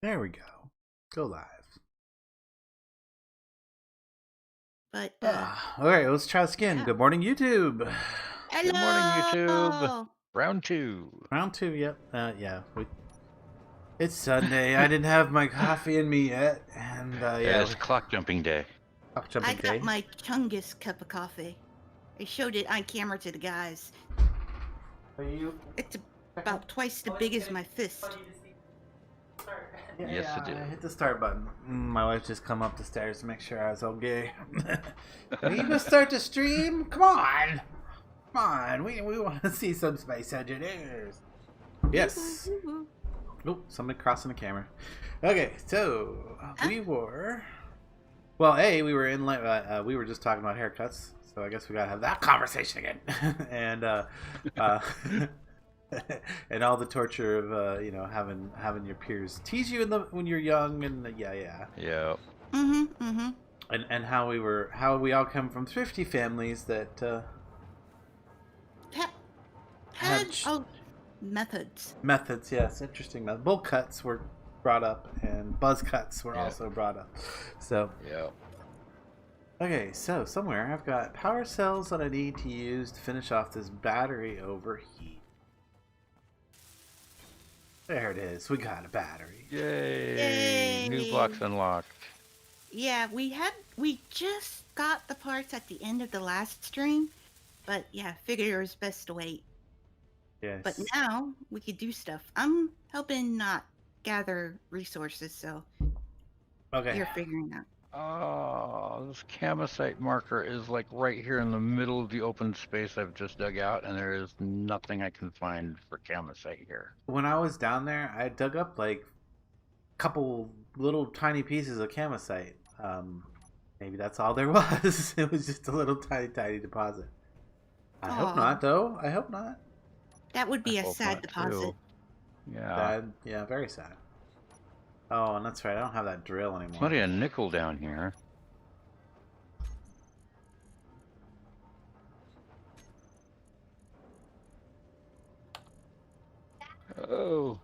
There we go. Go live. But, All right, let's try this again. yeah. Good morning, YouTube. Good morning, YouTube. Hello! Round 2. Round 2, yep. Yeah. It's Sunday. I didn't have my coffee in me yet. And, yeah. It's clock jumping day. Clock I jumping day. got my Chungus cup of coffee. I showed it on camera to the guys. Are you? It's about twice the big as my fist. Yeah, Yes, yeah, it is. I hit the start button. My wife just come up the stairs to make sure I was okay. Are you gonna start the stream? Come on! Come on, we want to see some space engineers. Yes. Oh, somebody crossing the camera. Okay, so we were. Well, we were in. We were just talking about haircuts, so I guess we gotta have that conversation again. And and all the torture of having your peers tease you when you're young, and yeah. Yeah. And how we all come from thrifty families that Methods. methods. Yes, interesting. Bull cuts were brought up, and buzz cuts were also brought up. So Yeah. okay, so somewhere I've got power cells that I need to use to finish off this battery overheat. There it is. We got a battery. Yay! New blocks unlocked. Yeah, we just got the parts at the end of the last stream, but yeah, figured it was best to wait. Yes. But now we could do stuff. I'm helping not gather resources, so Okay. you're figuring out. Oh, this camasite marker is like right here in the middle of the open space I've just dug out, and there is nothing I can find for camasite here. When I was down there, I dug up like a couple little tiny pieces of camasite. Maybe that's all there was. It was just a little tiny deposit. I hope not, though. I hope not. That would be I a hope sad not, deposit. too. Yeah. Sad. Yeah, very sad. Oh, and that's right. I don't have that drill anymore. Plenty of nickel down here. Oh.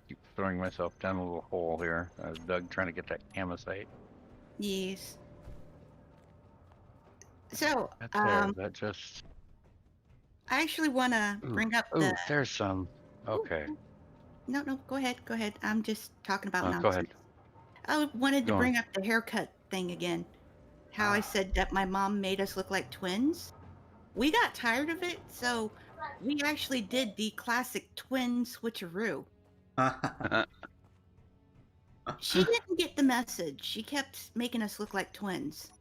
Keep throwing myself down a little hole here. I was dug trying to get that camasite. Yes. So, That's there. That just. I actually want to bring up the. Oh, there's some. Okay. No, go ahead. I'm just talking about nonsense. Go ahead. I wanted to Go bring up the haircut thing again. How I said that my mom made us look like twins. We got tired of it, so we actually did the classic twin switcheroo. She didn't get the message. She kept making us look like twins.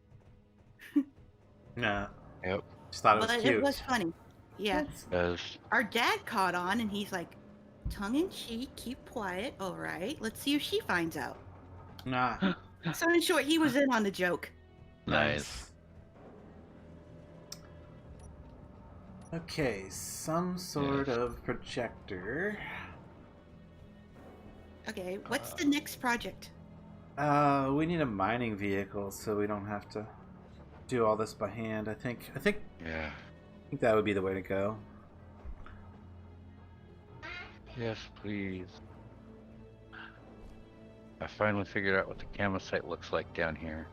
Yeah. Yep. Just thought it was But cute. it was funny. Yeah. Our dad caught on, and he's like, tongue in cheek, keep quiet. All right, let's see if she finds out. Nah. So in short, he was in on the joke. Nice. Okay, some sort of projector. Okay, what's the next project? We need a mining vehicle so we don't have to do all this by hand. I think Yeah. that would be the way to go. Yes, please. I finally figured out what the camasite looks like down here.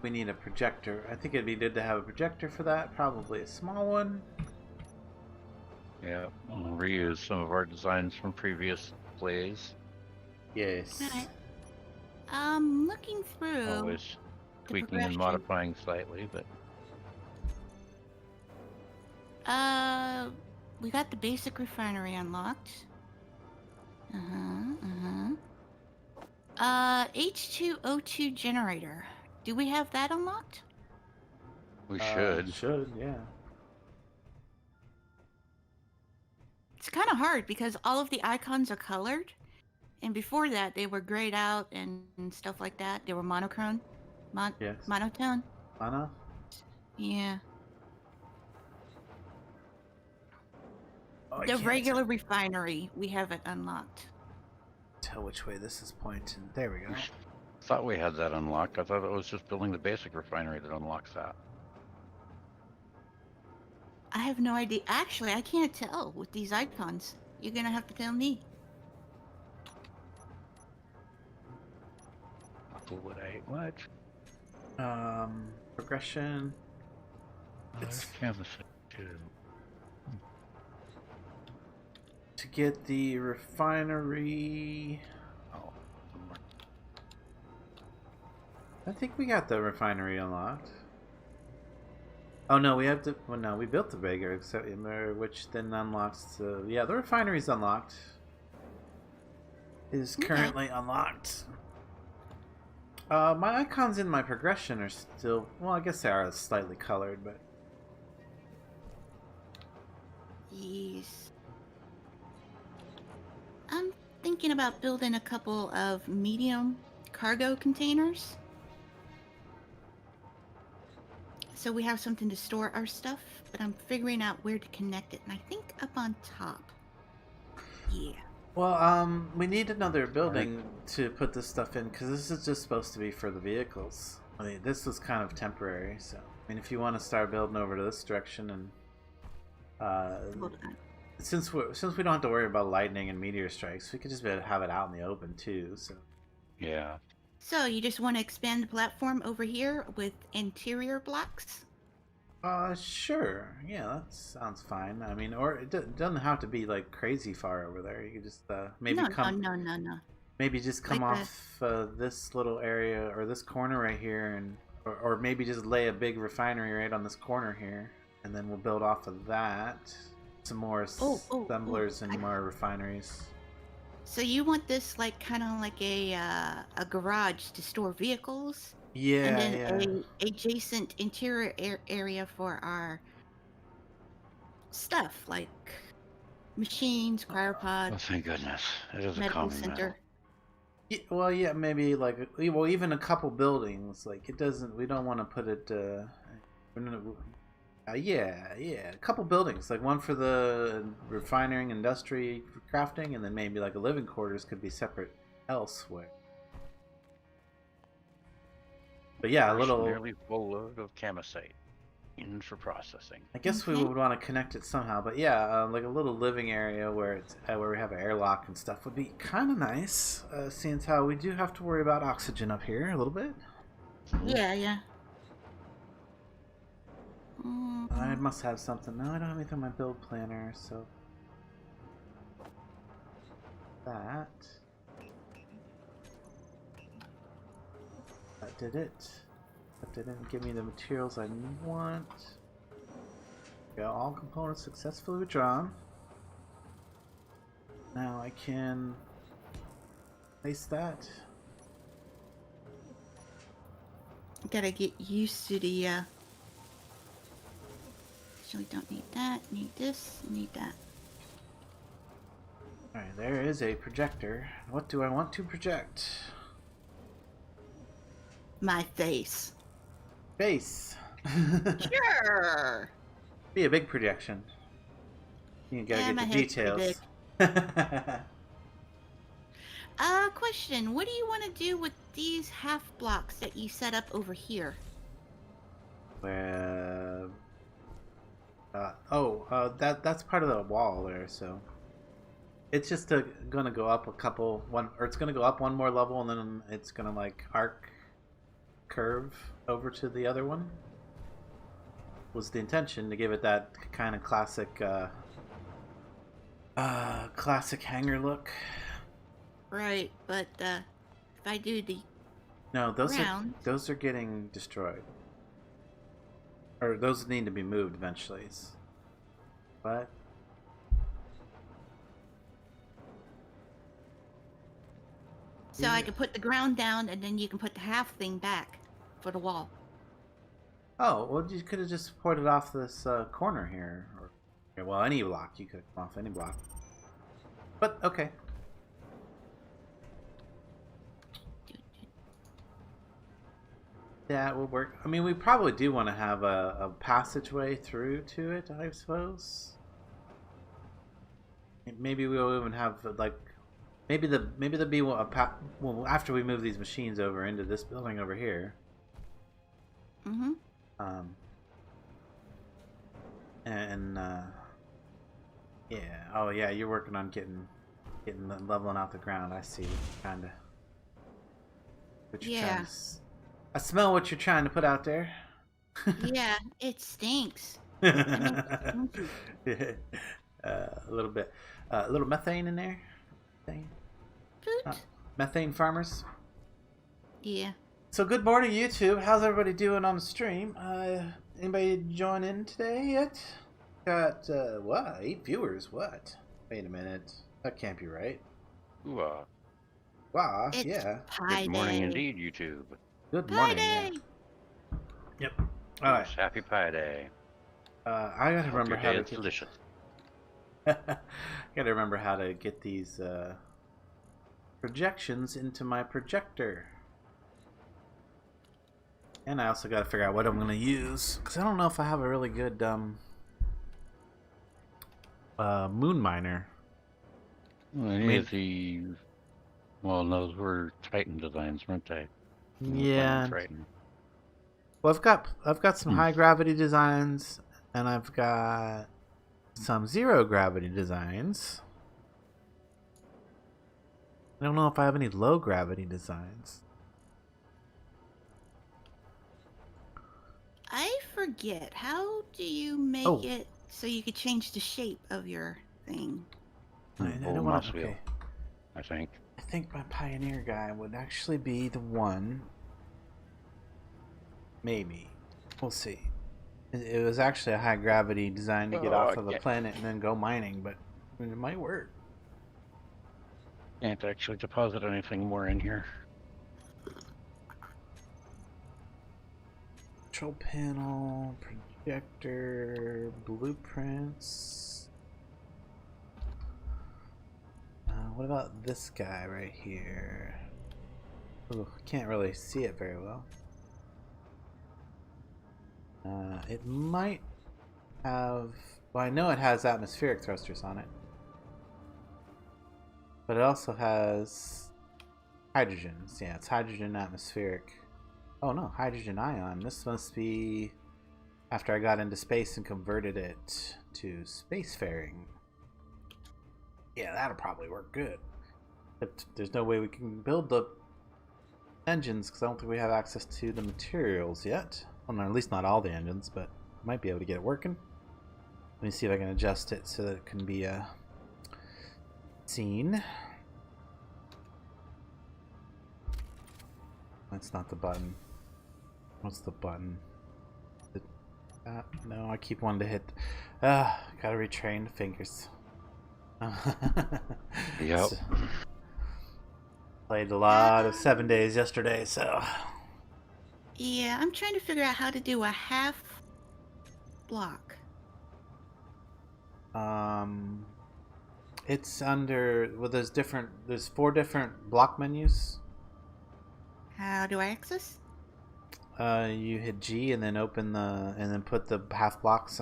We need a projector. I think it'd be good to have a projector for that. Probably a small one. Yeah, we'll reuse some of our designs from previous plays. Yes. Alright. Looking through. Always tweaking and progression. modifying slightly, but We got the basic refinery unlocked. H2O2 generator. Do we have that unlocked? we should. Should, yeah. It's kind of hard because all of the icons are colored, and before that they were grayed out and stuff like that. They were monochrome, Yes. monotone. Anna? Yeah. Oh, I The can't regular refinery, we have it unlocked. tell which way this is pointing. There we go. Thought we had that unlocked. I thought it was just building the basic refinery that unlocks that. I have no idea. Actually, I can't tell with these icons. You're gonna have to tell me. vehicle would I? What? Progression. There's canvas too. To get the refinery. Oh, I think we got the refinery unlocked. Oh no, we have to. Well, no, we built the bigger, which then unlocks the. Yeah, the refinery's unlocked. Is currently unlocked. My icons in my progression are still. Well, I guess they are slightly colored, but. Yes. I'm thinking about building a couple of medium cargo containers. So we have something to store our stuff, but I'm figuring out where to connect it, and I think up on top. Yeah. Well, we need another building to put this stuff in, because this is just supposed to be for the vehicles. I mean, this was kind of temporary, so... I mean, if you want to start building over to this direction and... Hold on. Since we don't have to worry about lightning and meteor strikes, we could just have it out in the open, too, so... yeah. So you just want to expand the platform over here with interior blocks? Sure. Yeah, that sounds fine. I mean, or it doesn't have to be, like, crazy far over there. You could just, maybe No. Maybe just come Like off this little area, or this corner right here, and... Or maybe just lay a big refinery right on this corner here, and then we'll build off of that. Some more assemblers and more refineries. So you want this like kind of like a garage to store vehicles? Yeah, and then yeah. a adjacent interior area for our stuff like machines, Oh, cryopods, thank goodness. It is a medical common center. Yeah, well, yeah, maybe like, well, even a couple buildings. Like, it doesn't. We don't want to put it. Yeah, a couple buildings. Like one for the refining, industry, crafting, and then maybe like a living quarters could be separate elsewhere. But yeah, a little. Nearly full load of camosite in for processing. I guess we would want to connect it somehow, but yeah, like a little living area where it's where we have an airlock and stuff would be kind of nice. Seeing as how we do have to worry about oxygen up here a little bit. Yeah. I must have something. No, I don't have anything on my build planner, so that did it. That didn't give me the materials I want. Got all components successfully withdrawn. Now I can place that. Gotta get used to the actually don't need that, need this, need that. Alright, there is a projector. What do I want to project? My face. Face! Sure. Be a big projection. You gotta my get the head's pretty details. Question. What do you want to do with these half blocks that you set up over here? Well, that's part of the wall there, so it's just gonna go up it's gonna go up one more level, and then it's gonna like curve over to the other one. Was the intention to give it that kind of classic hangar look. Right, but if I do the No, ground, those are getting destroyed. Or those need to be moved eventually. But so I can put the ground down, and then you can put the half thing back for the wall. oh, well, you could have just ported off this corner here, or well, any block. You could come off any block. But okay. That will work. I mean, we probably do want to have a passageway through to it, I suppose. Maybe we'll even have like, maybe there'll be well, after we move these machines over into this building over here. Mm-hmm. Yeah. Oh yeah, you're working on getting leveling out the ground. I see, kinda. What you're Yeah. trying to I smell what you're trying to put out there. Yeah, it stinks. A little bit. A little methane in there. Methane. Poot. Methane farmers. Yeah. So good morning, YouTube. How's everybody doing on the stream? Anybody join in today yet? Got, what? 8 viewers? What? Wait a minute. That can't be right. Ooh, Wow, It's yeah. pie good morning day. indeed, YouTube. Good Pie morning. day. Yeah. Yep. All right. Yes, happy Pie Day. I gotta Hope remember your how day to is get... delicious. Gotta remember how to get these projections into my projector. And I also gotta figure out what I'm gonna use, because I don't know if I have a really good moon miner. Well, any of the... Well, those were Titan designs, weren't they? Yeah. Triton. Well, I've got some high gravity designs, and I've got some zero gravity designs. I don't know if I have any low gravity designs. I forget. How do you make it so you could change the shape of your thing? I don't want mouse wheel, I think. I think my Pioneer guy would actually be the one. Maybe. We'll see. It was actually a high gravity design to get off of the planet and then go mining, but it might work. Can't actually deposit anything more in here. Control panel, projector, blueprints. What about this guy right here? Ooh, can't really see it very well. It might have... Well, I know it has atmospheric thrusters on it. But it also has hydrogens. Yeah, it's hydrogen atmospheric. Oh no, hydrogen ion. This must be after I got into space and converted it to spacefaring. Yeah, that'll probably work good. But there's no way we can build the engines because I don't think we have access to the materials yet. Well, no, at least not all the engines, but I might be able to get it working. Let me see if I can adjust it so that it can be seen. That's not the button. What's the button? No, I keep wanting to hit. Gotta retrain the fingers. Yep. Played a lot of 7 days yesterday, so. Yeah, I'm trying to figure out how to do a half block. It's under. Well, there's 4 different block menus. How do I access? You hit G and then open and then put the half blocks,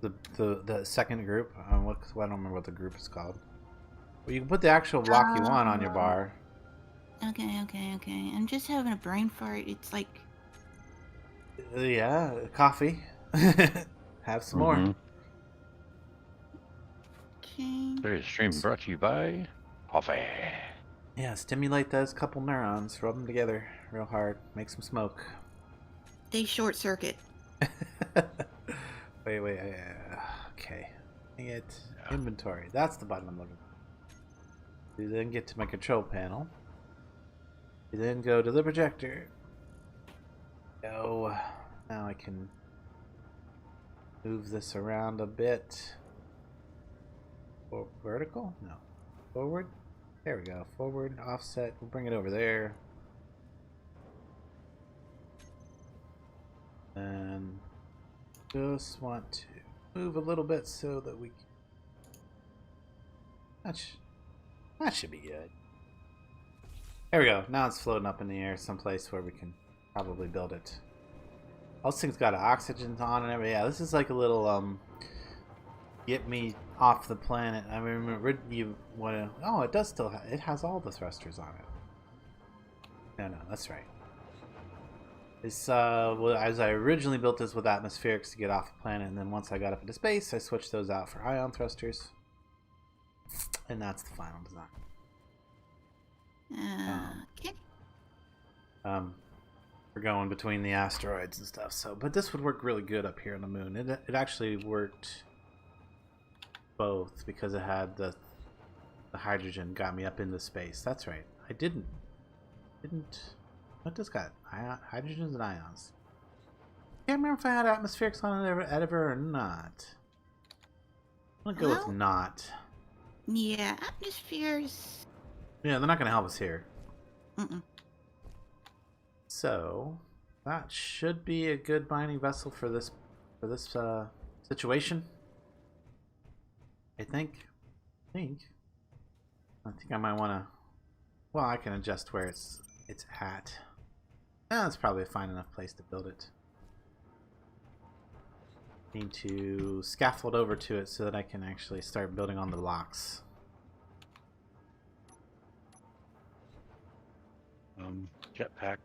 the second group. I don't remember what the group is called. Well, you can put the actual block you want on your bar. Okay. I'm just having a brain fart. It's like... Yeah, coffee. Have some more. Okay. Today's stream brought to you by coffee. Yeah, stimulate those couple neurons, rub them together real hard, make some smoke. They short circuit. wait, okay. Dang it. Inventory. That's the button I'm looking for. You then get to my control panel. You then go to the projector. Go. Now I can move this around a bit. Vertical? No. Forward? There we go. Forward, offset. We'll bring it over there. And just want to move a little bit so that we can... That should be good. There we go. Now it's floating up in the air someplace where we can probably build it. Those things got oxygen on and everything. Yeah, this is like a little get me off the planet. I remember you want to... Oh, it does still it has all the thrusters on it. No, that's right. It's well, as I originally built this with atmospherics to get off the planet, and then once I got up into space, I switched those out for ion thrusters, and that's the final design. Okay. for going between the asteroids and stuff. So, but this would work really good up here on the moon. It actually worked both because it had the hydrogen got me up into space. That's right. I didn't. What does got? Hydrogens and ions. Can't remember if I had atmospherics on it ever or not. I'm gonna go with not. Yeah, atmospheres. Yeah, they're not gonna help us here. Mm-mm. So that should be a good mining vessel for this situation. I think I might want to. Well, I can adjust where it's at. That's probably a fine enough place to build it. Need to scaffold over to it so that I can actually start building on the blocks. Jetpack.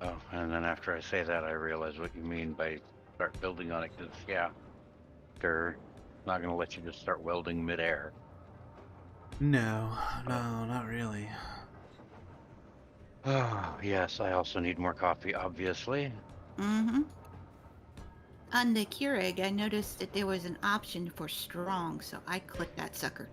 Oh, and then after I say that, I realize what you mean by start building on it, because, yeah, they're not going to let you just start welding midair. No, not really. Oh, yes, I also need more coffee, obviously. Mm-hmm. On the Keurig, I noticed that there was an option for strong, so I clicked that sucker.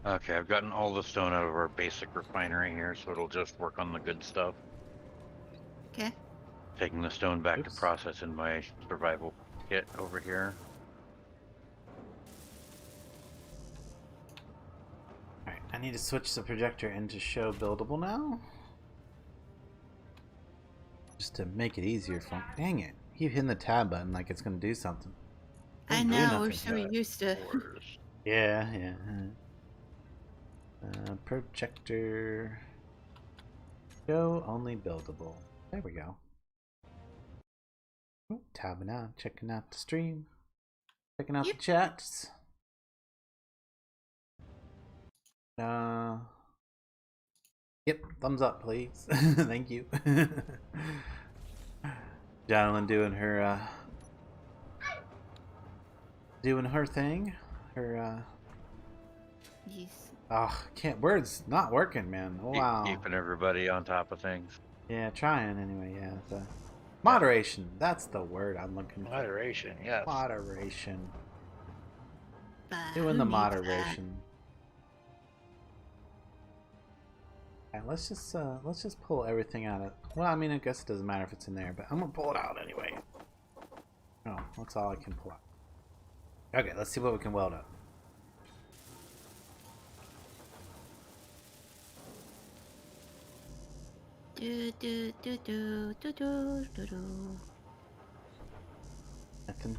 Okay, I've gotten all the stone out of our basic refinery here, so it'll just work on the good stuff. Okay. Taking the stone back Oops. to process in my survival kit over here. Alright, I need to switch the projector into show buildable now. Just to make it easier for me. Dang it. Keep hitting the tab button like it's going to do something. I Doesn't do know, we're nothing. so used to. Yeah. Projector. Show only buildable. There we go. Oh, tabbing out, checking out the stream. Checking out the chats. Yep, thumbs up, please. Thank you. Jalen doing her thing. Her Yes. oh, can't words not working, man. Wow. Keeping everybody on top of things. Yeah, trying anyway, yeah. The moderation, that's the word I'm looking for. Moderation, yes. Moderation. But Doing who the needs moderation. And let's just pull everything out of. Well, I mean, I guess it doesn't matter if it's in there, but I'm gonna pull it out anyway. Oh, that's all I can pull out. Okay, let's see what we can weld up. Do, do, do, do, do, do, do, do. Nothing.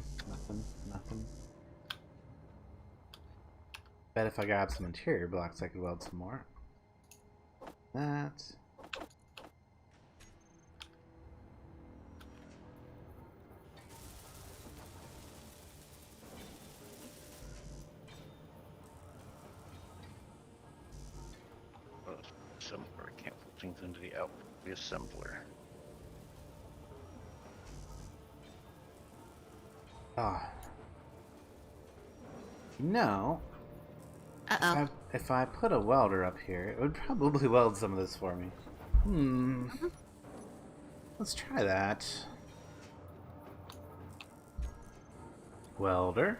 Bet if I grab some interior blocks, I could weld some more. That. Simpler. I can't put things into the output. Be a simpler. Ah. No. Uh-oh. If I put a welder up here, it would probably weld some of this for me. Let's try that. Welder.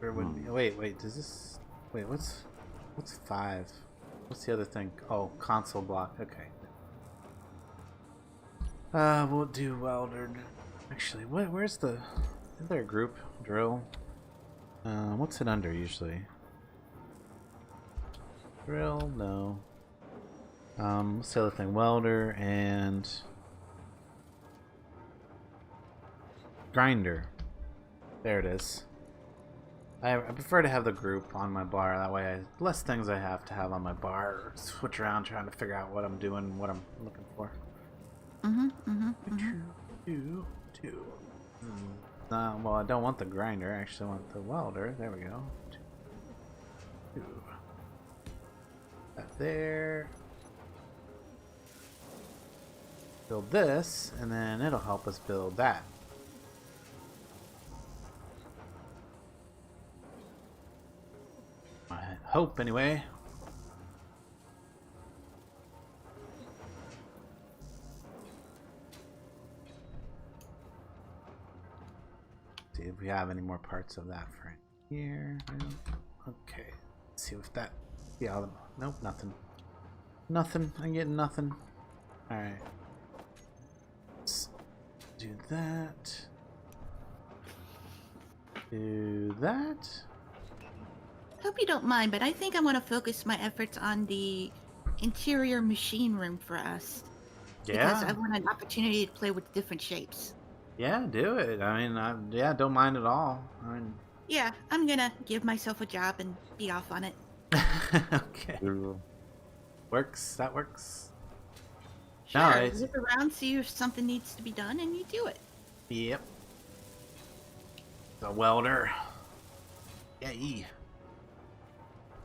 Where would be? Wait. Does this? Wait, what's 5? What's the other thing? Oh, console block. Okay. We'll do welder. Actually, where's the? Is there a group drill? What's it under usually? Drill? No. What's the other thing? Welder and grinder. There it is. I prefer to have the group on my bar. That way, less things I have to have on my bar. Or switch around trying to figure out what I'm doing and what I'm looking for. Two. Well, I don't want the grinder. I actually want the welder. There we go. Two. That there. Build this, and then it'll help us build that. I hope, anyway. See if we have any more parts of that for here. Okay. Let's see if that. Yeah. Nope. Nothing. Nothing. I'm getting nothing. All right. Let's do that. Do that. Hope you don't mind, but I think I want to focus my efforts on the interior machine room for us. Because I Yeah. want an opportunity to play with different shapes. Yeah. Do it. I mean, yeah. Don't mind at all. I mean. Yeah, I'm gonna give myself a job and be off on it. Okay. Works. That works. Sure, No, it's. look around, see if something needs to be done, and you do it. Yep. The welder. Yay.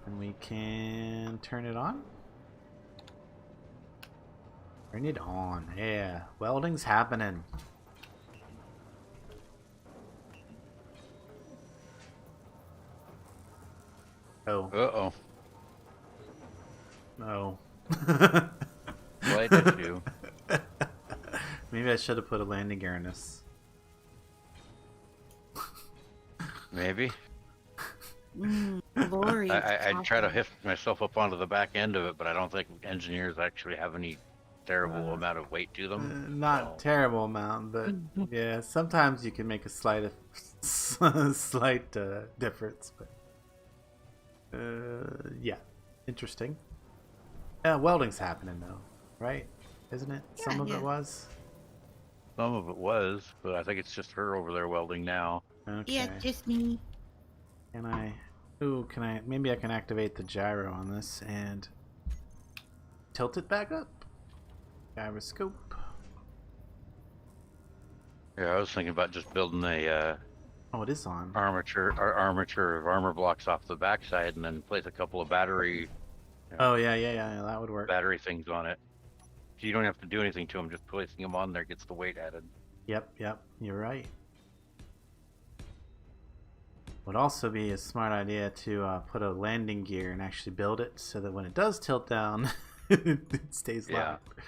And we can turn it on. Turn it on. Yeah. Welding's happening. Oh. Uh-oh. No. Why did you? Maybe I should have put a landing gear in this. Maybe. Glory. I try to lift myself up onto the back end of it, but I don't think engineers actually have any terrible amount of weight to them. Not terrible amount, but yeah, sometimes you can make a slight difference. But yeah, interesting. Welding's happening though, right? Isn't it? Yeah, Some of yeah. it was. Some of it was, but I think it's just her over there welding now. Okay. Yeah, just me. Can I? Ooh, can I? Maybe I can activate the gyro on this and tilt it back up. Gyroscope. Yeah, I was thinking about just building a Oh, it is on. armature of armor blocks off the backside, and then place a couple of battery Oh yeah, that would work. battery things on it. So you don't have to do anything to them; just placing them on there gets the weight added. Yep, you're right. Would also be a smart idea to put a landing gear and actually build it so that when it does tilt down, it stays Yeah. locked.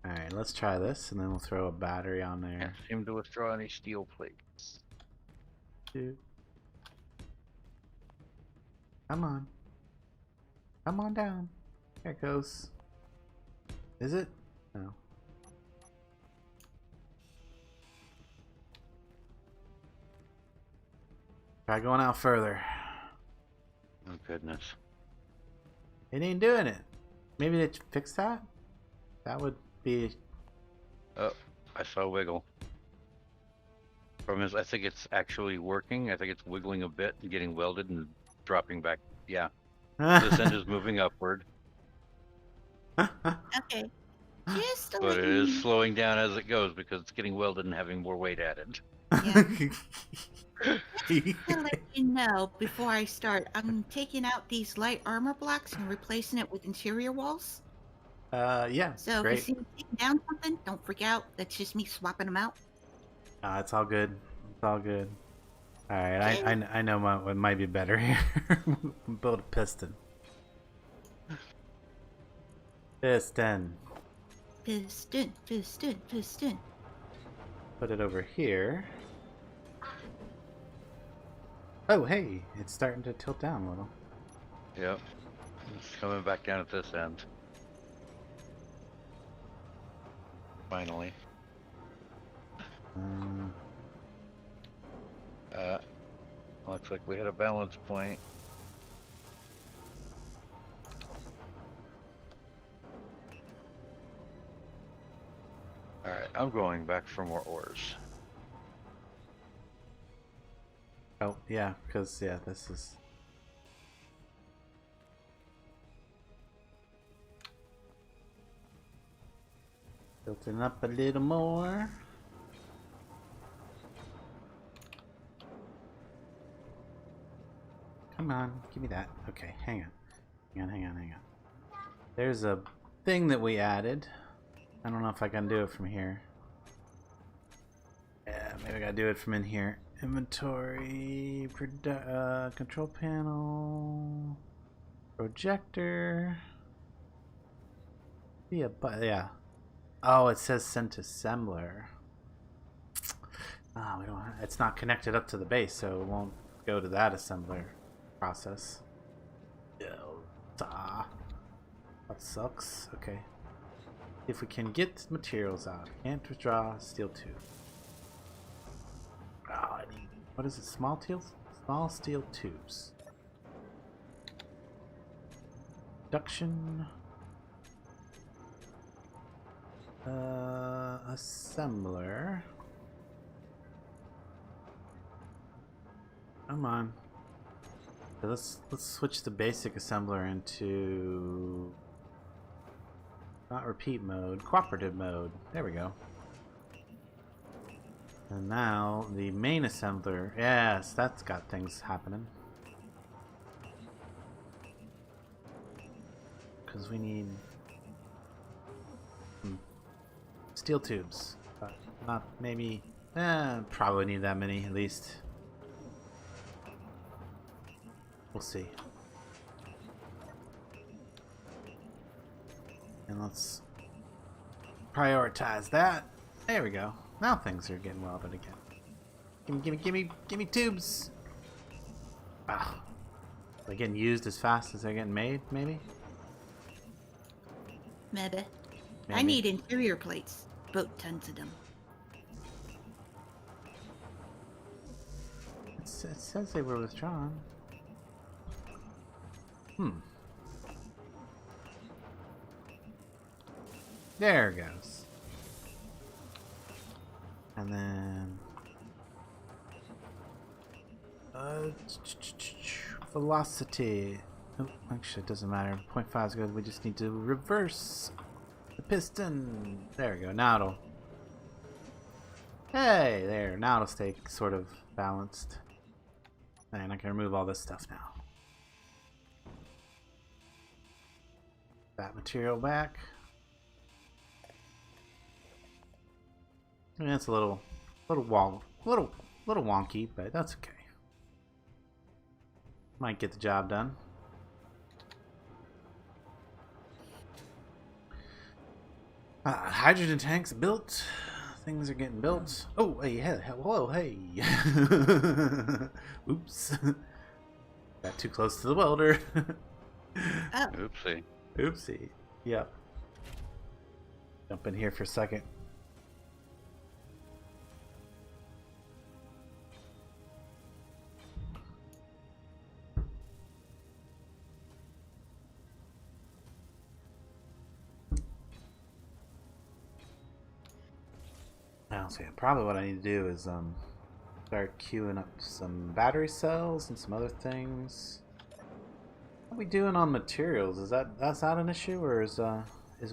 Alright, let's try this and then we'll throw a battery on Can't there. seem to withdraw any steel plates. Two. Come on. Come on down. There it goes. Is it? No. Try going out further. Oh goodness. It ain't doing it. Maybe they fix that? That would be... Oh, I saw a wiggle. Problem is, I think it's actually working. I think it's wiggling a bit and getting welded and dropping back. Yeah, this end is moving upward, Okay. Just to but let it you is slowing down as it goes because it's getting welded and having more weight added. to let you know before I start, I'm taking out these light armor blocks and replacing it with interior walls. Yeah, So if great. you see me taking down something, don't freak out. That's just me swapping them out. It's all good. It's all good. Alright, I know what might be better here. Build a piston. Piston. Piston. Put it over here. Oh, hey, it's starting to tilt down a little. Yep, it's coming back down at this end. Finally. Looks like we hit a balance point. Alright, I'm going back for more ores. Oh, yeah, because, yeah, this is... Filtering up a little more. Come on, give me that. Okay, hang on. Hang on. There's a thing that we added. I don't know if I can do it from here. Yeah, maybe I gotta do it from in here. Inventory, control panel, projector. Yeah, but yeah. Oh, it says sent assembler. Oh, we don't. It's not connected up to the base, so it won't go to that assembler process. That sucks. Okay. If we can get materials out, can't withdraw steel tube. Oh, I need. What is it? Small steel tubes. Production. Assembler. Come on. So let's switch the basic assembler into not repeat mode, cooperative mode. There we go. And now the main assembler. Yes, that's got things happening. Because we need steel tubes, but not maybe. Probably need that many at least. We'll see. And let's prioritize that. There we go. Now things are getting welded again. Give me tubes. Ah, they're getting used as fast as they're getting made. Maybe. Maybe. I need interior plates. Boat tons of them. It says they were withdrawn. There it goes. And then velocity. Oh, actually, it doesn't matter. 0.5 is good. We just need to reverse the piston. There we go. Now it'll. Hey, there. Now it'll stay sort of balanced. And I can remove all this stuff now. That material back. I mean, it's a little wonky, but that's okay. Might get the job done. Hydrogen tanks built. Things are getting built. Oh, hey, whoa, hey. Oops. Got too close to the welder. Oh. Oopsie. Oopsie. Yep. Jump in here for a second. So yeah, probably what I need to do is start queuing up some battery cells and some other things. What are we doing on materials? Is that's not an issue, or is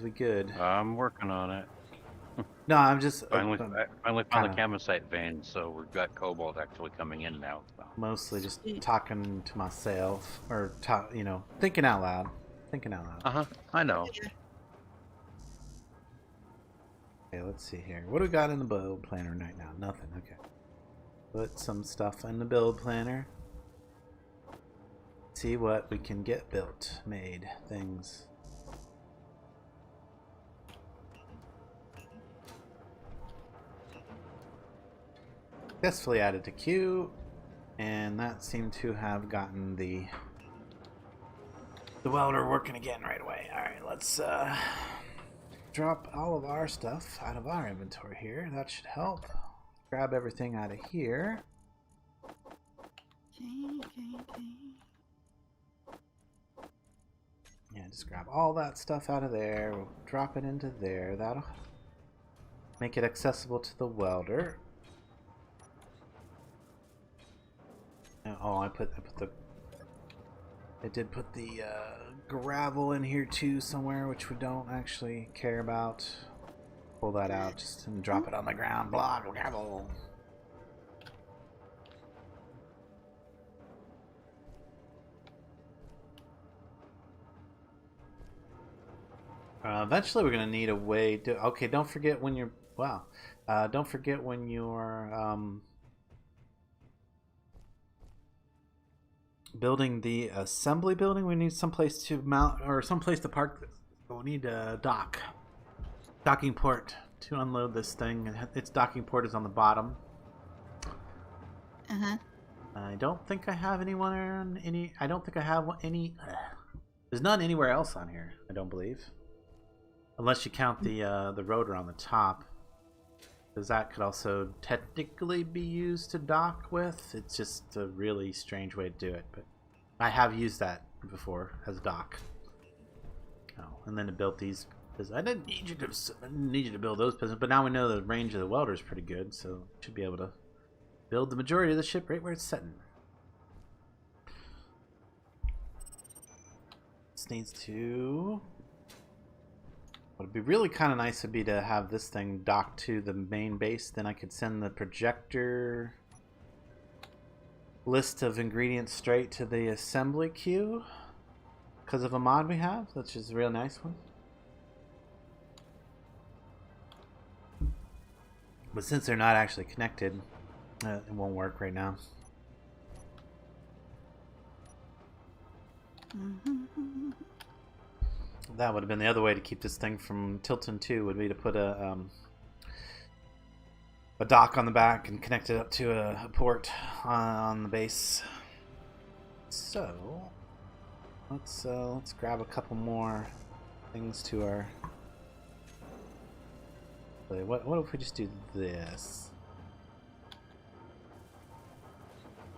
we good? I'm working on it. No, I'm just Finally found the camosite vein, so we've got cobalt actually coming in now. So. Mostly just talking to myself, or thinking out loud. I know. Okay, let's see here. What do we got in the build planner right now? Nothing. Okay. Put some stuff in the build planner. See what we can get built, made, things. Successfully added to queue, and that seemed to have gotten the welder working again right away. All right, let's drop all of our stuff out of our inventory here. That should help. Grab everything out of here. Yeah, just grab all that stuff out of there. We'll drop it into there. That'll make it accessible to the welder. Oh, I did put the gravel in here too somewhere, which we don't actually care about. Pull that out just and drop it on the ground. Block gravel. Eventually, we're gonna need a way to. Okay, don't forget when you're. Wow. Don't forget when you're building the assembly building. We need someplace to mount or someplace to park this. We need a docking port to unload this thing. Its docking port is on the bottom. I don't think I have anyone on any. I don't think I have any. There's none anywhere else on here. I don't believe. Unless you count the rotor on the top, because that could also technically be used to dock with. It's just a really strange way to do it, but I have used that before as a dock. Oh, and then to build these, because I didn't need you to build those pistons, but now we know the range of the welder is pretty good, so should be able to build the majority of the ship right where it's sitting. This needs to. What would be really kind of nice would be to have this thing docked to the main base. Then I could send the projector list of ingredients straight to the assembly queue because of a mod we have, which is a real nice one. But since they're not actually connected, it won't work right now. That would have been the other way to keep this thing from tilting too, would be to put a dock on the back and connect it up to a port on the base. So let's grab a couple more things to our. What if we just do this?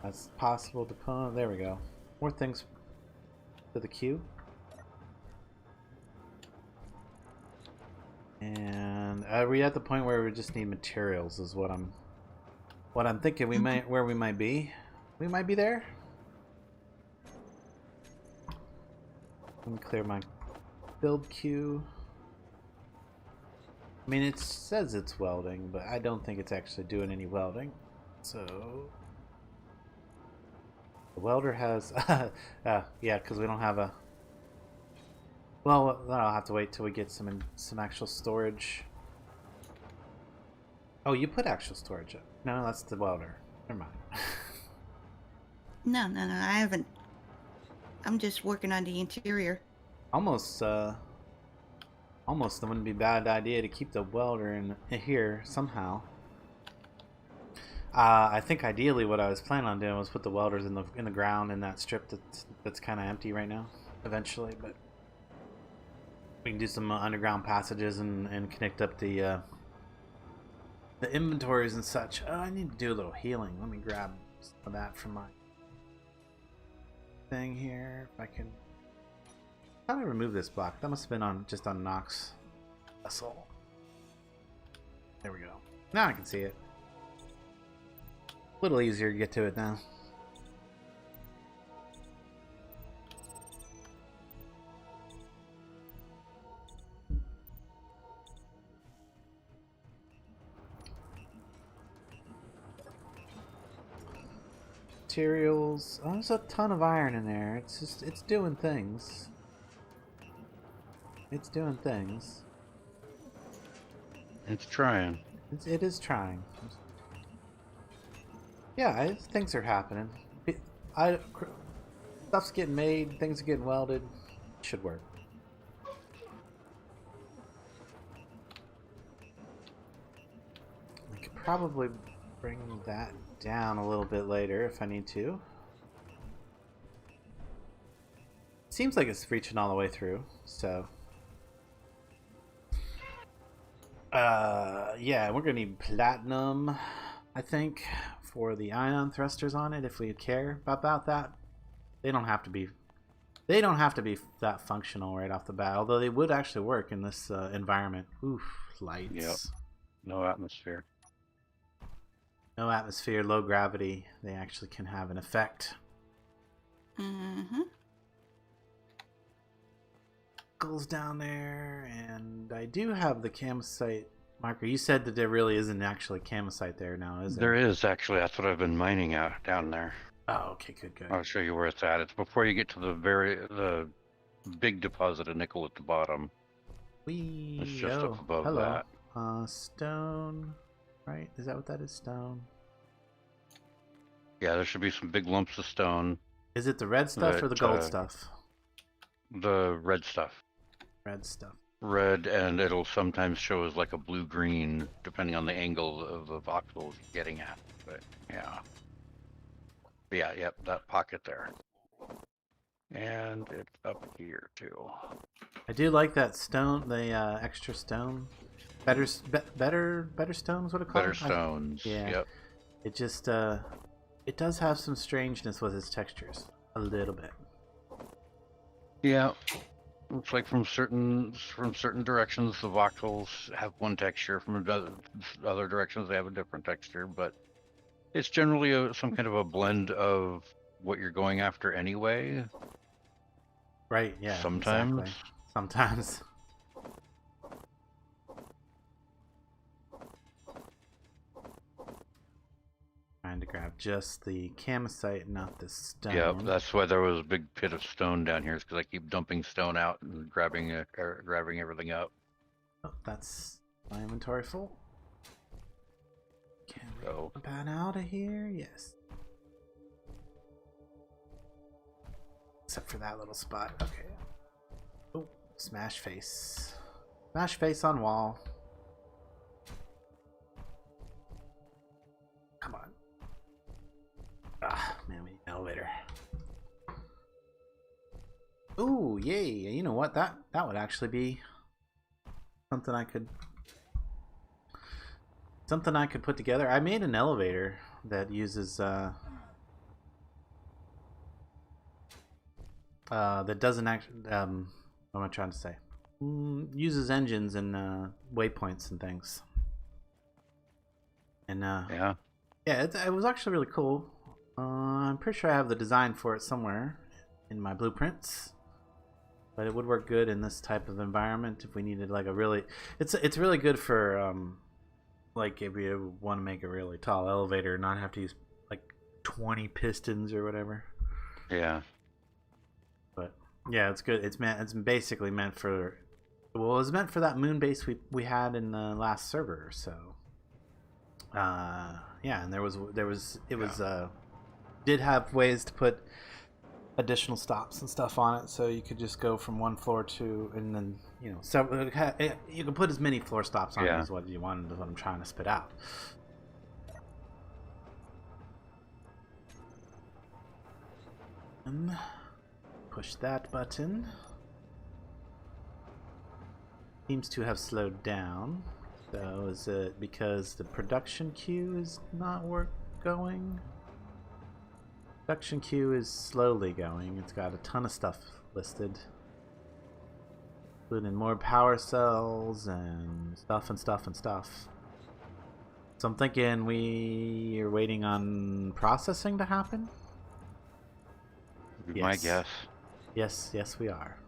That's possible to put. There we go. More things to the queue. And are we at the point where we just need materials? Is what I'm thinking. We might be. We might be there. Let me clear my build queue. I mean, it says it's welding, but I don't think it's actually doing any welding. So the welder has, yeah, because we don't have a. Well, then I'll have to wait till we get some actual storage. Oh, you put actual storage up. No, that's the welder. Never mind. No, I haven't. I'm just working on the interior. Almost it wouldn't be a bad idea to keep the welder in here somehow. I think ideally what I was planning on doing was put the welders in the ground in that strip that's kind of empty right now. Eventually, but. We can do some underground passages and connect up the inventories and such. Oh, I need to do a little healing. Let me grab some of that from my thing here. If I can. How do I remove this block? That must have been just on Nox vessel. There we go. Now I can see it. A little easier to get to it now. Materials. Oh, there's a ton of iron in there. It's doing things. It's doing things. It's trying. It is trying. Yeah, things are happening. Stuff's getting made. Things are getting welded. Should work. I could probably bring that down a little bit later if I need to. Seems like it's reaching all the way through, so yeah, we're gonna need platinum, I think, for the ion thrusters on it if we care about that. They don't have to be that functional right off the bat, although they would actually work in this environment. Oof, lights. Yep. No atmosphere. No atmosphere, low gravity. They actually can have an effect. Mm-hmm. Goes down there, and I do have the campsite marker. You said that there really isn't actually campsite there now, is there? There is actually. That's what I've been mining out down there. Oh, okay, good, good. I'll show you where it's at. It's before you get to the big deposit of nickel at the bottom. It's just up above hello. that. Stone, right? Is that what that is? Stone. Yeah, there should be some big lumps of stone. Is it the red stuff or the gold stuff? The red stuff. Red stuff. Red, and it'll sometimes show as like a blue-green, depending on the angle of the voxel you're getting at. But yeah. But yeah, yep, that pocket there. And it's up here too. I do like that stone, the extra stone. Better stones, what it called? Better stones. Yeah. Yep. It just it does have some strangeness with its textures, a little bit. Yeah. Looks like from certain directions the voxels have one texture, from other directions they have a different texture, but it's generally some kind of a blend of what you're going after anyway. Right, yeah. Sometimes. Exactly. Sometimes. Trying to grab just the camosite, not the stone. Yeah, that's why there was a big pit of stone down here, is because I keep dumping stone out and grabbing everything up. Oh, that's my inventory full. Can we So pan out of here? Yes. Except for that little spot. Okay. Oh, smash face. Smash face on wall. Come on. Ah, man, we need an elevator. Ooh, yay! You know what? That would actually be something I could put together. I made an elevator that uses that doesn't actually what am I trying to say? Uses engines and waypoints and things. And yeah, it was actually really cool. I'm pretty sure I have the design for it somewhere in my blueprints, but it would work good in this type of environment if we needed like a really. It's really good for like if you want to make a really tall elevator and not have to use like 20 pistons or whatever. yeah. But yeah, it's good. It's basically meant for. Well, it was meant for that moon base we had in the last server. So yeah, and there was did have ways to put additional stops and stuff on it, so you could just go from one floor to, and then you can put as many floor stops on it as what you wanted. Is what I'm trying to spit out. And push that button. Seems to have slowed down. So is it because the production queue is not going? Production queue is slowly going. It's got a ton of stuff listed, including more power cells and stuff and stuff and stuff. So I'm thinking we are waiting on processing to happen. Yes. My guess. Yes, we are.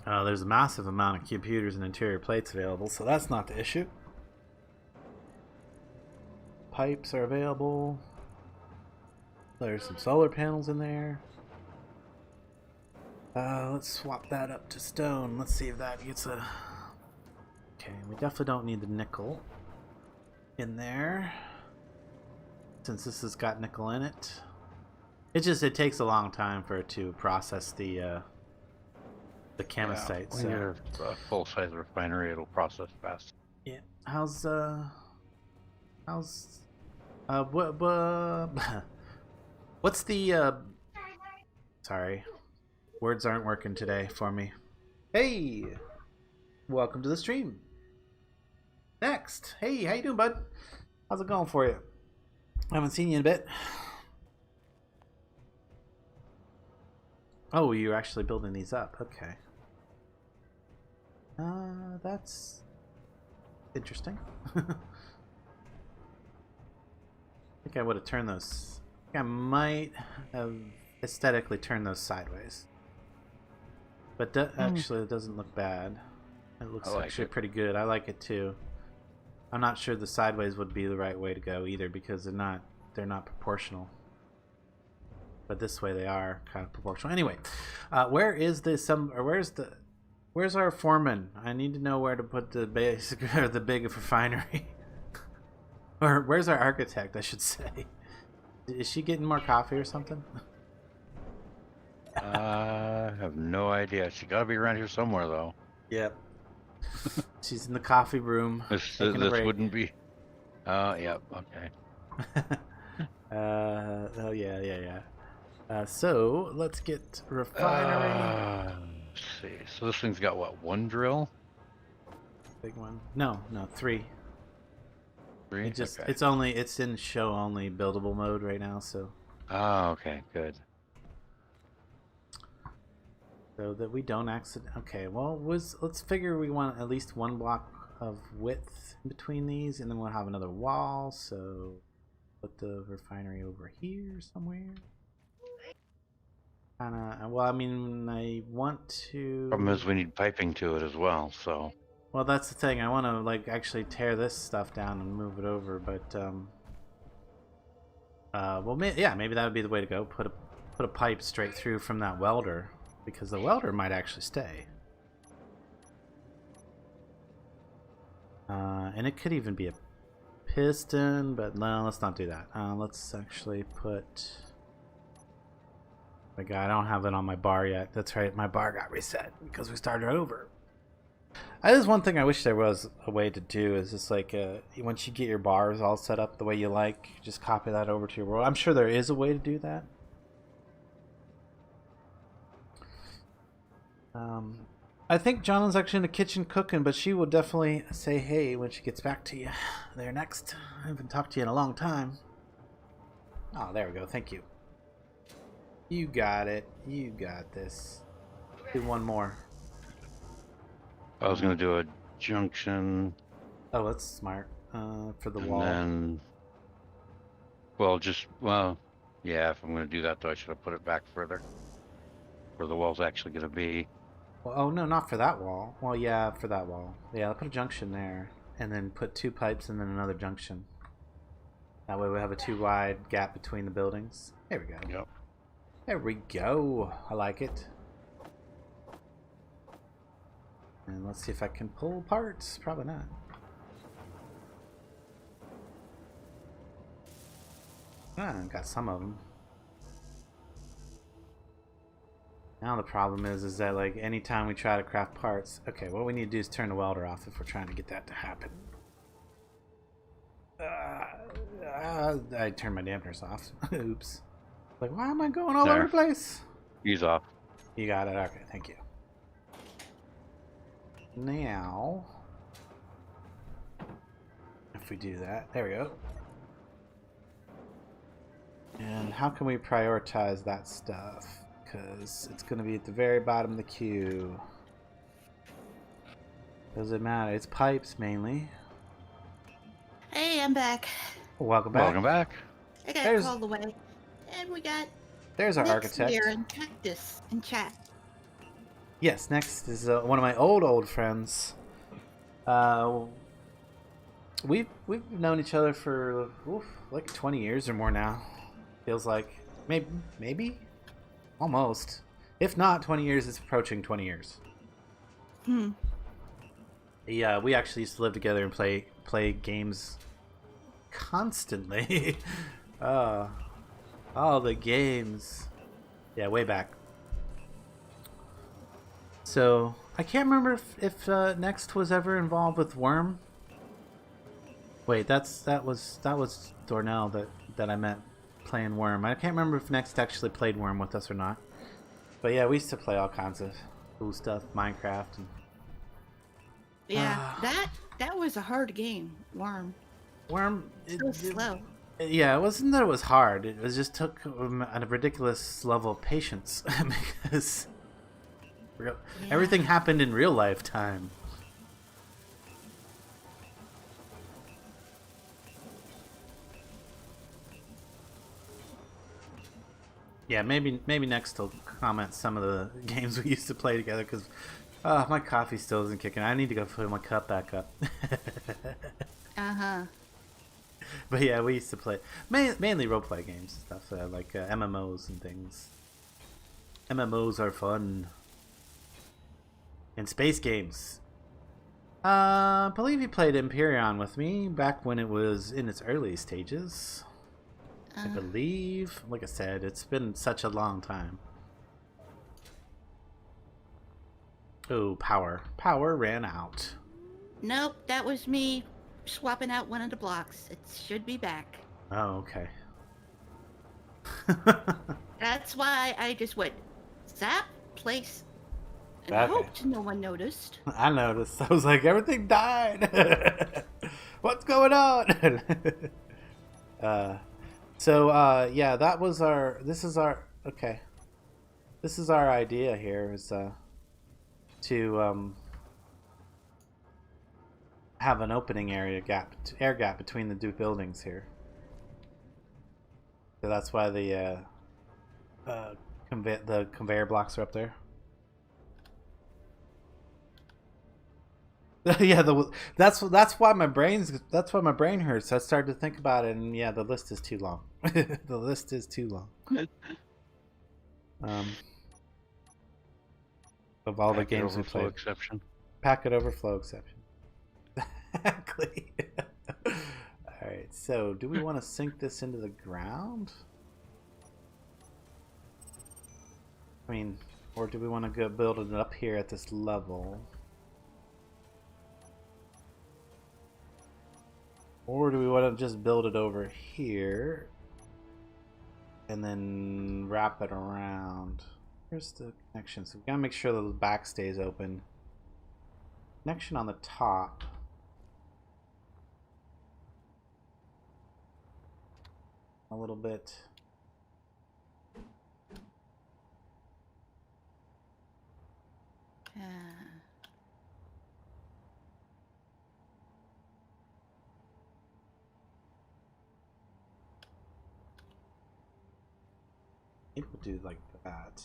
There's a massive amount of computers and interior plates available, so that's not the issue. Pipes are available. There's some solar panels in there. Let's swap that up to stone. Let's see if that gets a... Okay, we definitely don't need the nickel in there, since this has got nickel in it. It takes a long time for it to process the camosite. When you're a full-size refinery, it'll process fast. Yeah. How's what's the sorry, words aren't working today for me. Hey, welcome to the stream. Next, hey, how you doing, bud? How's it going for you? I haven't seen you in a bit. Oh, you're actually building these up. Okay. That's interesting. I think I would have turned those. I think I might have aesthetically turned those sideways. But actually, it doesn't look bad. It looks actually pretty good. I like it too. I'm not sure the sideways would be the right way to go either because they're not proportional. But this way they are kind of proportional. Anyway, where's our foreman? I need to know where to put the basic or the big refinery. Or where's our architect, I should say. Is she getting more coffee or something? I have no idea. She got to be around here somewhere, though. Yep. She's in the coffee room. This wouldn't be. Yep. Okay. Oh yeah. So let's get refinery. Let's see. So this thing's got what? One drill? Big one. No, 3. 3. It's in show only buildable mode right now. So. Oh, okay, good. So that we don't accident. Okay, well, let's figure we want at least 1 block of width in between these, and then we'll have another wall. So put the refinery over here somewhere. Well, I mean, I want to. Problem is, we need piping to it as well. So. Well, that's the thing. I want to like actually tear this stuff down and move it over, but well, maybe that would be the way to go. Put a pipe straight through from that welder. Because the welder might actually stay. And it could even be a piston, but no, let's not do that. Let's actually put... My God, I don't have it on my bar yet. That's right, my bar got reset because we started over. That is one thing I wish there was a way to do, is just like, once you get your bars all set up the way you like, just copy that over to your world. I'm sure there is a way to do that. I think Jonna's actually in the kitchen cooking, but she will definitely say hey when she gets back to you there next. I haven't talked to you in a long time. Oh, there we go. Thank you. You got it. You got this. Do one more. I was going to do a junction. Oh, that's smart. For the and wall. Then, yeah, if I'm going to do that, though, I should have put it back further. Where the wall's actually going to be. Well, oh, no, not for that wall. Well, yeah, for that wall. Yeah, I'll put a junction there. And then put 2 pipes and then another junction. That way we have a 2 wide gap between the buildings. There we go. Yep. There we go. I like it. And let's see if I can pull parts. Probably not. Got some of them. Now the problem is that like anytime we try to craft parts, okay, what we need to do is turn the welder off if we're trying to get that to happen. I turned my dampeners off. Oops. Like, why am I going all over the place? He's off. You got it. Okay, thank you. Now, if we do that, there we go. And how can we prioritize that stuff? Because it's going to be at the very bottom of the queue. Doesn't matter. It's pipes mainly. Hey, I'm back. Welcome back. Welcome back. I got called away. And we got... There's our architect. Here and Cactus in chat. Yes, next is one of my old friends. We've known each other for like 20 years or more now. Feels like maybe almost. If not 20 years, it's approaching 20 years. Yeah, we actually used to live together and play games constantly. All the games. Yeah, way back. So I can't remember if Next was ever involved with Worm. Wait, that was Dornell that I met playing Worm. I can't remember if Next actually played Worm with us or not. But yeah, we used to play all kinds of cool stuff, Minecraft. And... Yeah, that was a hard game, Worm. Worm. So slow. Yeah, it wasn't that it was hard. It was just took a ridiculous level of patience because everything happened in real life time. Yeah, maybe next I'll comment some of the games we used to play together because my coffee still isn't kicking. I need to go fill my cup back up. Uh-huh. But yeah, we used to play mainly roleplay games and stuff, like MMOs and things. MMOs are fun. And space games. I believe you played Empyrean with me back when it was in its early stages. I believe. Like I said, it's been such a long time. Oh, power. Power ran out. Nope, that was me swapping out one of the blocks. It should be back. Oh, okay. That's why I just went zap, place, and Okay. hoped no one noticed. I noticed. I was like, everything died. What's going on? Yeah, that was our. This is our. Okay. This is our idea here. Is to have an opening air gap between the two buildings here. So that's why the conveyor blocks are up there. Yeah, that's why my brain hurts. I started to think about it, and yeah, the list is too long. The list is too long. Of all the games we played. Exception. Packet overflow exception. Exactly. All right. So, do we want to sink this into the ground? I mean, or do we want to go build it up here at this level? Or do we want to just build it over here and then wrap it around? Here's the connection. So we gotta make sure the back stays open. Connection on the top. A little bit. Maybe we'll do like that.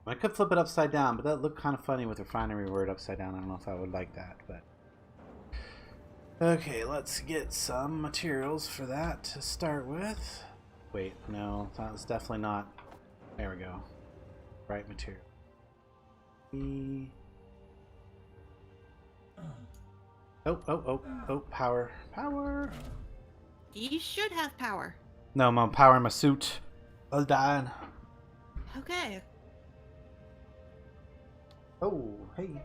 I could flip it upside down, but that looked kind of funny with refinery word upside down. I don't know if I would like that, but... Okay, let's get some materials for that to start with. Wait, no, that's definitely not... There we go. Right material. Oh, power. Power! You should have power. No, I'm powering my suit. I was dying. Okay. Oh, hey.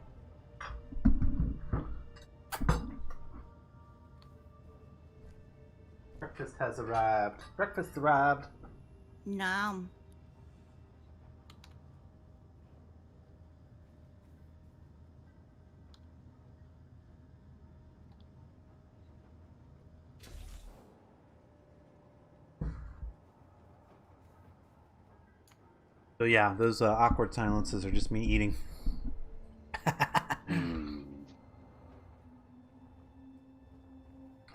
Breakfast has arrived. Breakfast arrived. Nom. So yeah, those awkward silences are just me eating.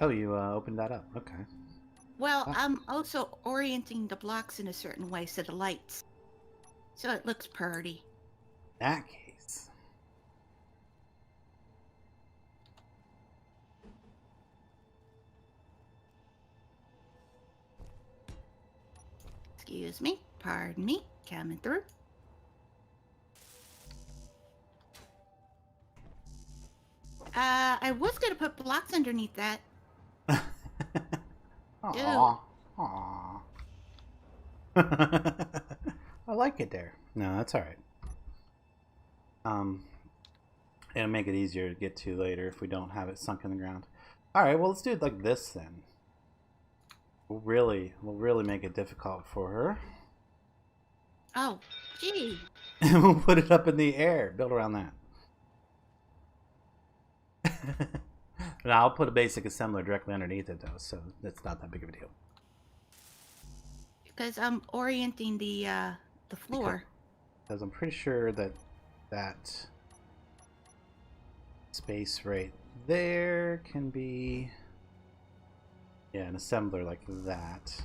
Oh, you opened that up. Okay. Well, I'm also orienting the blocks in a certain way so the lights. So it looks pretty. In that case. Excuse me. Pardon me. Coming through. I was gonna put blocks underneath that. Aww. Aww. I like it there. No, that's alright. It'll make it easier to get to later if we don't have it sunk in the ground. Alright, well let's do it like this then. We'll really make it difficult for her. Oh, gee. We'll put it up in the air. Build around that. And I'll put a basic assembler directly underneath it though, so it's not that big of a deal. Because I'm orienting the floor. Because I'm pretty sure that that space right there can be, yeah, an assembler like that.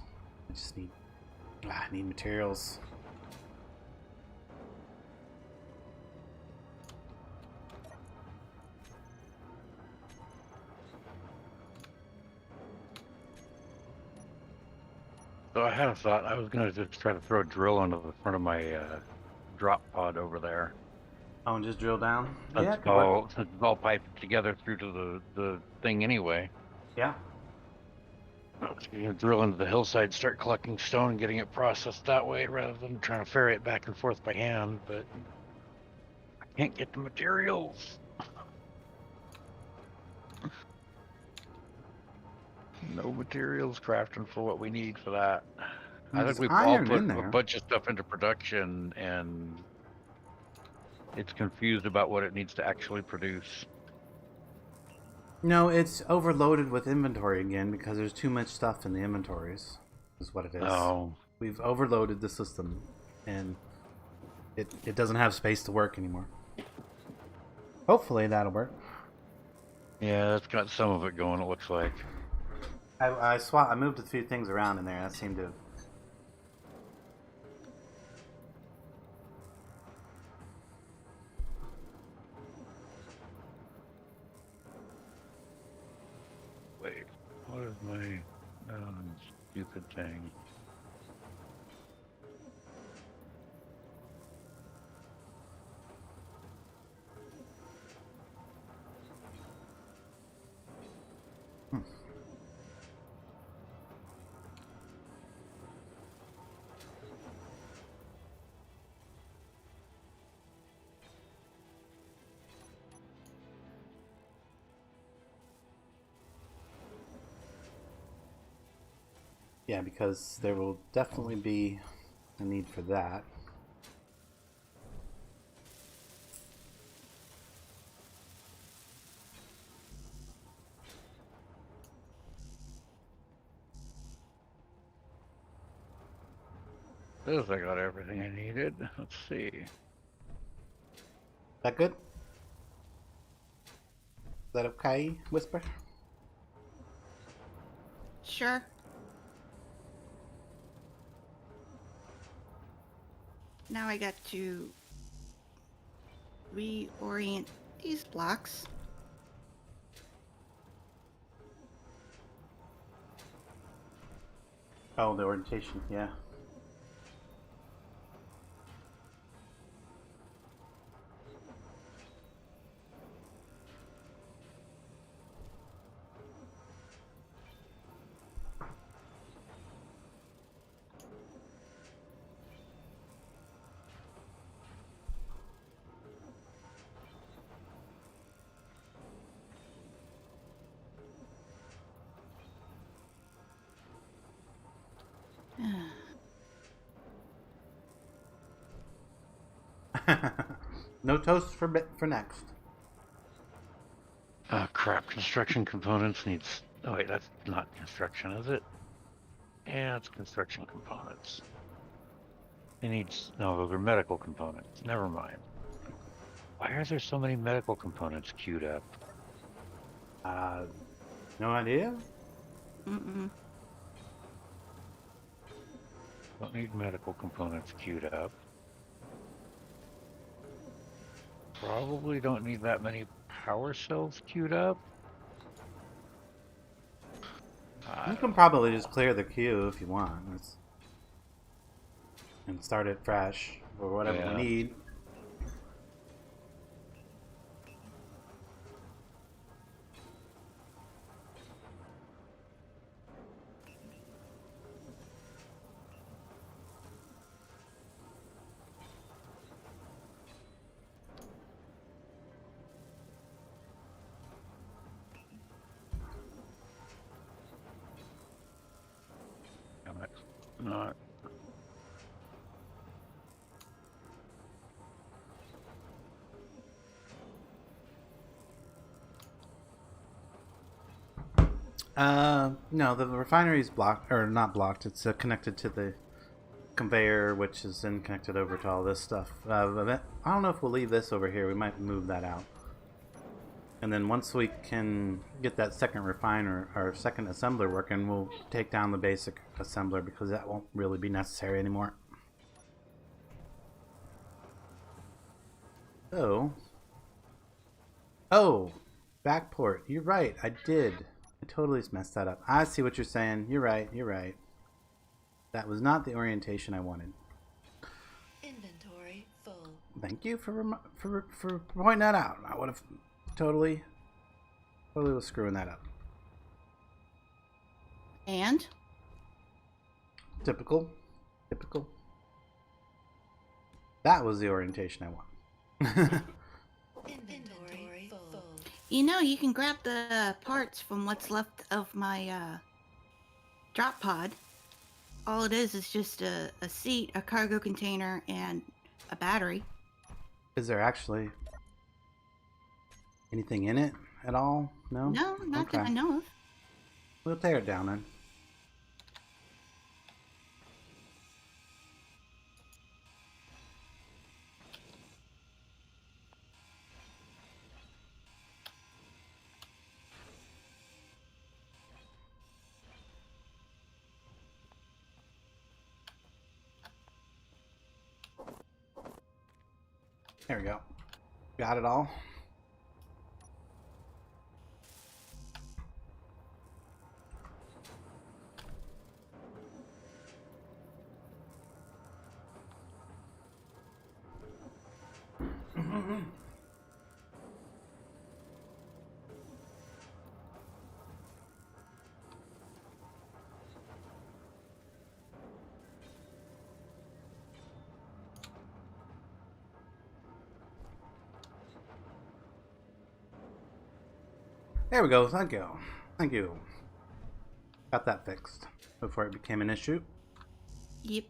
I just need I need materials. So I had a thought. I was gonna just try to throw a drill into the front of my drop pod over there. Oh, and just drill down? Since Yeah, it it's could work. all since it's all piped together through to the thing anyway. Yeah. You can drill into the hillside, start collecting stone, and getting it processed that way, rather than trying to ferry it back and forth by hand. But I can't get the materials. No materials crafting for what we need for that. I think There's we've all iron put in a there. bunch of stuff into production, and it's confused about what it needs to actually produce. No, it's overloaded with inventory again because there's too much stuff in the inventories, is what it is. Oh, We've overloaded the system, and it doesn't have space to work anymore. Hopefully that'll work. yeah, that's got some of it going, it looks like. I moved a few things around in there. That seemed to. Wait, what is my stupid thing? Yeah, because there will definitely be a need for that. This I got everything I needed. Let's see. That good? Is that okay, Whisper? Sure. Now I got to reorient these blocks. Oh, the orientation, yeah. No toast for next. Crap. Construction components needs. Oh wait, that's not construction, is it? Yeah, it's construction components. It needs. No, those are medical components. Never mind. Why are there so many medical components queued up? No idea? Mm-mm. Don't need medical components queued up. Probably don't need that many power cells queued up. You can probably just clear the queue if you want. And start it fresh or whatever Yeah. we need. Damn it. Not. No, the refinery is blocked, or not blocked. It's connected to the conveyor, which is then connected over to all this stuff. I don't know if we'll leave this over here. We might move that out. And then once we can get that second refiner or second assembler working, we'll take down the basic assembler because that won't really be necessary anymore. So, oh, backport. You're right. I did. I totally messed that up. I see what you're saying. You're right. You're right. That was not the orientation I wanted. Inventory full. Thank you for pointing that out. I would have totally was screwing that up. And Typical. That was the orientation I want. Inventory full. you know, you can grab the parts from what's left of my drop pod. All it is just a seat, a cargo container, and a battery. Is there actually anything in it at all? No? No, not that I know of. We'll tear it down then. There we go. Got it all. There we go. Thank you. Thank you. Got that fixed before it became an issue. Yep.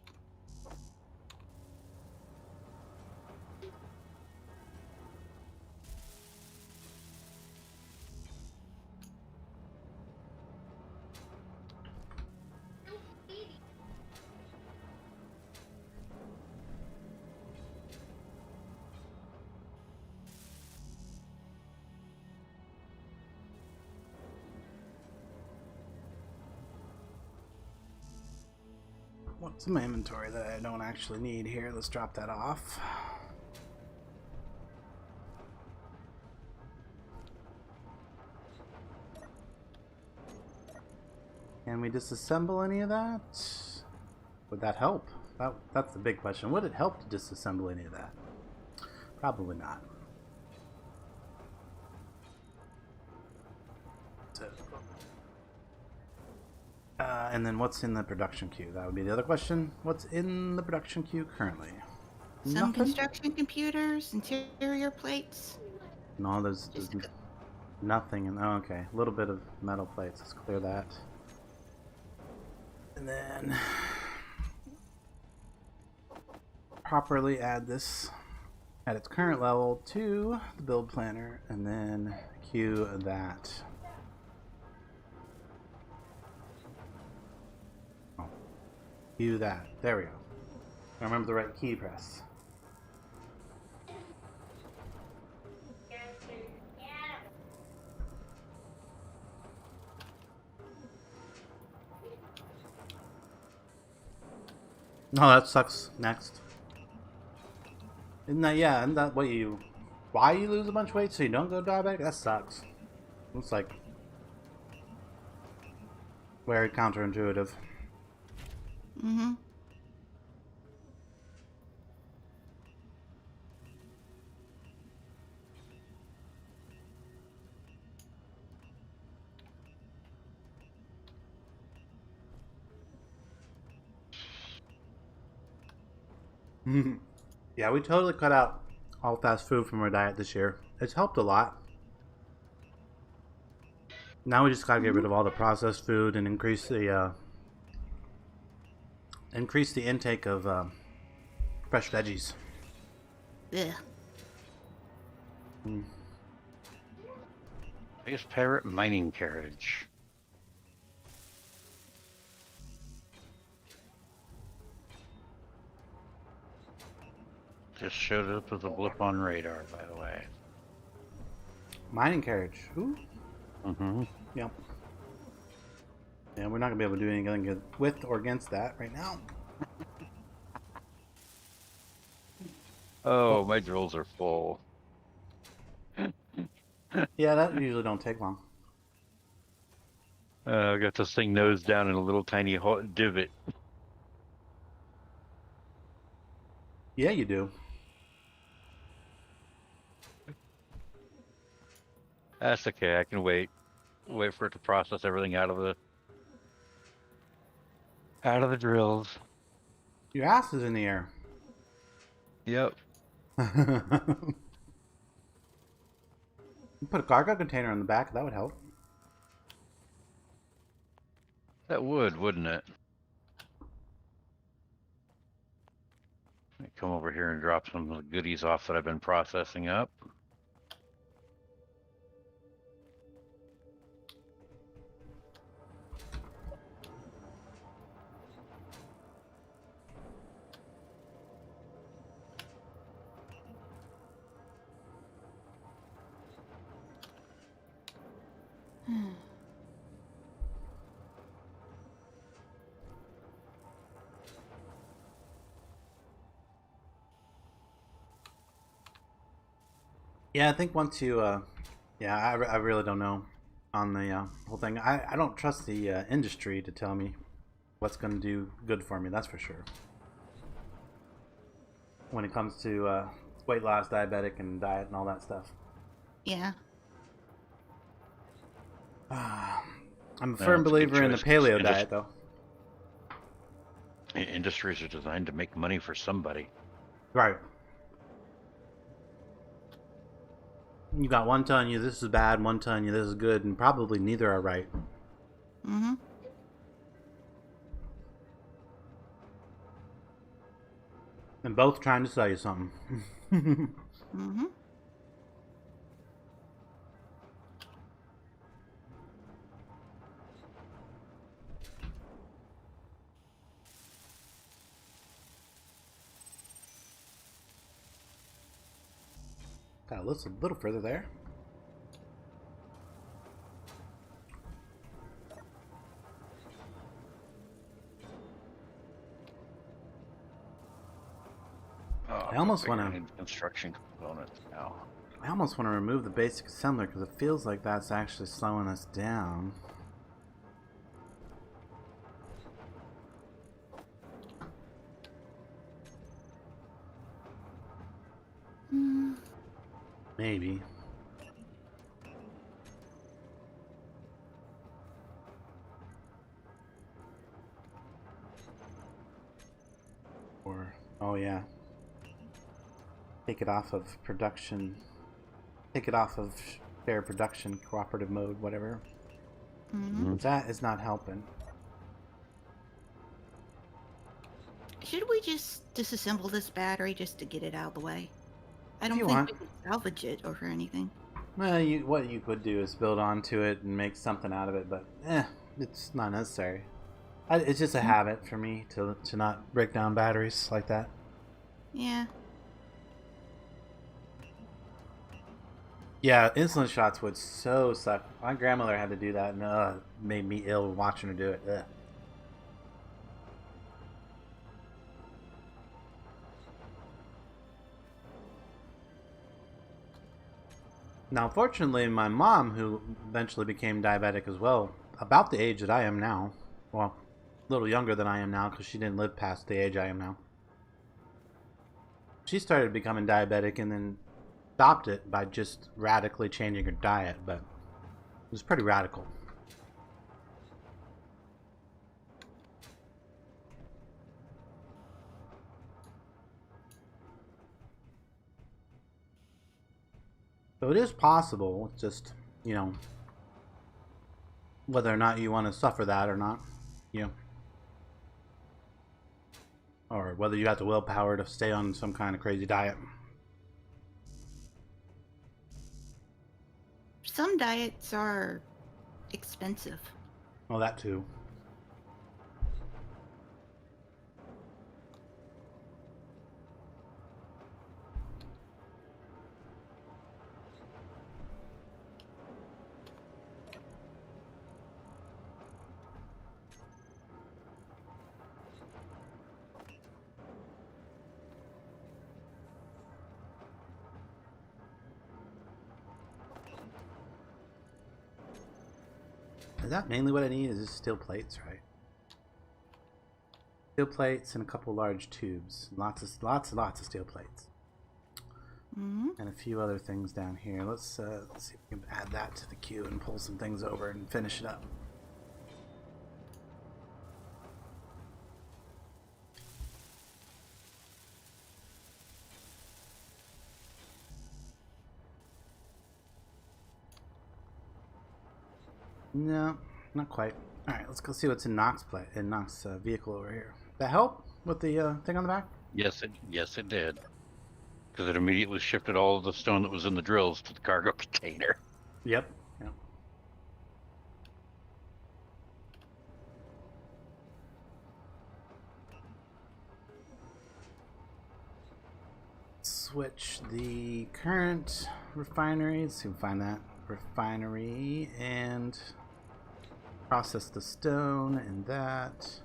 What's in my inventory that I don't actually need here? Let's drop that off. Can we disassemble any of that? Would that help? That's the big question. Would it help to disassemble any of that? Probably not. And then what's in the production queue? That would be the other question. What's in the production queue currently? Some Nothing? construction computers, interior plates. No, there's Just nothing. Oh, okay. A little bit of metal plates. Let's clear that. And then properly add this at its current level to the build planner and then queue that. Queue that. There we go. I remember the right key press. No, that sucks. Next. Isn't that what you... Why you lose a bunch of weight so you don't go diabetic? That sucks. Looks like... very counterintuitive. Mm-hmm. Yeah, we totally cut out all fast food from our diet this year. It's helped a lot. Now we just gotta get rid of all the processed food and increase the intake of fresh veggies. Yeah. Space Pirate mining carriage. Just showed up with a blip on radar, by the way. Mining carriage. Ooh. Mm-hmm. Yep. Yeah, we're not gonna be able to do anything with or against that right now. Oh, my drills are full. Yeah, that usually don't take long. I got this thing nosed down in a little tiny divot. Yeah, you do. That's okay. I can wait. Wait for it to process everything out of the drills. Your ass is in the air. Yep. You put a cargo container on the back. That would help. That would, wouldn't it? Let me come over here and drop some of the goodies off that I've been processing up. Yeah, I think once you, yeah, I really don't know on the whole thing. I don't trust the industry to tell me what's going to do good for me. That's for sure. When it comes to weight loss, diabetic, and diet and all that stuff. Yeah. I'm a No, firm it's a good believer in the choice. paleo diet, though. Industries are designed to make money for somebody. Right. You got one telling you this is bad, one telling you this is good, and probably neither are right. Mm-hmm. And both trying to sell you something. Mm-hmm. Got a little further there. Oh, I almost go figure, wanna- I need construction components now. I almost want to remove the basic assembler because it feels like that's actually slowing us down. Mm. Maybe. Or, oh yeah. Take it off of production. Take it off of fair production, cooperative mode, whatever. Mm-hmm. But that is not helping. Should we just disassemble this battery just to get it out of the way? I If don't you think want. we can salvage it or anything. Well, what you could do is build onto it and make something out of it, but it's not necessary. It's just a habit for me to not break down batteries like that. Yeah. Yeah, insulin shots would so suck. My grandmother had to do that, and it made me ill watching her do it. Ugh. Now, fortunately, my mom, who eventually became diabetic as well, about the age that I am now, well, a little younger than I am now because she didn't live past the age I am now. She started becoming diabetic and then stopped it by just radically changing her diet, but it was pretty radical. So it is possible, it's just, whether or not you want to suffer that or not, you know, or whether you have the willpower to stay on some kind of crazy diet. Some diets are expensive. Well, that too. Is that mainly what I need? Is just steel plates, right? Steel plates and a couple large tubes. Lots of steel plates. Mm-hmm. And a few other things down here. Let's see if we can add that to the queue and pull some things over and finish it up. No, not quite. All right, let's go see what's in Nox's vehicle over here. That help with the thing on the back? Yes, it did. Because it immediately shifted all of the stone that was in the drills to the cargo container. Yep. Yep. Switch the current refinery. Let's see if we can find that refinery and process the stone and that.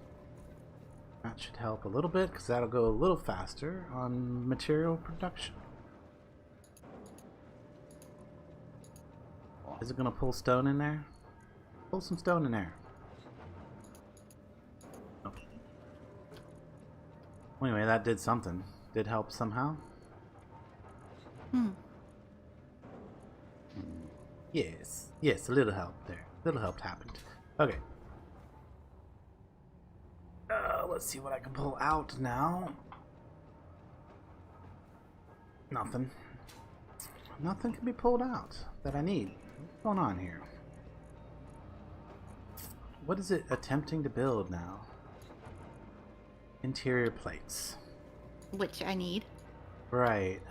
That should help a little bit because that'll go a little faster on material production. Is it going to pull stone in there? Pull some stone in there. Oh. Anyway, that did something. Did help somehow. Yes. Yes, a little help there. A little help happened. Okay. Let's see what I can pull out now. Nothing. Nothing can be pulled out that I need. What's going on here? What is it attempting to build now? Interior plates. Which I need. Right.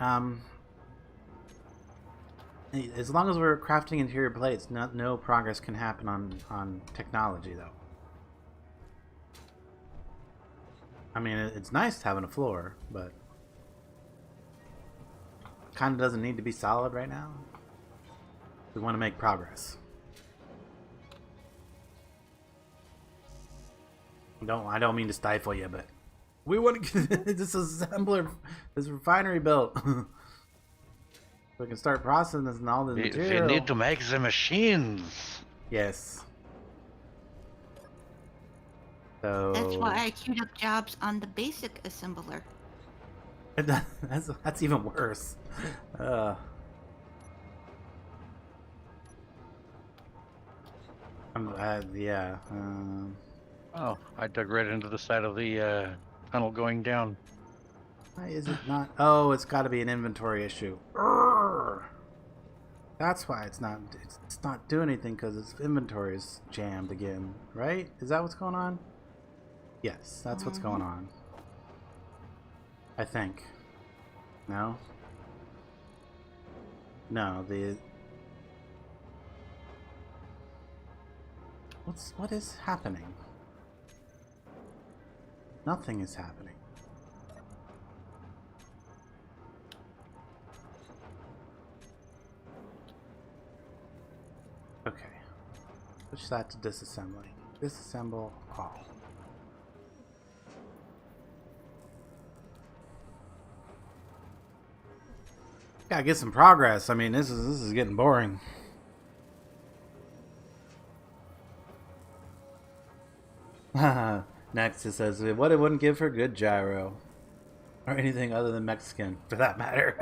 As long as we're crafting interior plates, no progress can happen on technology, though. I mean, it's nice having a floor, but kind of doesn't need to be solid right now. We want to make progress. I don't mean to stifle you, but we want to get this assembler, this refinery built. So we can start processing all the material. We need to make the machines. Yes. So That's why I queued up jobs on the basic assembler. That's even worse. Yeah. Oh, I dug right into the side of the tunnel going down. Why is it not? Oh, it's got to be an inventory issue. Urgh. That's why it's not doing anything, because its inventory is jammed again, right? Is that what's going on? Yes, that's what's going on. I think. No? No, what is happening? Nothing is happening. Okay. Switch that to disassembly. Disassemble all. Gotta get some progress. I mean, this is getting boring. Next, it says, what it wouldn't give for good gyro. Or anything other than Mexican, for that matter.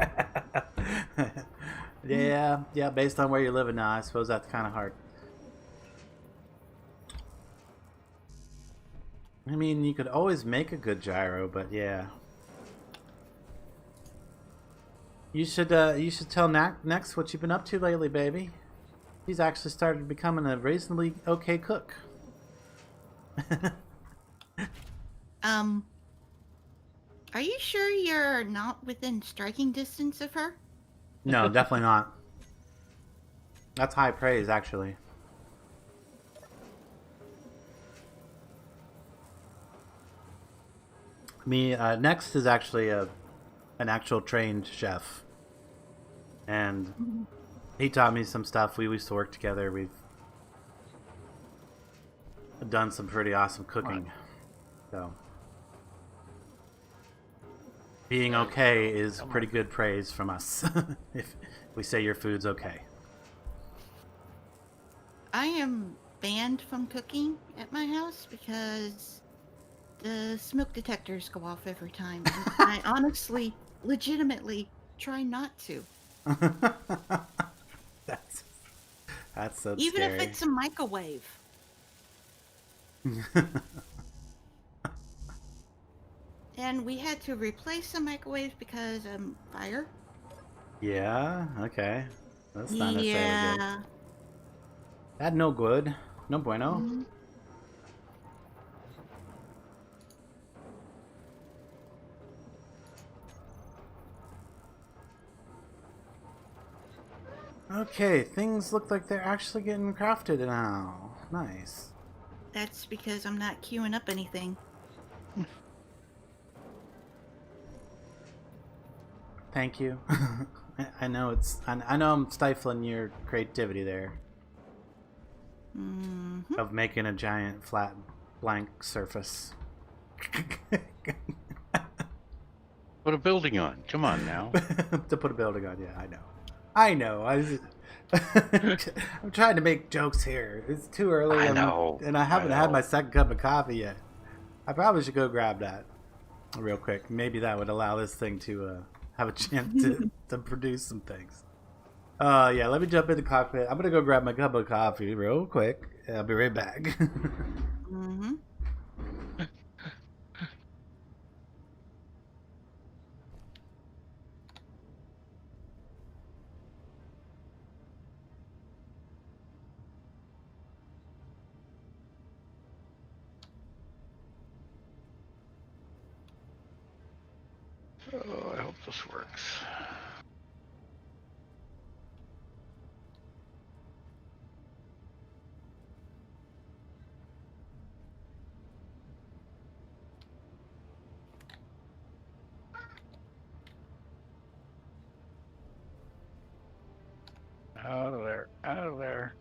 Yeah, based on where you're living now, I suppose that's kind of hard. I mean, you could always make a good gyro, but yeah. You should tell Next what you've been up to lately, baby. He's actually started becoming a reasonably okay cook. Are you sure you're not within striking distance of her? No, definitely not. That's high praise, actually. Next is actually an actual trained chef. And he taught me some stuff. We used to work together. We've done some pretty awesome cooking. So being okay is pretty good praise from us. If we say your food's okay. I am banned from cooking at my house because the smoke detectors go off every time. And I honestly, legitimately try not to. that's that's so Even if scary. it's a microwave. And we had to replace the microwave because fire. Yeah. Okay. That's not necessarily good. Yeah. That no good. No bueno. Mhm. Okay, things look like they're actually getting crafted now. Nice. That's because I'm not queuing up anything. Thank you. I know it's. I know I'm stifling your creativity there Mm-hmm. of making a giant flat blank surface. Put a building on. Come on now. To put a building on, yeah, I know. I know. I'm trying to make jokes here. It's too early. I know. And I haven't had know. my second cup of coffee yet. I probably should go grab that real quick. Maybe that would allow this thing to have a chance to produce some things. Yeah, let me jump in the cockpit. I'm gonna go grab my cup of coffee real quick. I'll be right back. Mm-hmm. Oh, I hope this works. Out of there. Out of there.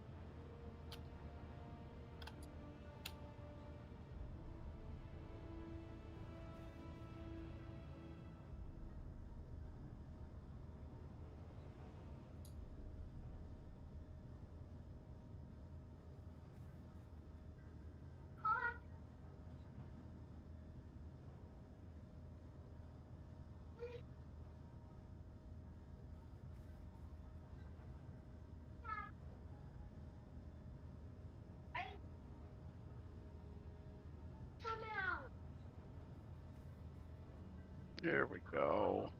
There we go.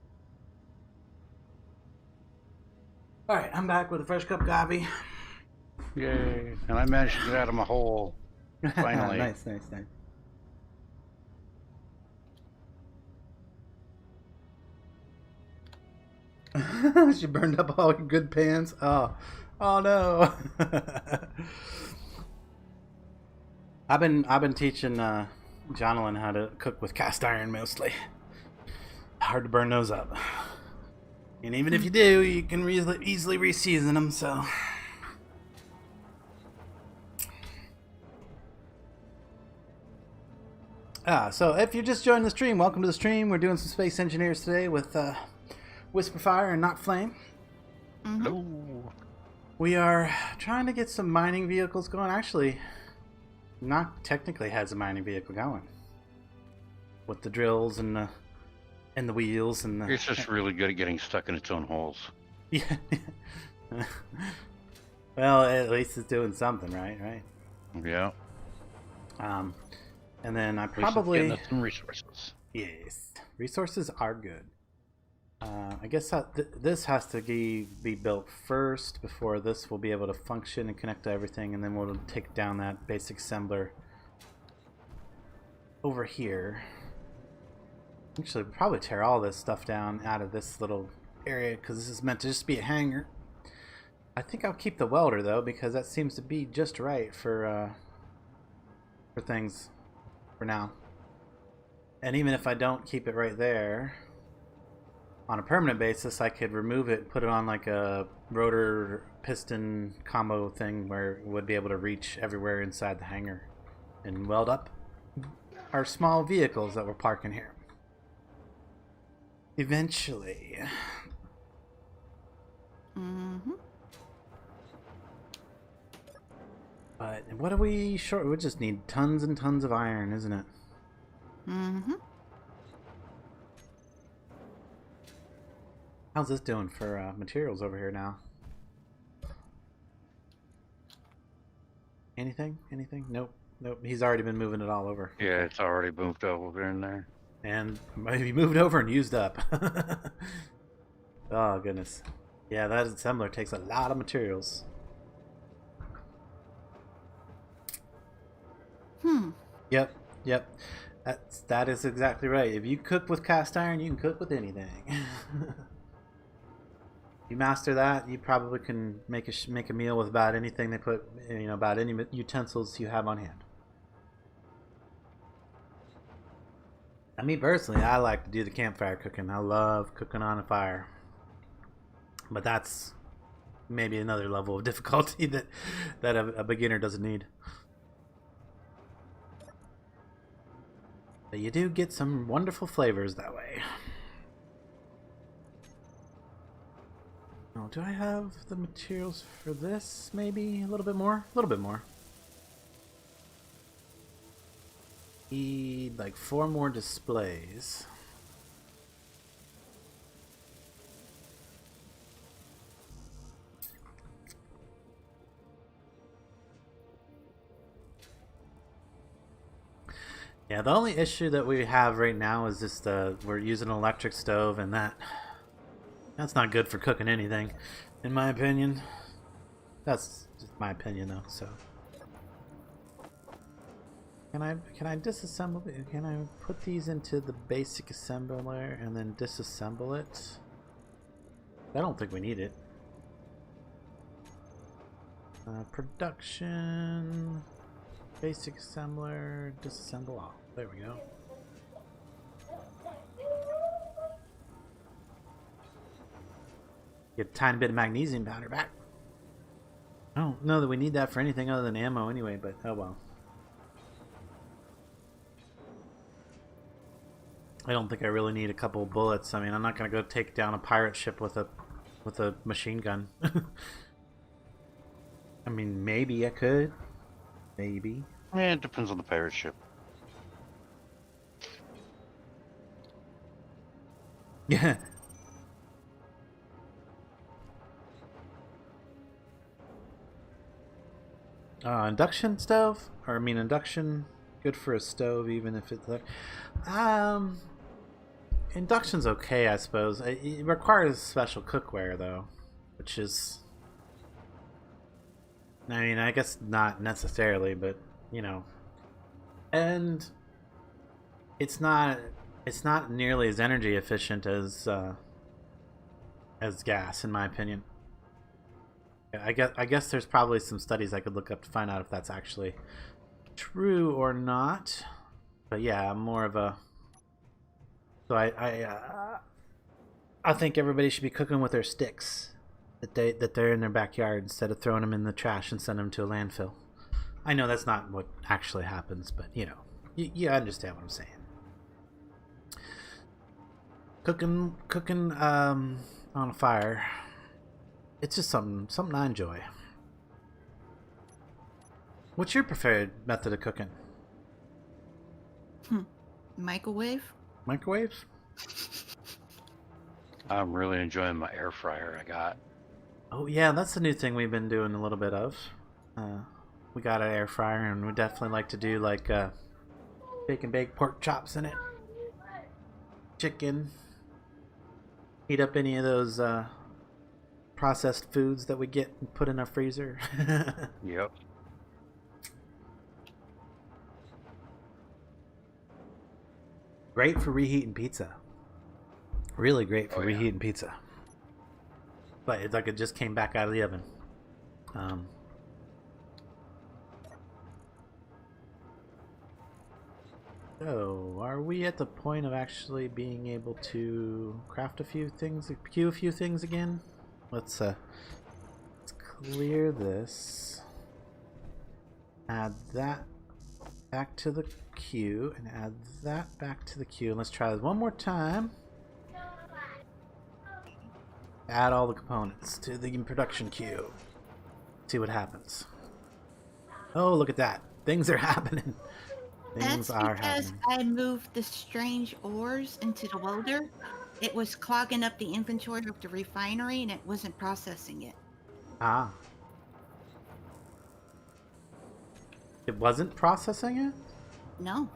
All right, I'm back with a fresh cup of coffee. Yay. And I managed to get out of my hole. Finally. Nice. She burned up all your good pans. Oh no. I've been teaching Jonathan how to cook with cast iron mostly. Hard to burn those up. And even if you do, you can easily reseason them. So. So if you just joined the stream, welcome to the stream. We're doing some Space Engineers today with Whisperfire and Nachtflame. Mm-hmm. Hello. We are trying to get some mining vehicles going. Actually, Nacht technically has a mining vehicle going with the drills and the wheels and the. It's just really good at getting stuck in its own holes. Yeah. Well, at least it's doing something, right? Yeah. And then I At least it's probably getting us some resources. yes, resources are good. I guess this has to be built first before this will be able to function and connect to everything, and then we'll take down that basic assembler over here. Actually, we'll probably tear all this stuff down out of this little area because this is meant to just be a hangar. I think I'll keep the welder though because that seems to be just right for things for now. And even if I don't keep it right there, on a permanent basis, I could remove it, put it on like a rotor piston combo thing where it would be able to reach everywhere inside the hangar and weld up our small vehicles that we're parking here. Eventually. Mm-hmm. But what are we short? We just need tons and tons of iron, isn't it? Mm-hmm. How's this doing for materials over here now? Anything? Anything? Nope. Nope. He's already been moving it all over. Yeah, it's already moved over in there. And maybe moved over and used up. Oh, goodness. Yeah, that assembler takes a lot of materials. Yep, yep. That is exactly right. If you cook with cast iron, you can cook with anything. You master that, you probably can make a meal with about anything they put, about any utensils you have on hand. And me personally, I like to do the campfire cooking. I love cooking on a fire. But that's maybe another level of difficulty that a beginner doesn't need. But you do get some wonderful flavors that way. Oh, do I have the materials for this? Maybe a little bit more? A little bit more. Need like 4 more displays. Yeah, the only issue that we have right now is just we're using an electric stove, and that's not good for cooking anything, in my opinion. That's just my opinion, though. So, can I disassemble it? Can I put these into the basic assembler and then disassemble it? I don't think we need it. Production, basic assembler, disassemble all. There we go. Get a tiny bit of magnesium powder back. I don't know that we need that for anything other than ammo anyway, but oh well. I don't think I really need a couple of bullets. I mean, I'm not gonna go take down a pirate ship with a machine gun. I mean, maybe I could. Maybe. Yeah, it depends on the pirate ship. Yeah. Induction stove? Or, I mean, induction, good for a stove, even if it's like... Induction's okay, I suppose. It requires special cookware, though. Which is... I mean, I guess not necessarily, but, And... It's not nearly as energy efficient as gas, in my opinion. I guess there's probably some studies I could look up to find out if that's actually true or not. But yeah, I'm more of a... So I think everybody should be cooking with their sticks that they're in their backyard instead of throwing them in the trash and sending them to a landfill. I know that's not what actually happens, but you understand what I'm saying. Cooking on a fire. It's just something I enjoy. What's your preferred method of cooking? Microwave? Microwave? I'm really enjoying my air fryer I got. Oh yeah, that's the new thing we've been doing a little bit of. We got an air fryer, and we definitely like to do like bake and bake pork chops in it, chicken. Heat up any of those processed foods that we get and put in our freezer. Yep. Great for reheating pizza. Really great for reheating pizza. But it's like it just came back out of the oven. So, are we at the point of actually being able to craft a few things, queue a few things again? Let's clear this. Add that back to the queue, and add that back to the queue. And let's try this one more time. Add all the components to the production queue. See what happens. Oh, look at that. Things are happening. Things That's are because happening. I moved the strange ores into the welder. It was clogging up the inventory of the refinery and it wasn't processing it. Ah. It wasn't processing it? No,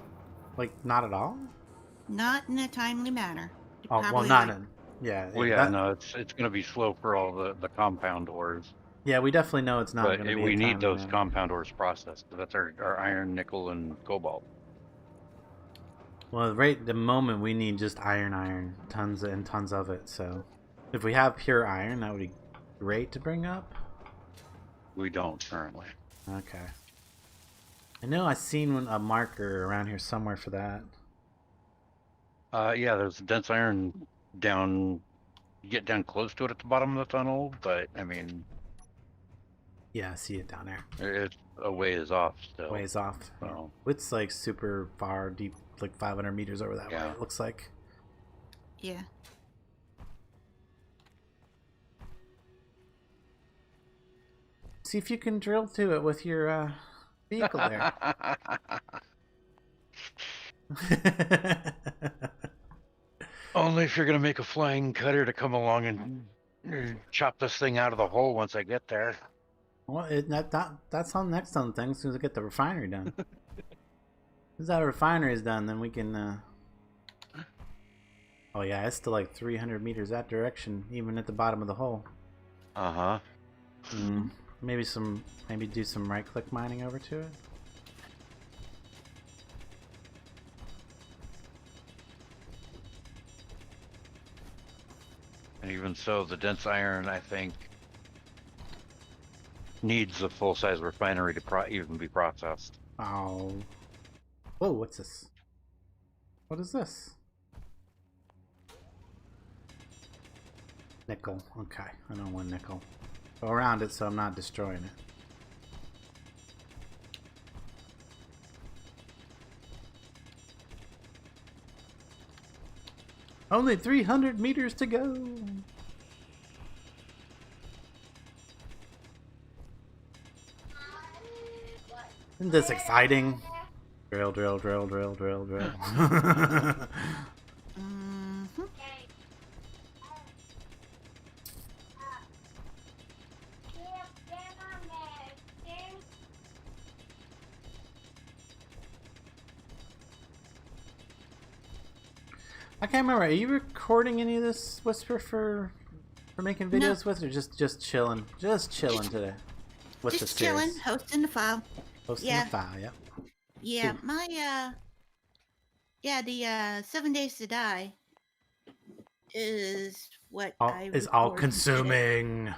Like, not at all? not in a timely manner. It Oh, well, probably not like in. Yeah, Well, yeah. yeah, no, it's going to be slow for all the compound ores, Yeah, we definitely know it's not but going to be a we need timely those manner. compound ores processed. That's our iron, nickel, and cobalt. Well, right the moment we need just iron, tons and tons of it. So, if we have pure iron, that would be great to bring up. We don't currently. Okay. I know I seen a marker around here somewhere for that. Yeah, there's dense iron down. You get down close to it at the bottom of the tunnel, but I mean, Yeah, I see it down there. it's a ways off still. Ways off. So It's like super far deep, like 500 meters over that way, Yeah. it looks like. yeah. See if you can drill to it with your vehicle there. Only if you're gonna make a flying cutter to come along and chop this thing out of the hole once I get there. Well, that's on next on the thing as soon as I get the refinery done. As that refinery is done, then we can. Oh yeah, it's still like 300 meters that direction, even at the bottom of the hole. Uh-huh. Maybe do some right-click mining over to it. And even so, the dense iron, I think, needs a full-size refinery to even be processed. Oh. Whoa, what's this? What is this? Nickel. Okay, I don't want nickel. Go around it so I'm not destroying it. Only 300 meters to go. Isn't this exciting? Drill, drill, drill, drill, drill, drill. Mm-hmm. I can't remember. Are you recording any of this, Whisper, for making No. videos with, or just chilling? Just chilling today. With the Just chilling, series? hosting the file. Posting Yeah. the file, yep. Yeah, Cool. my the 7 Days to Die is what I Is all record today. consuming.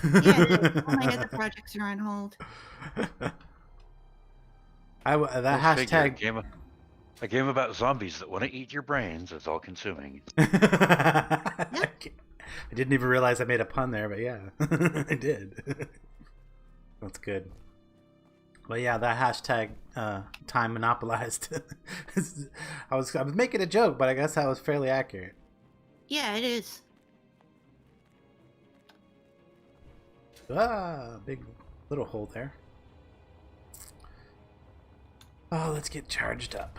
Yeah, it is. All my other projects are on hold. That Go figure, hashtag. a game about zombies that want to eat your brains is all consuming. I didn't even realize I made a pun there, but yeah, I did. That's good. Well, yeah, that hashtag time monopolized. I was making a joke, but I guess that was fairly accurate. Yeah, it is. Ah, big little hole there. Oh, let's get charged up.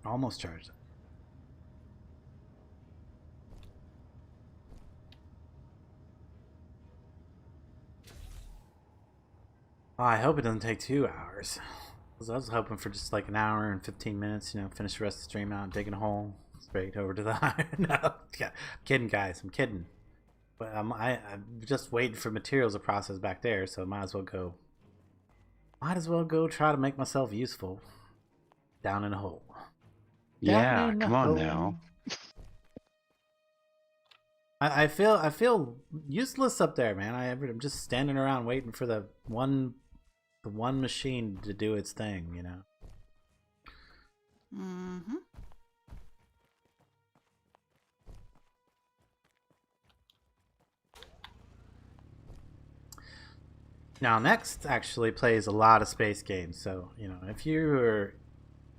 Almost charged up. Oh, I hope it doesn't take 2 hours. I was hoping for just like an hour and 15 minutes, finish the rest of the stream out, digging a hole, straight over to the No, yeah, I'm kidding, guys. I'm kidding. But I'm just waiting for materials to process back there, so might as well go. Might as well go try to make myself useful down in a hole. Yeah, Down in a come on hole. now. I feel useless up there, man. I'm just standing around waiting for the one machine to do its thing, Mm-hmm. Now, Next actually plays a lot of space games, so if you're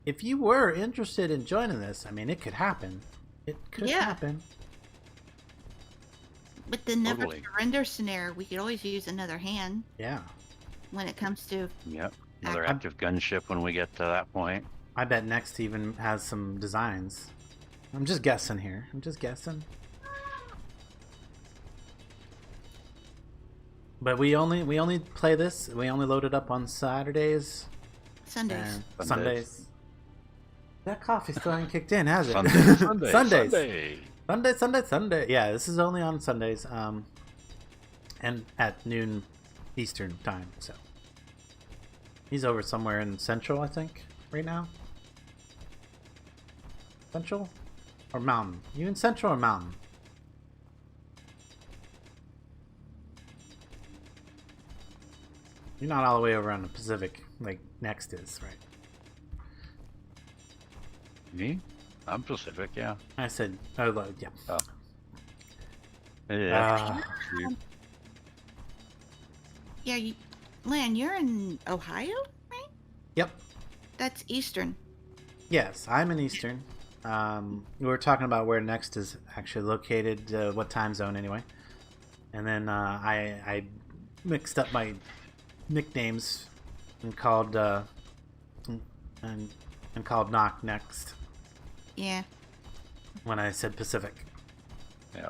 if you were interested in joining this, I mean, it could happen. It could Yeah. happen. With the never Totally. surrender scenario, we could always use another hand Yeah. when it comes to. Yep. Another Ac- active gunship when we get to that point. I bet Next even has some designs. I'm just guessing here. I'm just guessing. But we only play this. We only load it up on Saturdays Sundays. and Sundays. Sundays. That coffee still ain't kicked in, has it? Sunday. Sundays. Sunday. Yeah, this is only on Sundays. And at noon Eastern time. So he's over somewhere in Central, I think, right now. Central or Mountain? You in Central or Mountain? You're not all the way over on the Pacific, like Next is, right? Me? I'm Pacific, yeah. I said, oh, yeah. Oh. Yeah. Ah. Yeah, Lan, you're in Ohio, right? Yep. That's Eastern. Yes, I'm in Eastern. We were talking about where Next is actually located, what time zone anyway. And then I mixed up my nicknames and called and called Knock Next Yeah. when I said Pacific. Yeah.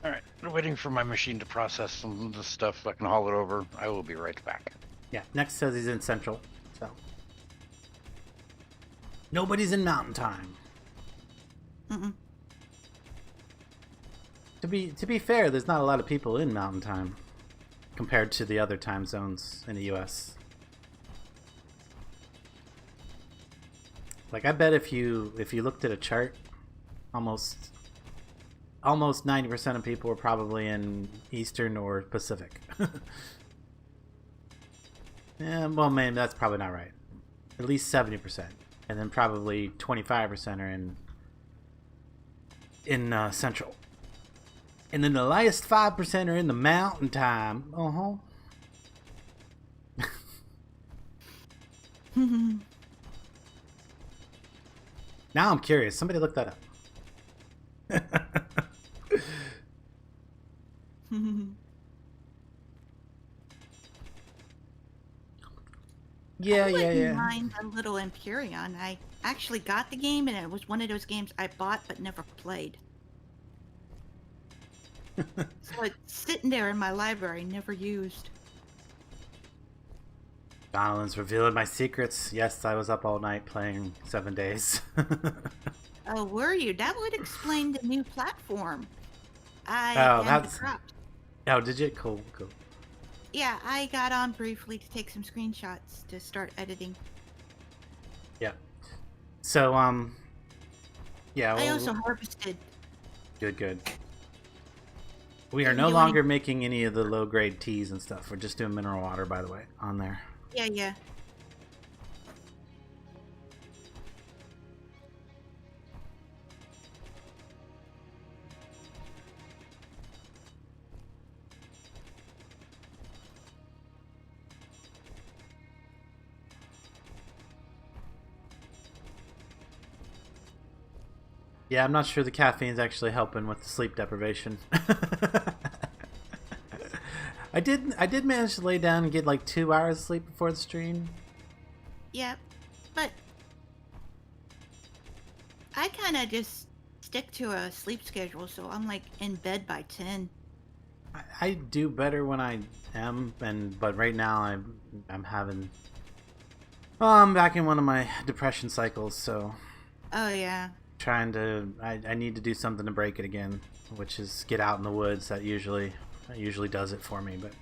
All right, I'm waiting for my machine to process some of the stuff so I can haul it over. I will be right back. Yeah, Next says he's in Central, so nobody's in Mountain Time. Mm-mm. To be fair, there's not a lot of people in Mountain Time compared to the other time zones in the U.S. Like, I bet if you looked at a chart, almost 90% of people are probably in Eastern or Pacific. Yeah, well, maybe that's probably not right. At least 70%, and then probably 25% are in Central. And then the last 5% are in the Mountain Time. Now I'm curious. Somebody look that up. I wouldn't Yeah. mind a little Empyrean. I actually got the game, and it was one of those games I bought but never played. So it's sitting there in my library, never used. Donalyn's revealing my secrets. Yes, I was up all night playing 7 days. Oh, were you? That would explain the new platform. I Oh, had that's- it dropped. Oh, did you? Cool. Yeah, I got on briefly to take some screenshots to start editing. Yeah. So, yeah. I well, also harvested. Good. We are Didn't no do longer making any of the low-grade teas and stuff. We're just doing mineral water, by the way, on there. Yeah. Yeah, I'm not sure the caffeine's actually helping with the sleep deprivation. I did manage to lay down and get like 2 hours of sleep before the stream. Yeah, but I kind of just stick to a sleep schedule, so I'm like in bed by 10. I do better when I am, but right now I'm having. Well, I'm back in one of my depression cycles, so Oh yeah. I need to do something to break it again, which is get out in the woods. That usually does it for me, but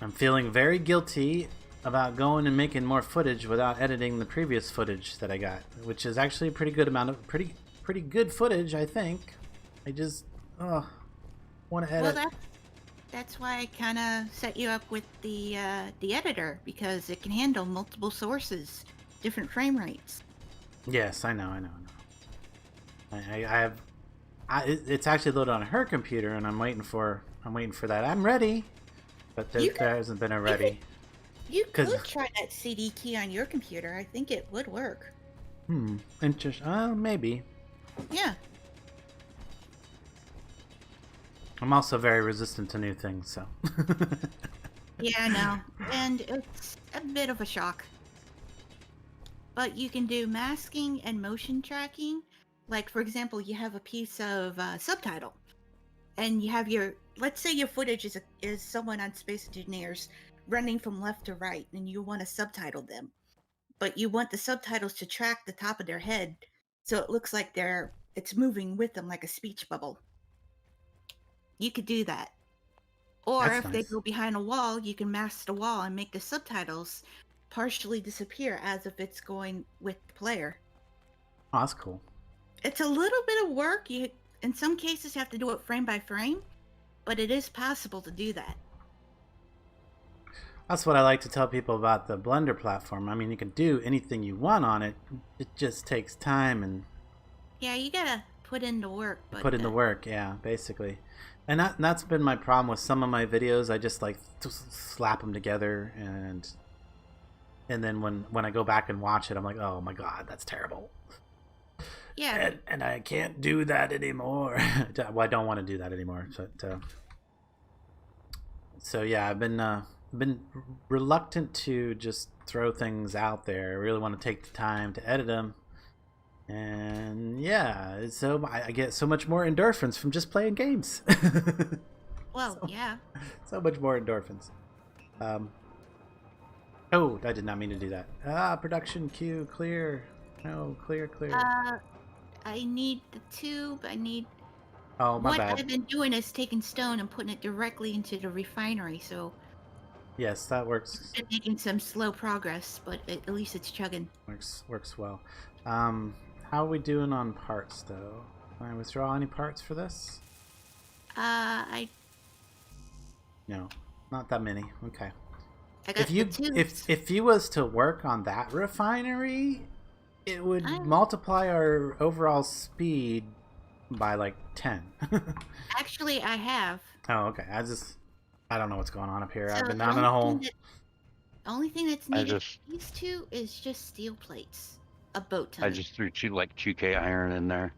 I'm feeling very guilty about going and making more footage without editing the previous footage that I got, which is actually a pretty good amount of pretty good footage, I think. I just want to edit. Well, that's why I kind of set you up with the editor, because it can handle multiple sources, different frame rates. Yes, I know. I have It's actually loaded on her computer, and I'm waiting for that. I'm ready, but there hasn't been a ready. You 'Cause- could try that CD key on your computer. I think it would work. Interesting. Maybe. Yeah. I'm also very resistant to new things, so. Yeah, I know. And it's a bit of a shock. But you can do masking and motion tracking. Like, for example, you have a piece of subtitle. And you have let's say your footage is someone on Space Engineers running from left to right, and you want to subtitle them. But you want the subtitles to track the top of their head, so it looks like it's moving with them like a speech bubble. You could do that. Or That's if they nice. go behind a wall, you can mask the wall and make the subtitles partially disappear as if it's going with the player. Oh, that's cool. It's a little bit of work. In some cases, you have to do it frame by frame, but it is possible to do that. That's what I like to tell people about the Blender platform. I mean, you can do anything you want on it. It just takes time and Yeah, you gotta put in the work. But, put in the work. Yeah, basically. And that's been my problem with some of my videos. I just like slap them together, and then when I go back and watch it, I'm like, oh my god, that's terrible. Yeah. And I can't do that anymore. Well, I don't want to do that anymore. So yeah, I've been reluctant to just throw things out there. I really want to take the time to edit them. And yeah, so I get so much more endorphins from just playing games. Well, yeah. So much more endorphins. Oh, I did not mean to do that. Production queue, clear. No, clear. I need the tube. Oh, my what bad. I've been doing is taking stone and putting it directly into the refinery, so Yes, that works. been making some slow progress, but at least it's chugging. Works well. How are we doing on parts, though? Can I withdraw any parts for this? No, not that many. Okay. I got the tubes. If you was to work on that refinery, it would multiply our overall speed by like 10. Actually, I have. Oh, okay. I don't know what's going on up here. So I've been the down in a hole. The only thing that's needed for these two is just steel plates. A boat ton. I just threw 2K iron in there.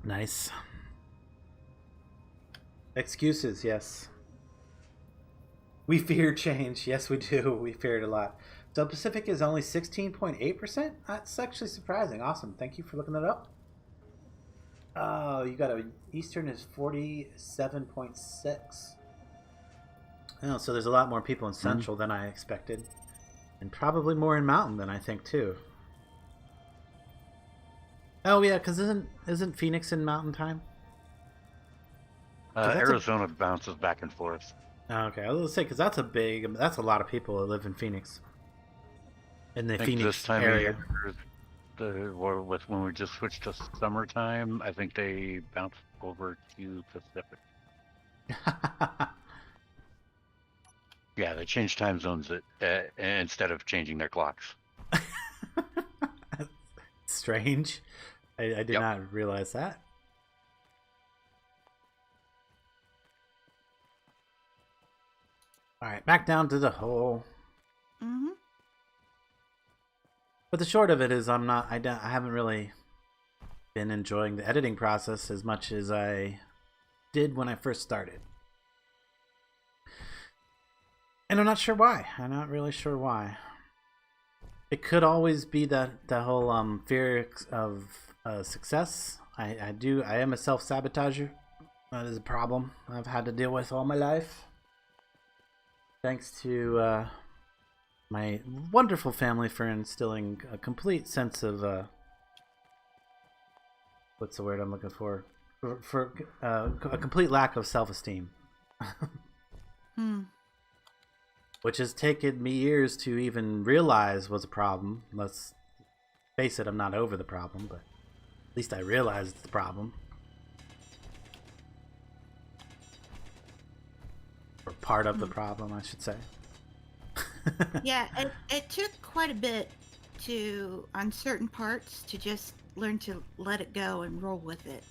Nice. Excuses, yes. We fear change. Yes, we do. We fear it a lot. So Pacific is only 16.8%? That's actually surprising. Awesome. Thank you for looking that up. Oh, you got Eastern is 47.6. Oh, so there's a lot more people in Central than I expected. And probably more in Mountain than I think, too. Oh, yeah, because isn't Phoenix in Mountain Time? Arizona bounces back and forth. Okay, I was going to say, because that's a lot of people that live in Phoenix. In the Phoenix this time area. of year, when we just switched to summertime, I think they bounced over to Pacific. Yeah, they changed time zones instead of changing their clocks. Strange. I did not realize that. All right, back down to the hole. Mm-hmm. But the short of it is, I haven't really been enjoying the editing process as much as I did when I first started. And I'm not sure why. I'm not really sure why. It could always be that whole fear of success. I am a self-sabotager. That is a problem I've had to deal with all my life. Thanks to my wonderful family for instilling a complete sense of what's the word I'm looking for? For a complete lack of self-esteem. Which has taken me years to even realize was a problem. Let's face it, I'm not over the problem, but at least I realized it's the problem. Or part of the problem, I should say. Yeah, it took quite a bit to, on certain parts, to just learn to let it go and roll with it.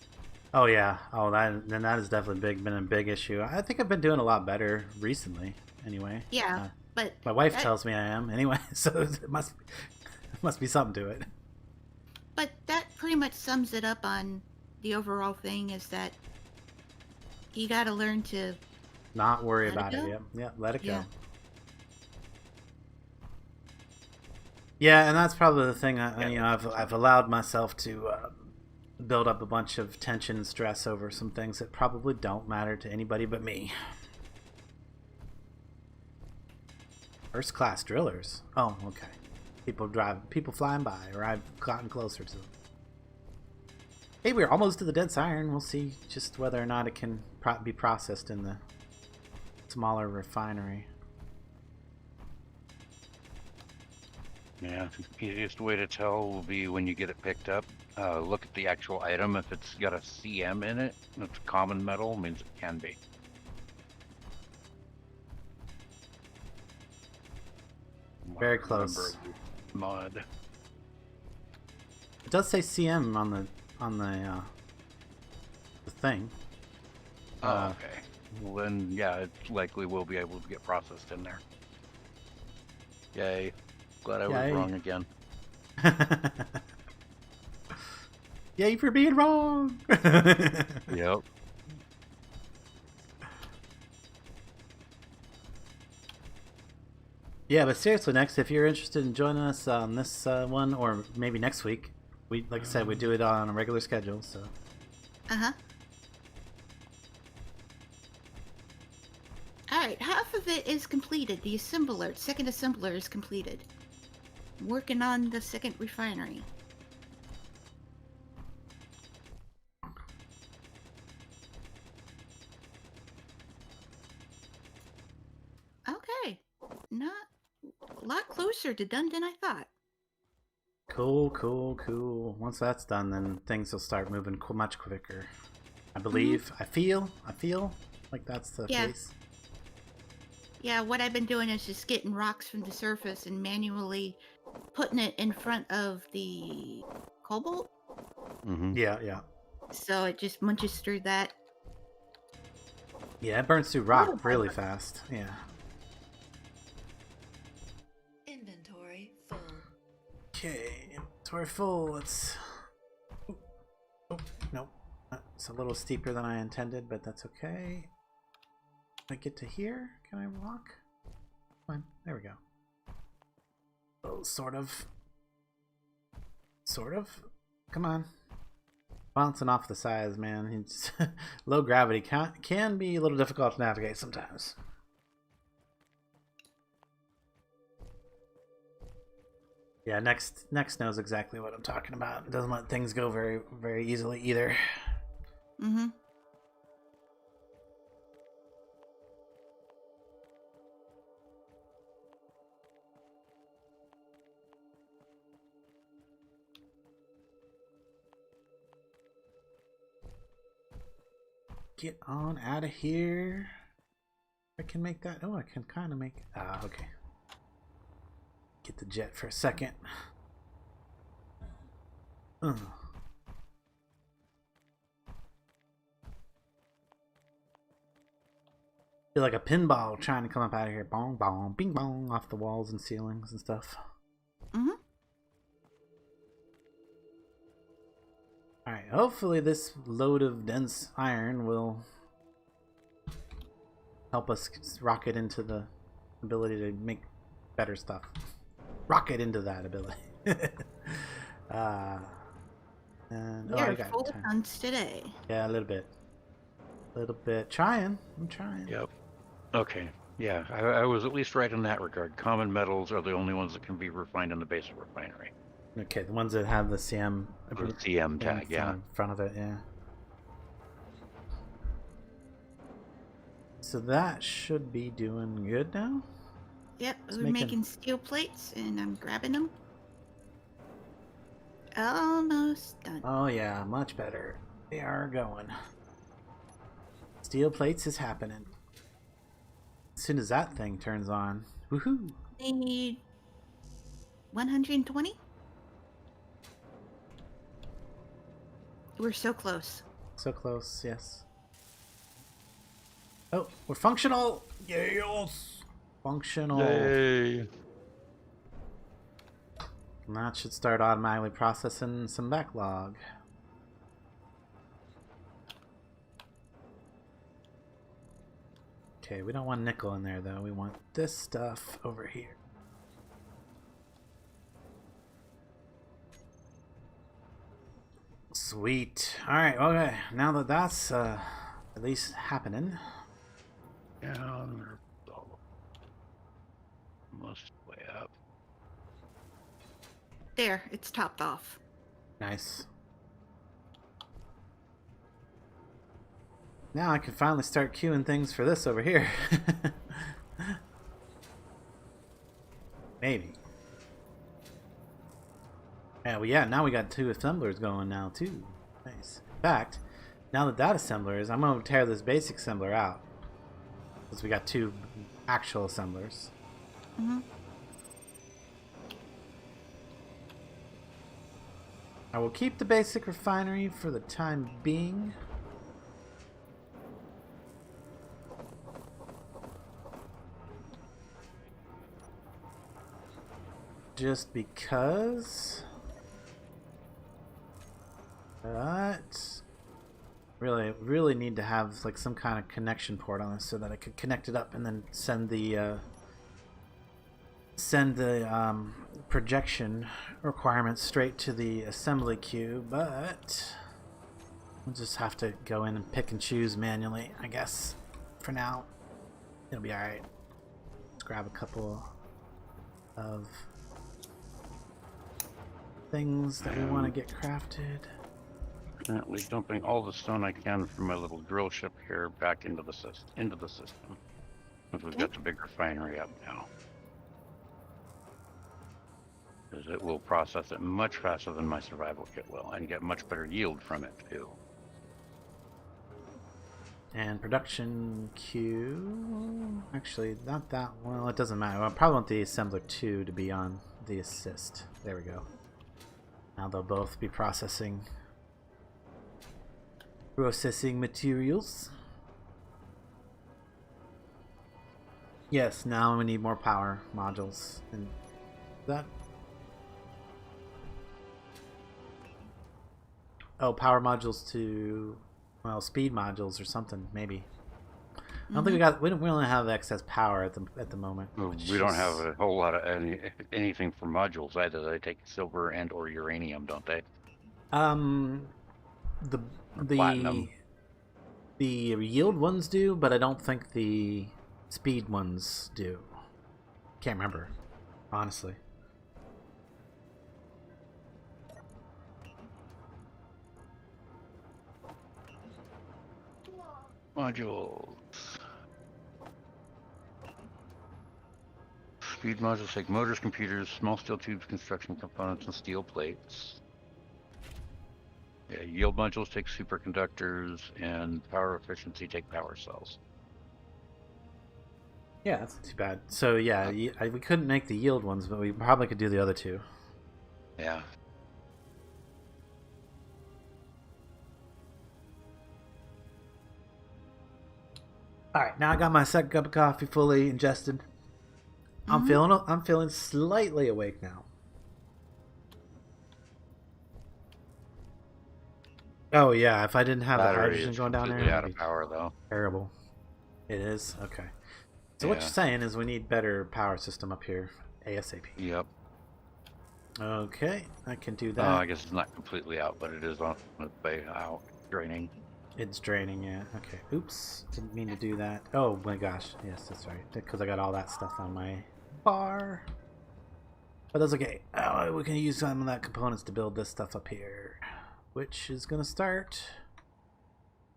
Oh yeah. Oh, that has definitely been a big issue. I think I've been doing a lot better recently. Anyway. Yeah, but My wife that- tells me I am. Anyway, so it must be something to it. But that pretty much sums it up on the overall thing, is that you got to learn to Not worry let it about it. go? Yep. Yeah. Let it Yeah. go. Yeah, and that's probably the thing. I've allowed myself to build up a bunch of tension and stress over some things that probably don't matter to anybody but me. First class drillers. Oh, okay. People flying by, or I've gotten closer to them. Hey, we're almost to the dense iron. We'll see just whether or not it can be processed in the smaller refinery. Yeah, the easiest way to tell will be when you get it picked up. Look at the actual item. If it's got a CM in it, it's common metal, means it can be. Very close. Mud. It does say CM on the thing. Oh, okay. Well, then, yeah, it likely will be able to get processed in there. Yay. Glad I Yay. was wrong again. Yay for being wrong! Yep. Yeah, but seriously, next, if you're interested in joining us on this one, or maybe next week, like I said, we do it on a regular schedule, so. Uh-huh. Alright, half of it is completed. The assembler, second assembler is completed. I'm working on the second refinery. Okay. Not a lot closer to done than I thought. Cool, cool, cool. Once that's done, then things will start moving much quicker. I believe. I feel like that's the Yeah. case. Yeah, what I've been doing is just getting rocks from the surface and manually putting it in front of the cobalt. Mm-hmm. Yeah, yeah. So it just munches through that. Yeah, it burns through rock really fast. Yeah. Inventory full. Okay, inventory full. Let's. Oh, nope. It's a little steeper than I intended, but that's okay. Can I get to here? Can I walk? Come on, there we go. Oh, sort of. Sort of. Come on. Bouncing off the sides, man. It's low gravity can be a little difficult to navigate sometimes. Yeah, next knows exactly what I'm talking about. It doesn't let things go very, very easily either. Mm-hmm. Get on out of here. I can make that. Oh, I can kind of make. Ah, okay. Get the jet for a second. Ugh. Feel like a pinball trying to come up out of here. Bong, bong, bing, bong, off the walls and ceilings and stuff. Mm-hmm. Alright, hopefully this load of dense iron will help us rocket into the ability to make better stuff. Rocket into that ability. And We I are got full time. tons today. Yeah, a little bit. A little bit. Trying. I'm trying. Yep. Okay. Yeah, I was at least right in that regard. Common metals are the only ones that can be refined in the basic refinery. Okay, the ones that have the CM The CM tag, yeah. in front of it, yeah. So that should be doing good now. Yep, It's we're making- making steel plates and I'm grabbing them. Almost done. Oh yeah, much better. They are going. Steel plates is happening. As soon as that thing turns on, woohoo! Need 120? We're so close. So close, yes. Oh, we're functional! Yes! Functional. Yay! And that should start automatically processing some backlog. Okay, we don't want nickel in there though. We want this stuff over here. Sweet. Alright, okay. Now that that's at least happening. Down. Almost way up. There, it's topped off. Nice. Now I can finally start queuing things for this over here. Maybe. Yeah, well, yeah, now we got 2 assemblers going now, too. Nice. In fact, now that assembler is, I'm going to tear this basic assembler out. Because we got 2 actual assemblers. Mm-hmm. I will keep the basic refinery for the time being. Just because. But really need to have like some kind of connection port on this so that I could connect it up and then send the projection requirements straight to the assembly queue. But we'll just have to go in and pick and choose manually, I guess. For now, it'll be all right. Let's grab a couple of things that we want to get crafted. Currently dumping all the stone I can from my little drill ship here back into the system. Because we've got the big refinery up now. Because it will process it much faster than my survival kit will, and get much better yield from it too. And production queue. Actually, not that. Well, it doesn't matter. I probably want the assembler 2 to be on the assist. There we go. Now they'll both be processing materials. Yes, now we need more power modules. And that. Oh, power modules to, well, speed modules or something, maybe. I don't think we don't have excess power at the moment. Well, we don't have a whole lot of anything for modules either. They take silver and or uranium, don't they? Platinum. The yield ones do, but I don't think the speed ones do. Can't remember, honestly. Modules. Speed modules take motors, computers, small steel tubes, construction components, and steel plates. Yeah, yield modules take superconductors, and power efficiency take power cells. Yeah, that's not too bad. So yeah, we couldn't make the yield ones, but we probably could do the other 2. Yeah. All right, now I got my second cup of coffee fully ingested. I'm feeling slightly awake now. Oh yeah, if I didn't have the hydrogen going down there, out of power though. Terrible. It is? Okay. So what you're saying is we need better power system up here ASAP. Yep. Okay, I can do that. Oh, I guess it's not completely out, but it is on its way out, draining. It's draining, yeah. Okay. Oops. Didn't mean to do that. Oh my gosh. Yes, that's right. Because I got all that stuff on my bar. But that's okay. Oh, we can use some of that components to build this stuff up here. Which is going to start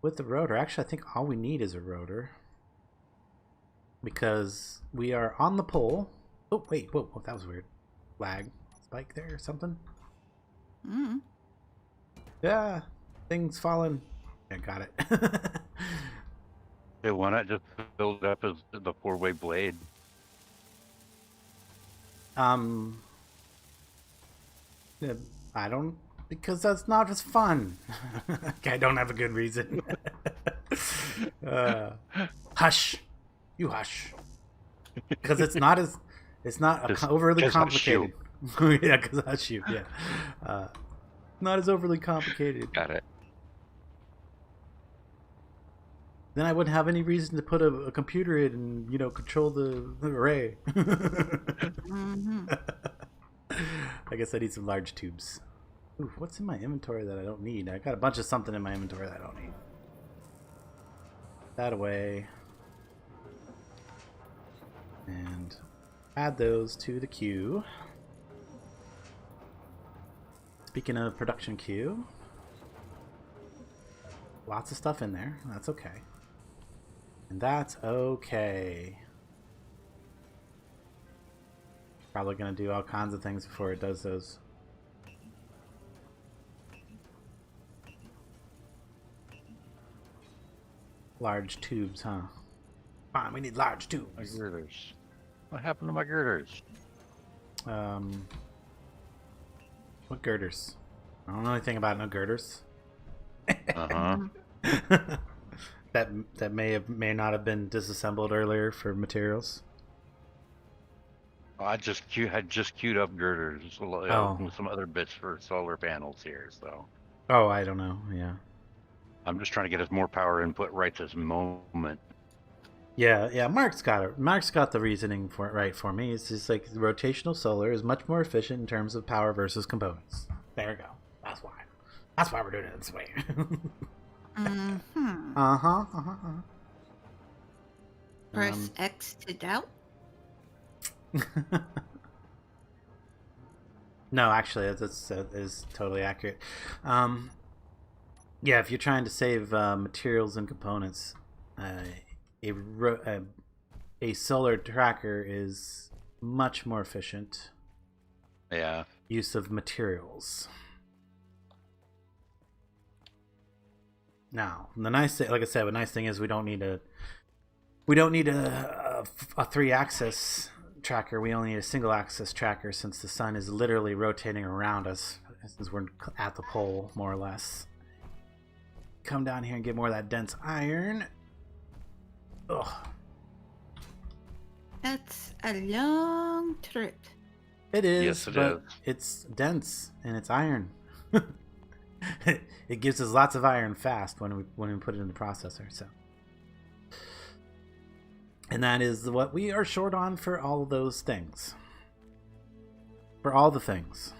with the rotor. Actually, I think all we need is a rotor. Because we are on the pole. Oh, wait. Whoa, that was weird. Lag spike there or something. Yeah. Things falling. I got it. Yeah, why not just build it up as the 4-way blade? I don't, because that's not as fun. Okay, I don't have a good reason. Hush, you hush, because it's not Just- overly just hush you. complicated. Yeah, because hush you. Yeah, not as overly complicated. Got it. Then I wouldn't have any reason to put a computer in and control the array. Mm-hmm. I guess I need some large tubes. Ooh, what's in my inventory that I don't need? I got a bunch of something in my inventory that I don't need. That away. And add those to the queue. Speaking of production queue, lots of stuff in there. That's okay. And that's okay. Probably gonna do all kinds of things before it does those. Large tubes, huh? Fine, we need large My tubes. girders. What happened to my girders? What girders? I don't know anything about no girders. Uh huh. That may not have been disassembled earlier for materials. I had just queued up girders with some other bits for solar panels here, so Oh, I don't know. Yeah. I'm just trying to get us more power input right this moment. Yeah. Mark's got it. Mark's got the reasoning for it right for me. It's just like rotational solar is much more efficient in terms of power versus components. There we go. That's why. That's why we're doing it this way. Mm-hmm. Press X to doubt. No, actually, that is totally accurate. Yeah, if you're trying to save materials and components, a solar tracker is much more efficient Yeah. use of materials. Now, the nice thing, like I said, the nice thing is we don't need a 3-axis tracker. We only need a single-axis tracker since the sun is literally rotating around us since we're at the pole, more or less. Come down here and get more of that dense iron. Ugh. That's a long trip. It is, Yes, it but is. it's dense and it's iron. It gives us lots of iron fast when we put it in the processor. So, and that is what we are short on for all of those things. For all the things.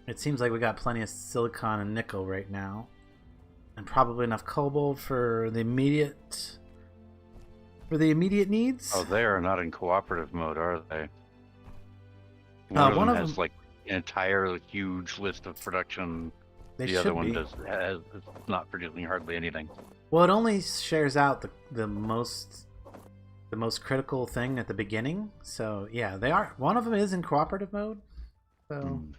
It seems like we got plenty of silicon and nickel right now, and probably enough cobalt for the immediate needs. Oh, they are not in cooperative mode, are they? One One of has them- like an entire huge list of production. They The other should one be. is not producing hardly anything. Well, it only shares out the most critical thing at the beginning. So yeah, they are. One of them is in cooperative mode. So Hmm.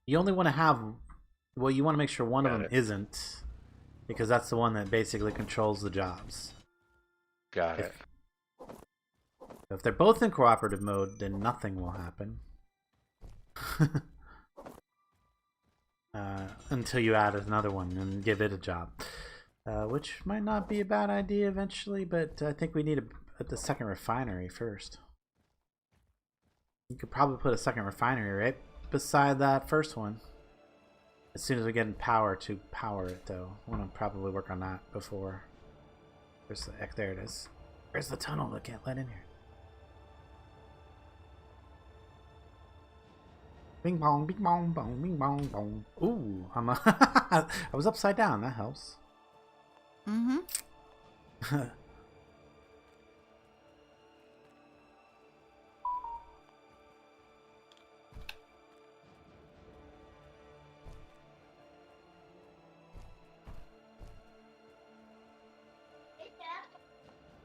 you only want to have. Well, you want to make sure one of Got them it. isn't, because that's the one that basically controls the jobs. Got it. If they're both in cooperative mode, then nothing will happen. Until you add another one and give it a job. Which might not be a bad idea eventually, but I think we need the second refinery first. You could probably put a second refinery right beside that first one. As soon as we get power to power it, though. I want to probably work on that before. There it is. Where's the tunnel that can't let in here? Bing bong, bing bong, bong, bing bong, bong. Ooh, I was upside down. That helps. Mm-hmm.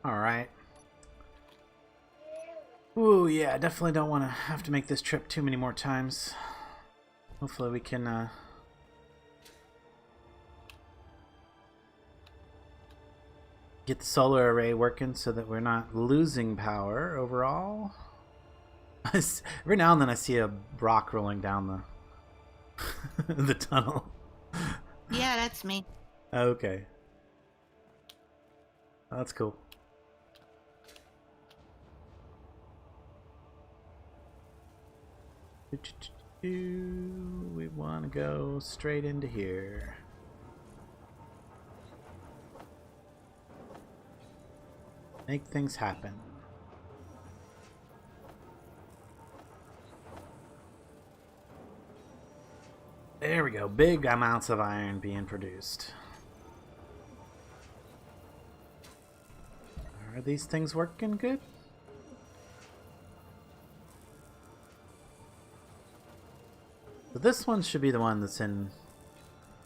All right. Ooh, yeah, I definitely don't want to have to make this trip too many more times. Hopefully we can get the solar array working so that we're not losing power overall. Every now and then I see a rock rolling down the the tunnel. Yeah, that's me. Okay. That's cool. We want to go straight into here. Make things happen. There we go. Big amounts of iron being produced. Are these things working good? So this one should be the one that's in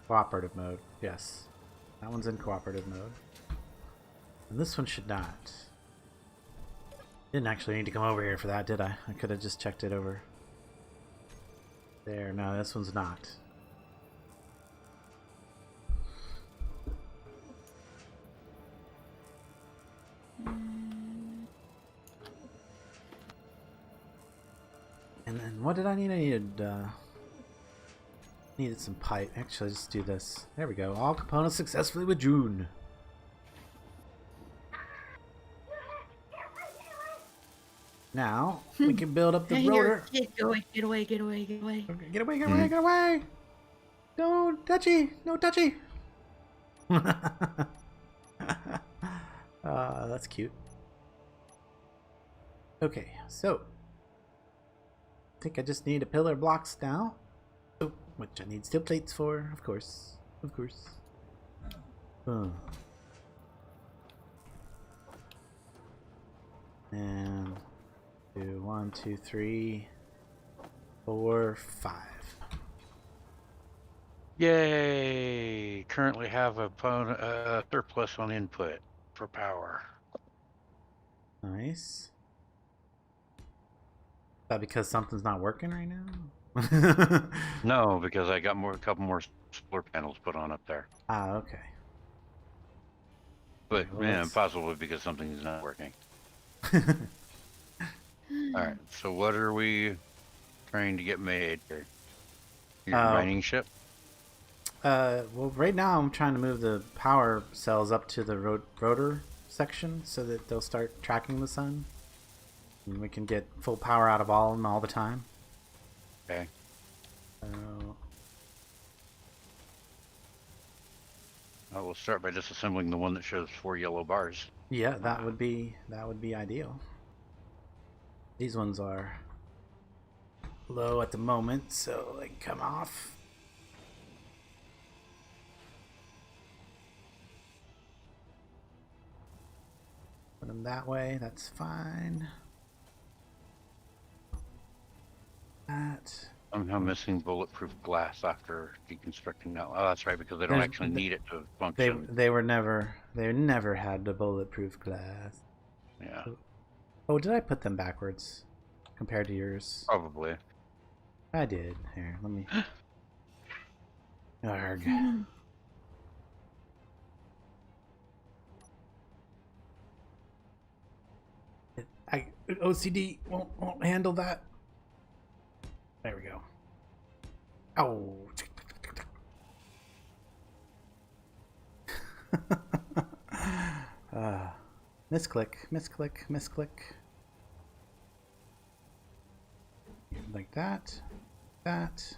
cooperative mode. Yes. That one's in cooperative mode. And this one should not. Didn't actually need to come over here for that, did I? I could have just checked it over. There, no, this one's not. And then what did I need? I needed some pipe. Actually, let's do this. There we go. All components successfully withdrawn. Now we can build up the Hey, rotor. Get away, get away, get away, get away. Okay, get away, get away, get away! No touchy, no touchy. That's cute. Okay, so I think I just need a pillar of blocks now. Oh, which I need steel plates for, of course, of course. And do 1, 2, 3, 4, 5. Yay! Currently have a surplus on input for power. Nice. Is that because something's not working right now? No, because I got a couple more solar panels put on up there. Ah, okay. But Well, man, let's- possibly because something's not working. All right. So what are we trying to get made here? Your mining ship? Well, right now I'm trying to move the power cells up to the rotor section so that they'll start tracking the sun. And we can get full power out of all of them all the time. Okay. We'll start by disassembling the one that shows 4 yellow bars. Yeah, that would be ideal. These ones are low at the moment, so they can come off. Put them that way, that's fine. That. Somehow missing bulletproof glass after deconstructing that. Oh, that's right, because they don't There's- actually need it to They function. never had the bulletproof glass. Yeah, Oh, did I put them backwards compared to yours? probably. I did. Here, let me. Arg. OCD won't handle that. There we go. Oh. Misclick, misclick, misclick. Like that. That.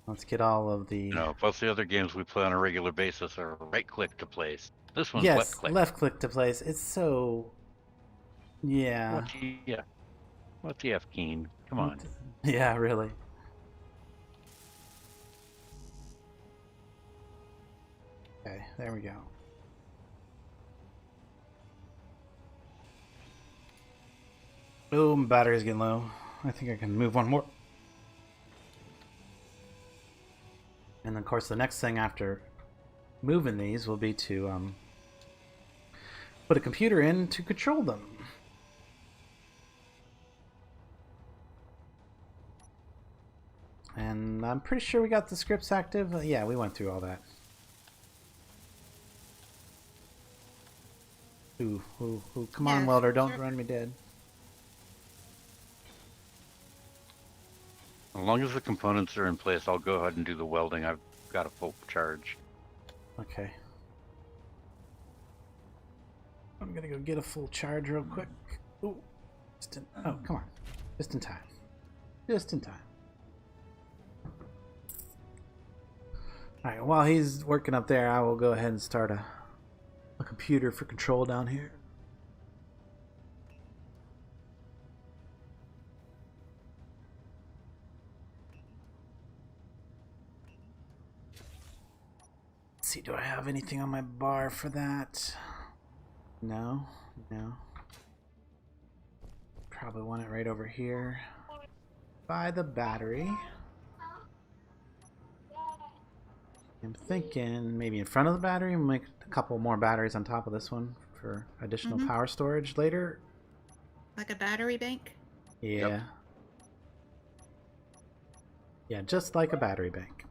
Let's get all of the... No, both the other games we play on a regular basis are right click to place. This one's yes, left click. left click to place. It's so... Yeah. What the F, Keen? Come on. Yeah, really. Okay, there we go. Oh, my battery's getting low. I think I can move one more. And then, of course, the next thing after moving these will be to put a computer in to control them. And I'm pretty sure we got the scripts active. Yeah, we went through all that. Ooh, come on, Yeah, welder, don't sure. run me dead. As long as the components are in place, I'll go ahead and do the welding. I've got a full charge. Okay. I'm gonna go get a full charge real quick. Ooh. Oh, come on. Just in time. Just in time. Alright, while he's working up there, I will go ahead and start a computer for control down here. Let's see, do I have anything on my bar for that? No, no. Probably want it right over here by the battery. I'm thinking maybe in front of the battery, we'll make a couple more batteries on top of this one for additional power storage later. Like a battery bank? Yeah. Yep. Yeah, just like a battery bank.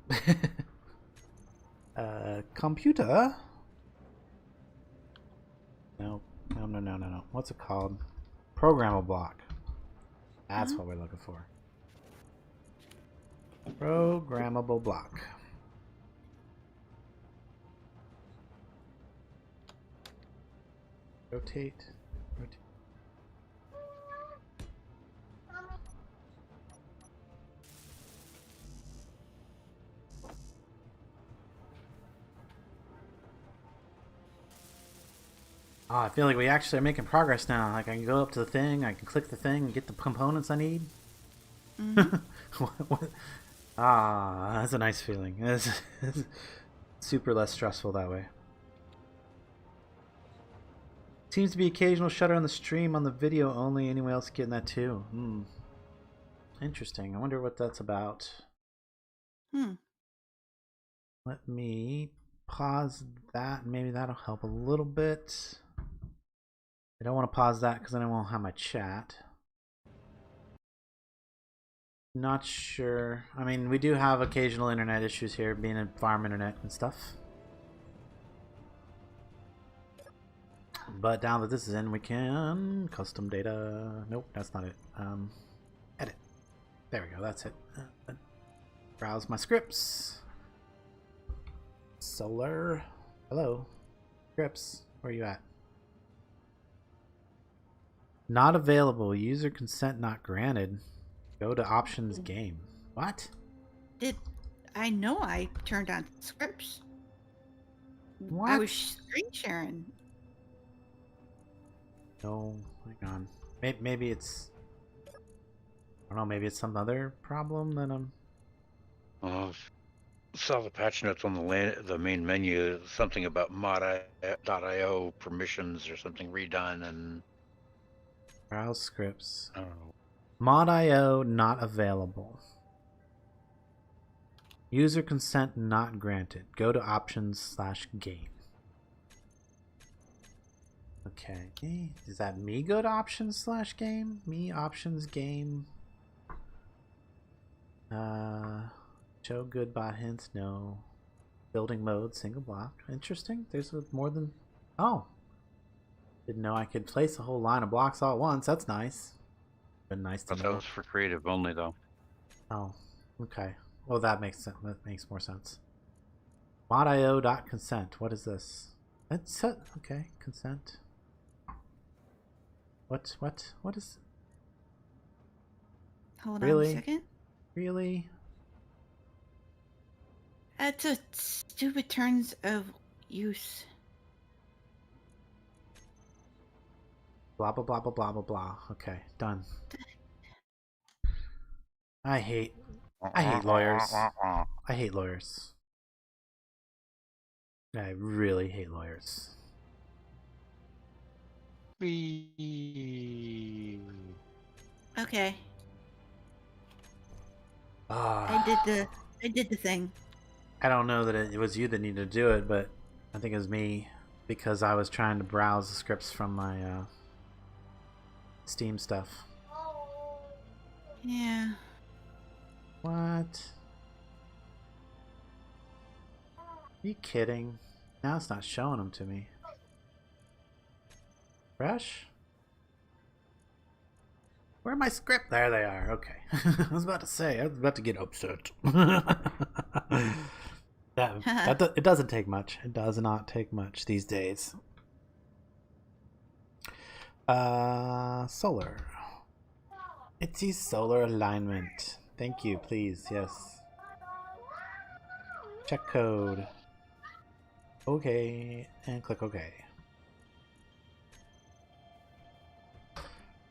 Computer? No. No. What's it called? Programmable block. That's what we're looking for. Programmable block. Rotate. Rotate. Oh, I feel like we actually are making progress now. Like I can go up to the thing, I can click the thing and get the components I need. Ah, that's a nice feeling. It's super less stressful that way. Seems to be occasional shutter on the stream on the video only. Anyone else getting that too? Interesting. I wonder what that's about. Let me pause that. Maybe that'll help a little bit. I don't want to pause that because then I won't have my chat. Not sure. I mean, we do have occasional internet issues here, being in farm internet and stuff. But now that this is in, we can custom data. Nope, that's not it. Edit. There we go. That's it. Browse my scripts. Solar. Hello. Scripts. Where are you at? Not available. User consent not granted. Go to options game. What? I know I turned on scripts. What? I was screen sharing. No, hang on. Maybe it's... I don't know, maybe it's some other problem that I'm... Saw the patch notes on the main menu. Something about mod.io permissions or something redone and... Browse scripts. I don't know. Mod.io not available. User consent not granted. Go to options/game. Okay. Is that me go to options/game? Me options game. Show good bot hints. No. Building mode single block. Interesting. There's more than... Oh. Didn't know I could place a whole line of blocks all at once. That's nice. Been nice to know. That was for creative only, though. Oh, okay. Well, that makes sense. That makes more sense. Mod.io.consent. What is this? That's okay. Consent. What is? Hold Really? on a second. Really? That's a stupid terms of use. Blah blah blah blah blah blah blah. Okay, done. I hate lawyers. I hate lawyers. I really hate lawyers. Okay. I did the thing. I don't know that it was you that needed to do it, but I think it was me because I was trying to browse the scripts from my Steam stuff. Yeah. What? Are you kidding? Now it's not showing them to me. Fresh? Where are my script? There they are. Okay. I was about to say. I was about to get upset. It doesn't take much. It does not take much these days. Solar. Itsy solar alignment. Thank you, please. Yes. Check code. Okay. And click OK.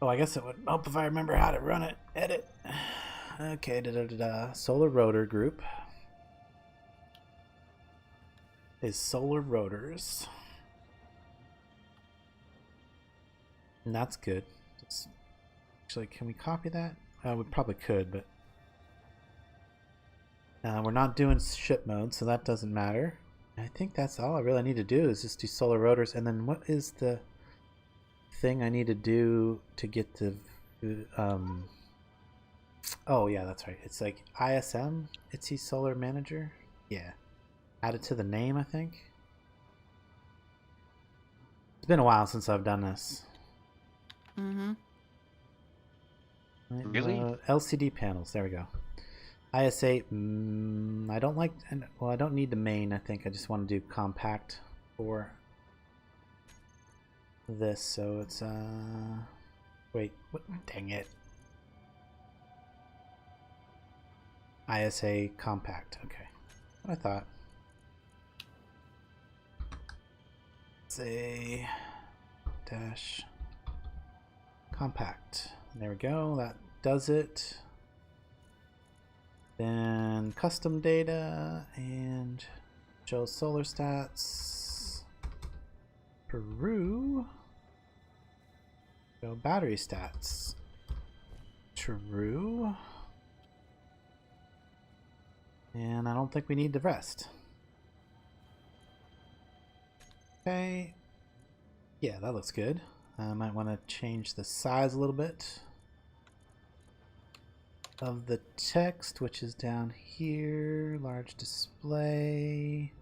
Oh, I guess it would help if I remember how to run it. Edit. Okay, Solar rotor group is solar rotors. And that's good. Actually, can we copy that? We probably could, but we're not doing ship mode, so that doesn't matter. I think that's all I really need to do is just do solar rotors. And then what is the thing I need to do to get the oh yeah, that's right, it's like ISM, Itsy Solar Manager. Yeah, add it to the name. I think it's been a while since I've done this. Really? LCD panels, there we go. ISA. I don't like, well, I don't need the main. I think I just want to do compact for this, so it's wait, what? Dang it. ISA compact. Okay, what I thought. Say dash compact. There we go. That does it. Then custom data and show solar stats. Peru. Go battery stats. True. And I don't think we need the rest. Okay. Yeah, that looks good. I might want to change the size a little bit of the text, which is down here. Large display.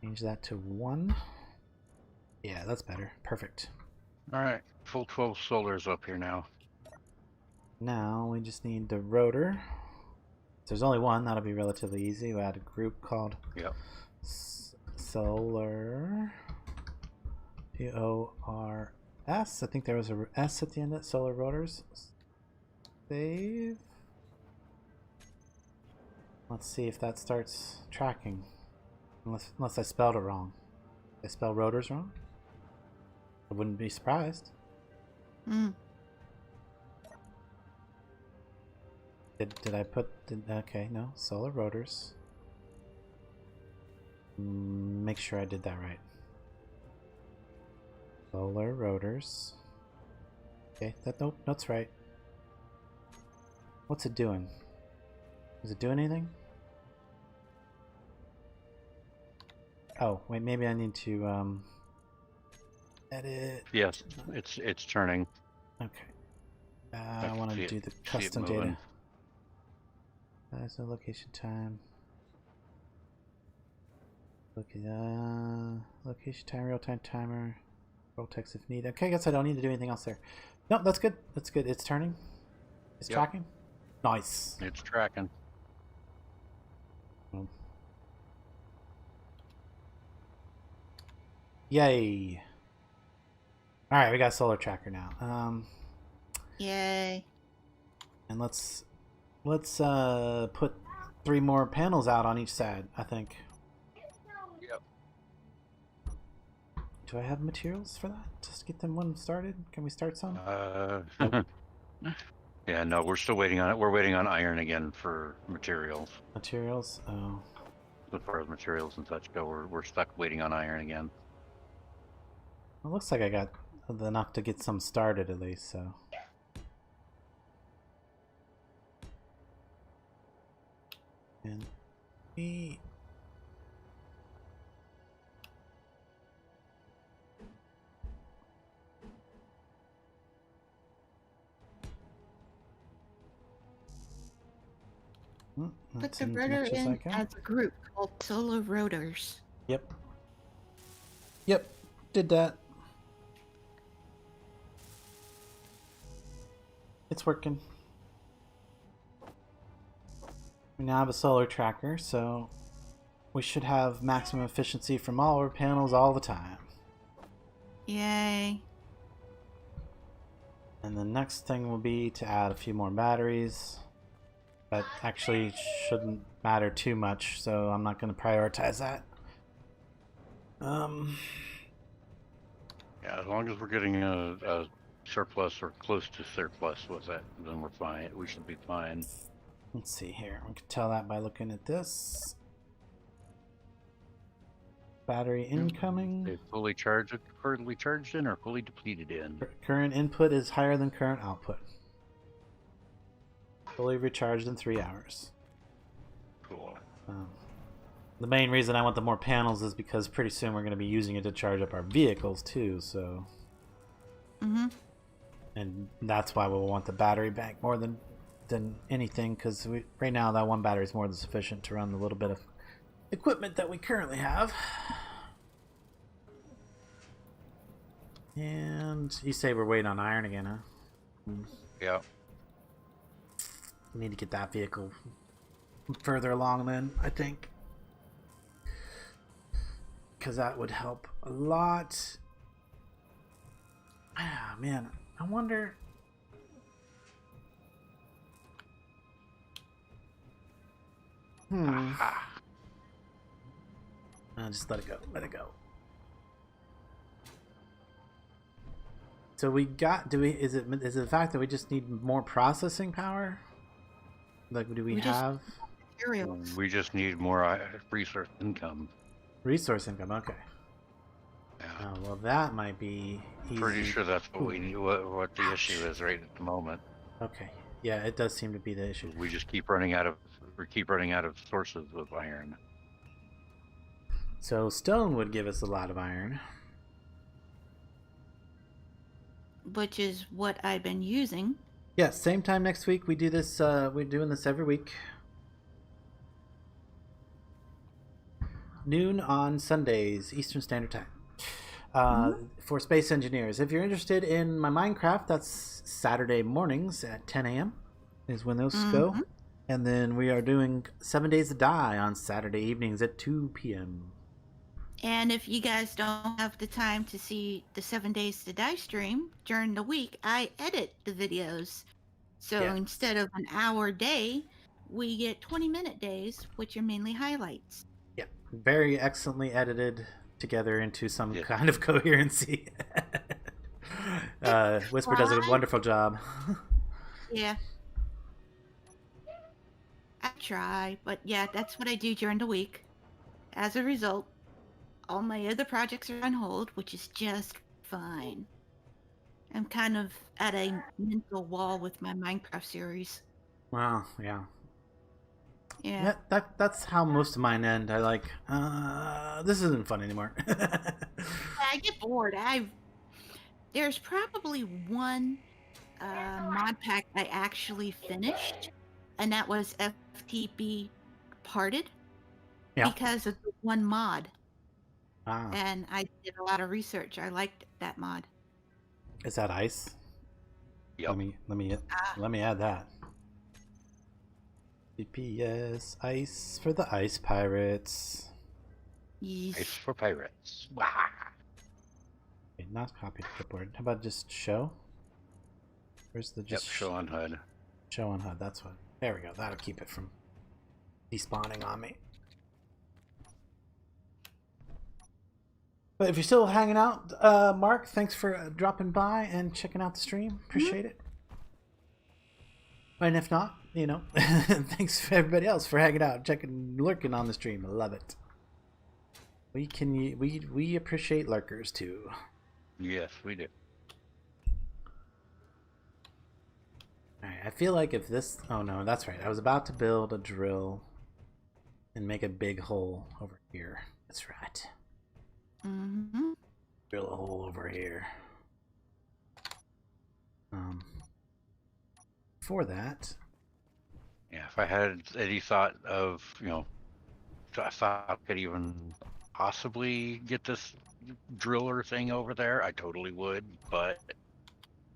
Change that to 1. Yeah, that's better. Perfect. Alright, full 12 solars up here now. Now we just need the rotor. If there's only one, that'll be relatively easy. We add a group called Solar. P-O-R-S. I think there was a S at the end of it. Solar rotors. Save. Let's see if that starts tracking. Unless I spelled it wrong. Did I spell rotors wrong? I wouldn't be surprised. Did I put... okay, no. Solar rotors. Make sure I did that right. Solar rotors. Okay, nope, that's right. What's it doing? Is it doing anything? Oh, wait, maybe I need to edit. Yes, it's turning. Okay. I want to do the custom data. There's no location time. Location time, real time timer. Roll text if needed. Okay, I guess I don't need to do anything else there. No, that's good. That's good. It's turning. It's tracking. Nice. It's tracking. Yay. Alright, we got a solar tracker now. Yay. And let's put 3 more panels out on each side, I think. Yep. Do I have materials for that? Just to get them one started? Can we start some? Nope. Yeah, no, we're still waiting on it. We're waiting on iron again for materials. Materials? Oh. As far as materials and such go, we're stuck waiting on iron again. It looks like I got enough to get some started at least, so. And we... Put the rotor in as a group called Solar Rotors. Yep. Yep. Did that. It's working. We now have a solar tracker, so we should have maximum efficiency from all our panels all the time. Yay. And the next thing will be to add a few more batteries. That actually shouldn't matter too much, so I'm not going to prioritize that. Yeah, as long as we're getting a surplus or close to surplus with that, then we're fine. We should be fine. Let's see here. We can tell that by looking at this. Battery incoming. They fully charged, currently charged in, or fully depleted in. Current input is higher than current output. Fully recharged in 3 hours. Cool. The main reason I want the more panels is because pretty soon we're going to be using it to charge up our vehicles too, so... And that's why we'll want the battery bank more than anything, because right now that one battery is more than sufficient to run the little bit of equipment that we currently have. And you say we're waiting on iron again, huh? Yeah. We need to get that vehicle further along then, I think. Because that would help a lot. Ah, man, I wonder... Just let it go. Let it go. So we got... Is it the fact that we just need more processing power? Like, do we have... Materials. We just need more resource income. Resource income, okay. Yeah. Oh, well, that might be easy. Pretty sure that's what we need. What the issue is right at the moment. Okay. Yeah, it does seem to be the issue. We just keep running out of. We keep running out of sources of iron. So stone would give us a lot of iron. Which is what I've been using. Yes, same time next week. We do this. We're doing this every week. Noon on Sundays, Eastern Standard Time. For space engineers. If you're interested in my Minecraft, that's Saturday mornings at 10 a.m. is when those go. And then we are doing 7 Days to Die on Saturday evenings at 2 p.m. And if you guys don't have the time to see the 7 Days to Die stream during the week, I edit the videos. So instead of an hour day, we get 20-minute days, which are mainly highlights. Yeah, very excellently edited together into some kind of coherency. Whisper does a wonderful job. Yeah. I try, but yeah, that's what I do during the week. As a result, all my other projects are on hold, which is just fine. I'm kind of at a mental wall with my Minecraft series. Wow, yeah. Yeah. That's how most of mine end. I like, this isn't fun anymore. I get bored. There's probably one mod pack I actually finished, and that was FTB Parted. Yeah. Because of the one mod. Wow. And I did a lot of research. I liked that mod. Is that ice? Yep. Let me add that. CPS ice for the ice pirates. Yes. Ice for pirates. Wah. Okay, not copy to clipboard. How about just show? Where's the just show on HUD? Show on HUD. That's what. There we go. That'll keep it from despawning on me. But if you're still hanging out, Mark, thanks for dropping by and checking out the stream. Appreciate it. And if not, you know, thanks for everybody else for hanging out, lurking on the stream. I love it. We appreciate lurkers too. Yes, we do. Alright, I feel like if this... Oh no, that's right. I was about to build a drill and make a big hole over here. That's right. Drill a hole over here. For that... Yeah, if I had any thought of, you know, I thought I could even possibly get this driller thing over there, I totally would, but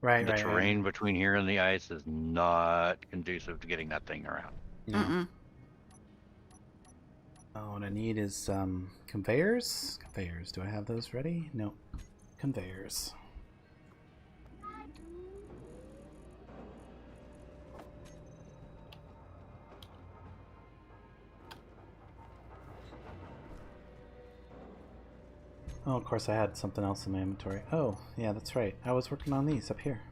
Right, The right, terrain between here and the ice is not conducive to getting that thing around. No. Mm-mm. Oh, what I need is conveyors. Conveyors. Do I have those ready? No. Conveyors. Oh, of course I had something else in my inventory. Oh, yeah, that's right. I was working on these up here.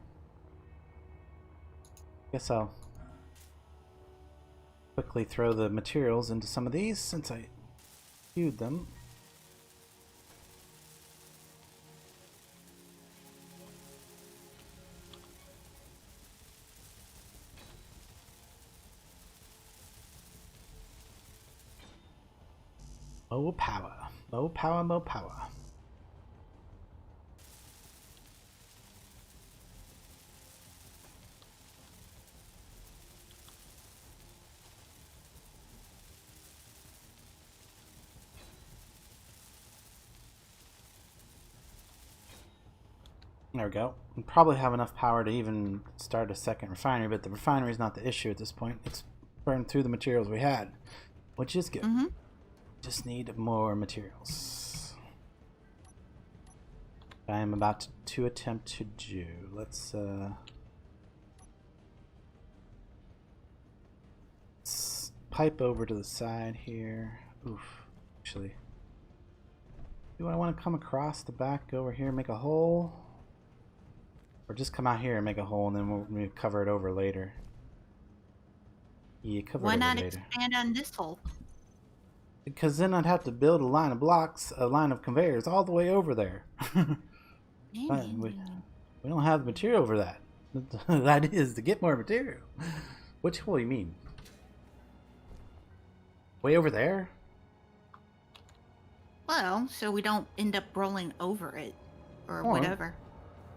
Guess I'll quickly throw the materials into some of these since I viewed them. More power. More power, more power. There we go. We probably have enough power to even start a second refinery, but the refinery is not the issue at this point. It's burned through the materials we had, which is good. Mm-hmm. Just need more materials. I am about to attempt to do. Let's pipe over to the side here. Oof. Actually, do I want to come across the back over here and make a hole? Or just come out here and make a hole and then we'll cover it over later. Yeah, cover Why it over not later. expand on this hole? Because then I'd have to build a line of blocks, a line of conveyors all the way over there. we don't have the material for that. That is to get more material. Which hole you mean? Way over there? Well, so we don't end up rolling over it or Or- whatever.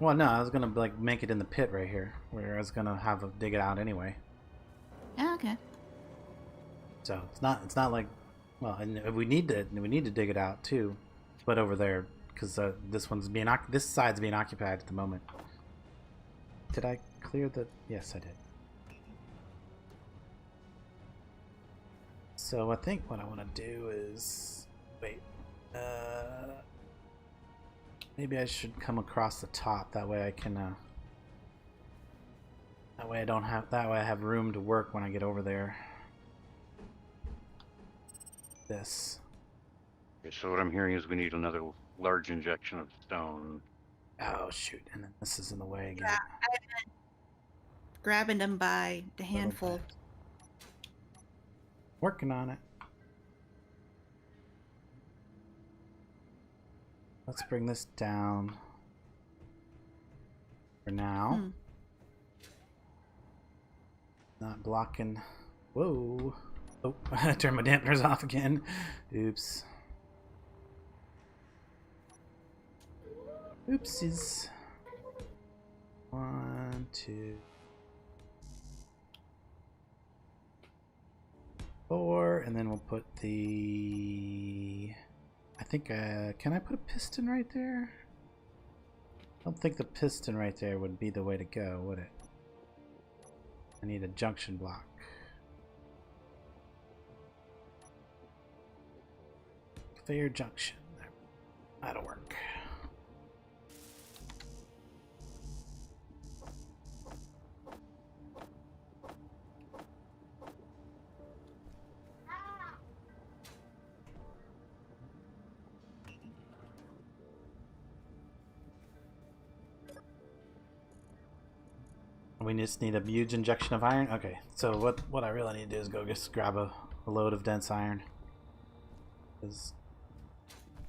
Well, no, I was gonna like make it in the pit right here, where I was gonna have to dig it out anyway. Yeah, okay. So it's not like, well, and we need to dig it out too, but over there because this side's being occupied at the moment. Did I clear the? Yes, I did. So I think what I want to do is wait. Maybe I should come across the top. That way I can. That way I have room to work when I get over there. This. Okay, so what I'm hearing is we need another large injection of stone. Oh shoot! And then this is in the way again. Yeah, I've been grabbing them by the handful. Working on it. Let's bring this down for now. Not blocking. Whoa. Oh, I turned my dampeners off again. Oops. Oopsies. 1, 2, 4, and then we'll put the... I think, can I put a piston right there? I don't think the piston right there would be the way to go, would it? I need a junction block. Conveyor junction. That'll work. We just need a huge injection of iron. Okay, so what I really need to do is go just grab a load of dense iron. Because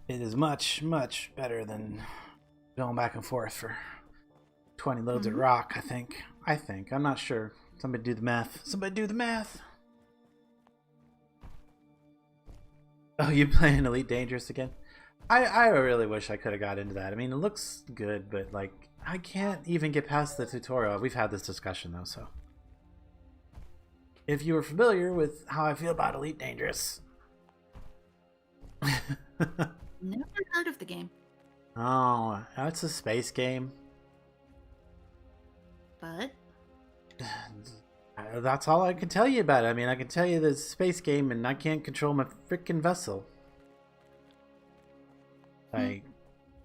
it is much, much better than going back and forth for 20 loads of rock, I think. I'm not sure. Somebody do the math. Somebody do the math! Oh, you playing Elite Dangerous again? I really wish I could have got into that. I mean, it looks good, but like, I can't even get past the tutorial. We've had this discussion though, so. If you were familiar with how I feel about Elite Dangerous. Never heard of the game. Oh, it's a space game. but That's all I can tell you about it. I mean, I can tell you this space game, and I can't control my freaking vessel. Like,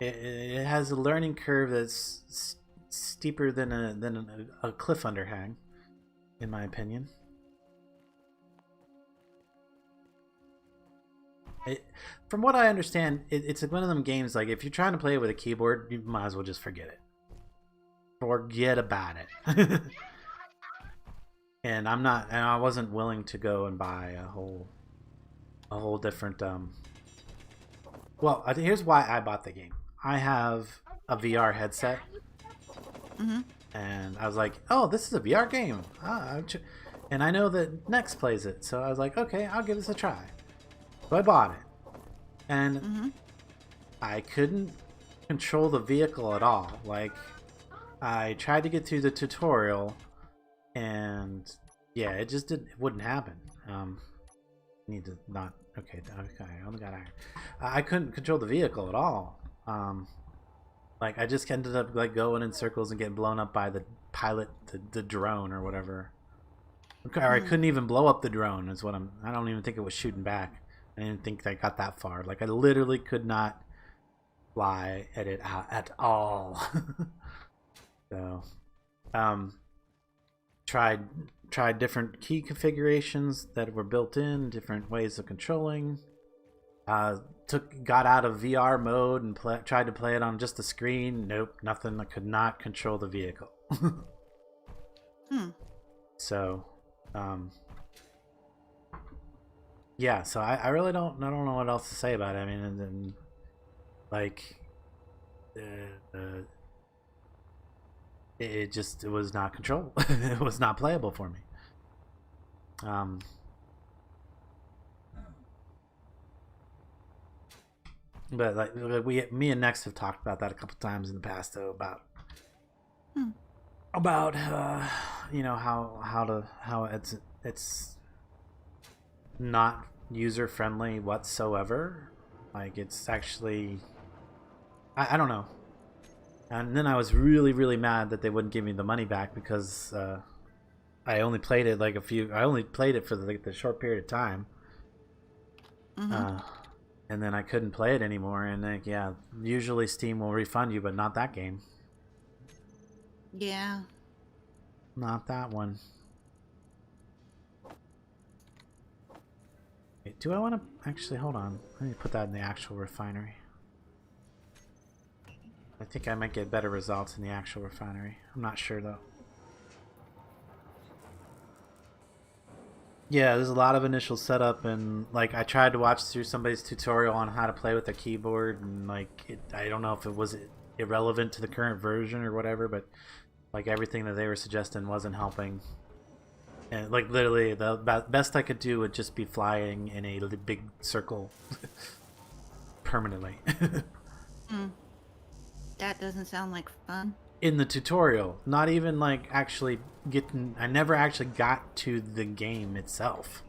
it has a learning curve that's steeper than a cliff underhang, in my opinion. From what I understand, it's one of them games, like, if you're trying to play it with a keyboard, you might as well just forget it. Forget about it. And I wasn't willing to go and buy a whole different, well, here's why I bought the game. I have a VR headset. Mm-hmm. And I was like, oh, this is a VR game. And I know that Next plays it. So I was like, okay, I'll give this a try. So I bought it. And I couldn't control the vehicle at all. Like, I tried to get through the tutorial, and yeah, it wouldn't happen. Need to not. Okay, I only got iron. I couldn't control the vehicle at all. Like, I just ended up like going in circles and getting blown up by the pilot, the drone or whatever. Or I couldn't even blow up the drone. Is what I don't even think it was shooting back. I didn't think I got that far. Like, I literally could not fly at it at all. So, tried different key configurations that were built in, different ways of controlling. Got out of VR mode and tried to play it on just the screen. Nope, nothing. I could not control the vehicle. So, yeah. So I really don't know what else to say about it. I mean, and like, it was not controllable. It was not playable for me. But like me and Next have talked about that a couple times in the past, though, about you know, how it's not user friendly whatsoever. Like, it's actually I don't know. And then I was really mad that they wouldn't give me the money back, because I only played it for the short period of time. And then I couldn't play it anymore. And like, yeah, usually Steam will refund you, but not that game. Yeah. Not that one. Wait, do I want to actually hold on? Let me put that in the actual refinery. I think I might get better results in the actual refinery. I'm not sure though. Yeah, there's a lot of initial setup, and like, I tried to watch through somebody's tutorial on how to play with a keyboard, and like, I don't know if it was irrelevant to the current version or whatever, but like, everything that they were suggesting wasn't helping. And like, literally the best I could do would just be flying in a big circle permanently. That doesn't sound like fun. In the tutorial, not even like actually getting. I never actually got to the game itself.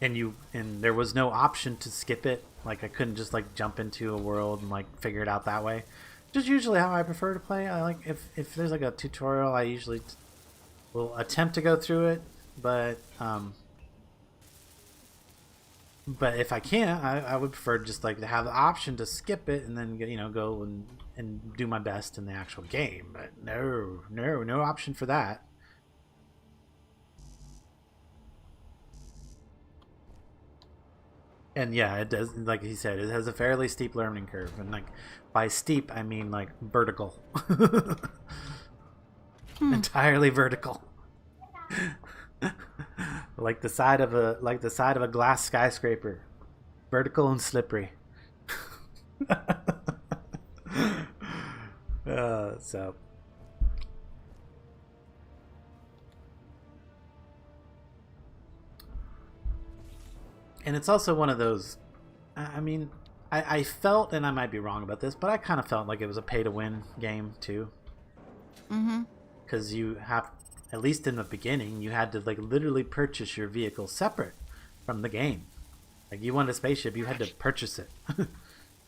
And there was no option to skip it. Like, I couldn't just like jump into a world and like figure it out that way. Just usually how I prefer to play. I like, if there's like a tutorial, I usually will attempt to go through it, but if I can't, I would prefer just like to have the option to skip it and then, you know, go and do my best in the actual game. But no option for that. And yeah, it does, like he said, it has a fairly steep learning curve, and like, by steep I mean like vertical. Entirely vertical. like the side of a glass skyscraper, vertical and slippery. So and it's also one of those, I mean, I felt, and I might be wrong about this, but I kind of felt like it was a pay to win game too. Because you have, at least in the beginning, you had to like literally purchase your vehicle separate from the game. Like, you wanted a spaceship, you had to purchase it.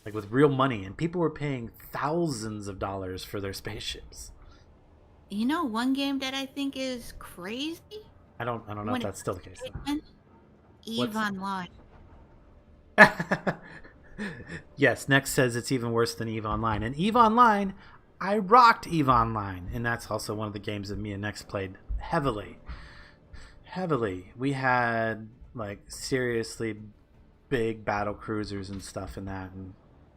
like with real money, and people were paying thousands of dollars for their spaceships. You know, one game that I think is crazy. I don't know When if it that's still the case though. comes to Eve What's- Online. Yes, Next says it's even worse than EVE Online. And EVE Online, I rocked EVE Online. And that's also one of the games that me and Next played heavily. Heavily. We had, like, seriously big battle cruisers and stuff in that. And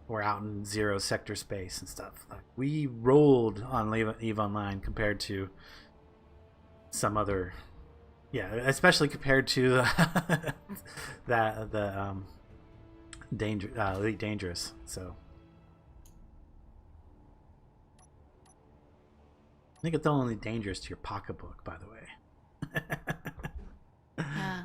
we're out in zero sector space and stuff. Like, we rolled on EVE Online compared to some other... Yeah, especially compared to Elite Dangerous. So I think it's only dangerous to your pocketbook, by the way. Yeah.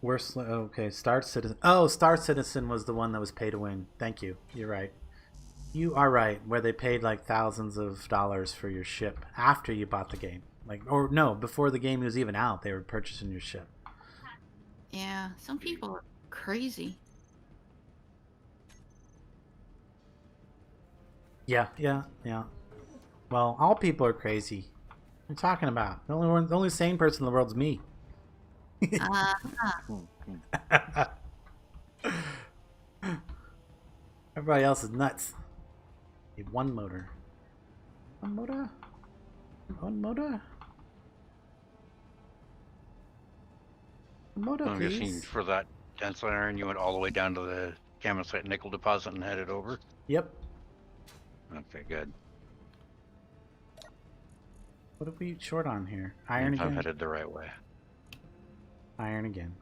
Worst. Okay, Star Citizen. Oh, Star Citizen was the one that was pay to win. Thank you. You're right. You are right. Where they paid like thousands of dollars for your ship after you bought the game. Like, or no, before the game was even out, they were purchasing your ship. Yeah. Some people are crazy. Yeah. Well, all people are crazy. What are you talking about? The only sane person in the world is me. Everybody else is nuts. Need one motor. One motor? One motor? One motor, I'm guessing please. for that dense iron, you went all the way down to the Camasite nickel deposit and headed over. Yep. Okay, good. What are we short on here? Iron I'm again. headed the right way. Iron again.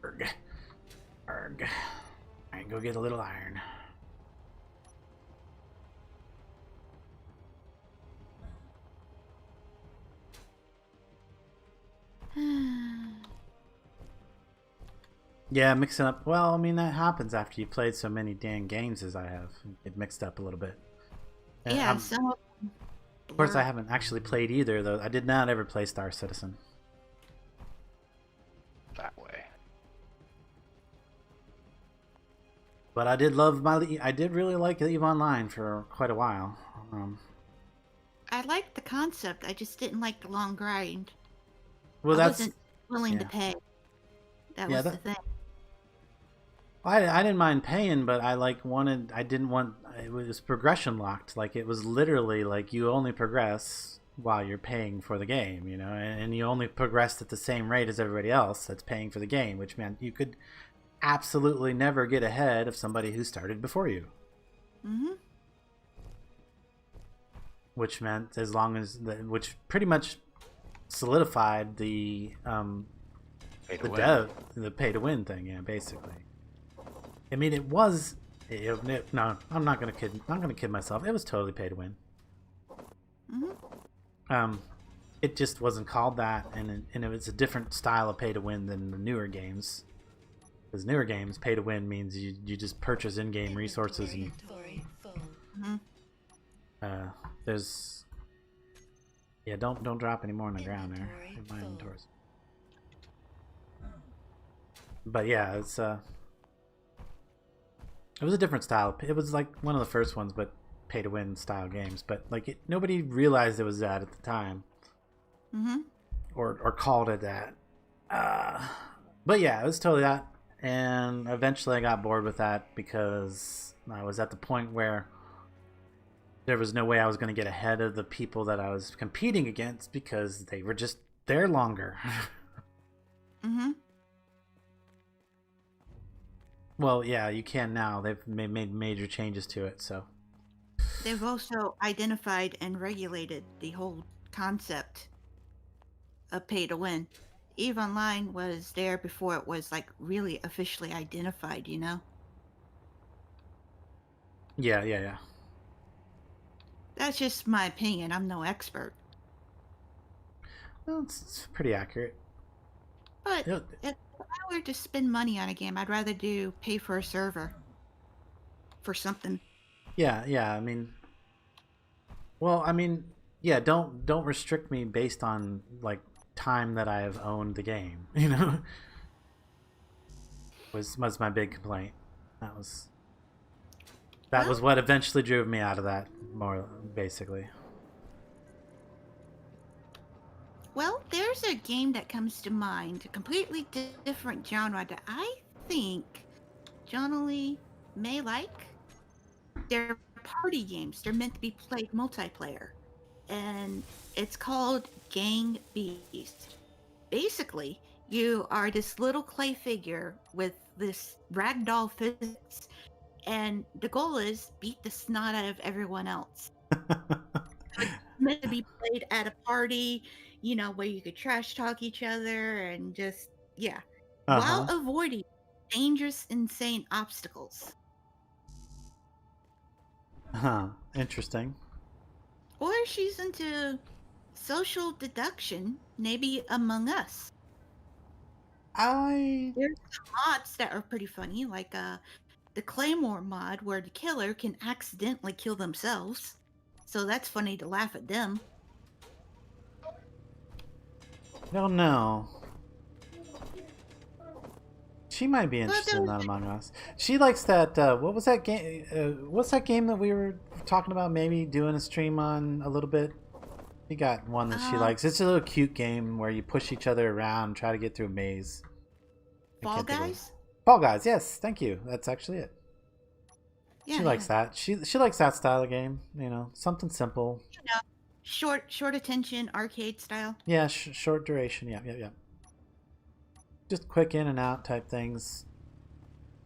Arg. Arg. Alright, go get a little iron. Yeah, mixing up. Well, I mean, that happens after you played so many damn games as I have. It mixed up a little bit. And Yeah. Some of them of course, I blur. haven't actually played either, though. I did not ever play Star Citizen. That way. But I did really like EVE Online for quite a while. I liked the concept. I just didn't like the long grind. Well, I that's... wasn't willing to yeah. pay. That Yeah, was the that- thing. I didn't mind paying, but I didn't want, it was progression locked. Like, it was literally like you only progress while you're paying for the game, you know, and you only progressed at the same rate as everybody else that's paying for the game, which meant you could absolutely never get ahead of somebody who started before you. Mm-hmm. Which meant which pretty much solidified the Pay to the win. the pay to win thing, yeah, basically. I mean, it was. No, I'm not gonna kid myself. It was totally pay to win. Mm-hmm. It just wasn't called that, and it was a different style of pay to win than the newer games. Because newer games, pay to win means you just purchase in-game resources and Inventory full. Mm-hmm. there's. Yeah, don't drop any more on the ground there. Inventory In my full. inventories. But yeah, it was a different style. It was like one of the first ones, but pay to win style games. But like nobody realized it was that at the time, Mm-hmm. or called it that. But yeah, it was totally that. And eventually, I got bored with that because I was at the point where there was no way I was going to get ahead of the people that I was competing against because they were just there longer. Mm-hmm. Well, yeah, you can now. They've made major changes to it, so. They've also identified and regulated the whole concept of pay to win. EVE Online was there before it was like really officially identified, you know? Yeah. That's just my opinion. I'm no expert. Well, it's pretty accurate. But Yeah, if I were to spend money on a game, I'd rather do pay for a server for something. yeah. I mean, well, I mean, yeah. Don't restrict me based on like time that I have owned the game. You know, was my big complaint. That was that Well, was what eventually drove me out of that. More basically. well, there's a game that comes to mind, a completely different genre that I think John Lee may like. They're party games. They're meant to be played multiplayer. And it's called Gang Beast. Basically, you are this little clay figure with this ragdoll physics, and the goal is beat the snot out of everyone else. It's meant to be played at a party, where you could trash talk each other and just, yeah, Uh while huh. avoiding dangerous, insane obstacles. Huh. Interesting. Or she's into social deduction, maybe Among Us. I There's some mods that are pretty funny, like the Claymore mod, where the killer can accidentally kill themselves. So that's funny to laugh at them. don't know. She might be But interested in there's that Among Us. She likes that. What was that game? What's that game that we were talking about? Maybe doing a stream on a little bit. She got one that she uh, likes. It's a little cute game where you push each other around, try to get through a maze. I Fall can't think of it. Guys. Fall Guys. Yes, thank you. That's actually it. She Yeah, likes yeah. that. She likes that style of game. You know, something simple. You know, short attention, arcade style. Yeah, short duration. Yeah, yeah, yeah. Just quick in and out type things.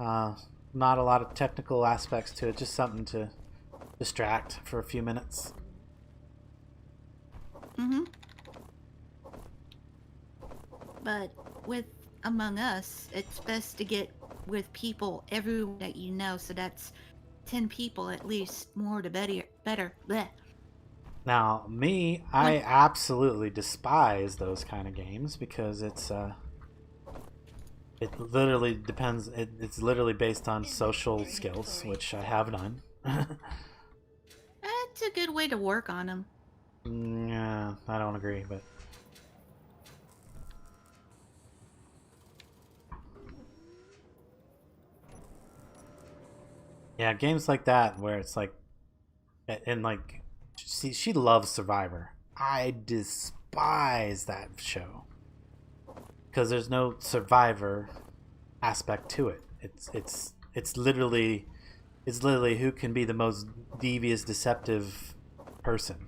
Uh, Not a lot of technical aspects to it. Just something to distract for a few minutes. Mm-hmm. But with Among Us, it's best to get with people, everyone that you know. So that's 10 people at least, more the better. Bleh. Now, me, When, I absolutely despise those kind of games because it literally depends. It's literally based on social skills, which I have none. that's a good way to work on them. Yeah, I don't agree, but yeah, games like that where it's like, and like, see, she loves Survivor. I despise that show because there's no Survivor aspect to it. It's literally who can be the most devious, deceptive person.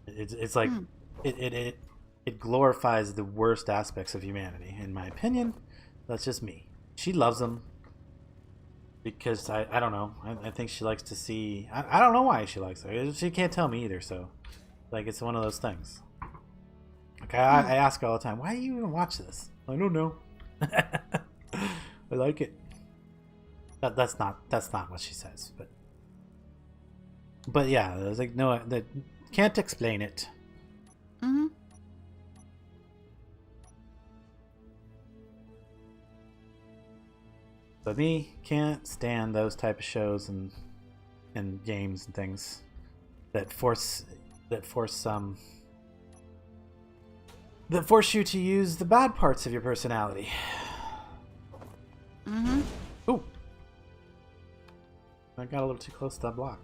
It's like Hmm. it it it it glorifies the worst aspects of humanity, in my opinion. That's just me. She loves them because I don't know. I think she likes to see. I don't know why she likes it. She can't tell me either. So, like, it's one of those things. Like Hmm. I ask her all the time, why do you even watch this? I don't know. I like it. That's not what she says, but yeah, there's like no that can't explain it. Mm-hmm. But me can't stand those type of shows and games and things that force that force that force you to use the bad parts of your personality. Mm-hmm. Ooh, I got a little too close to that block.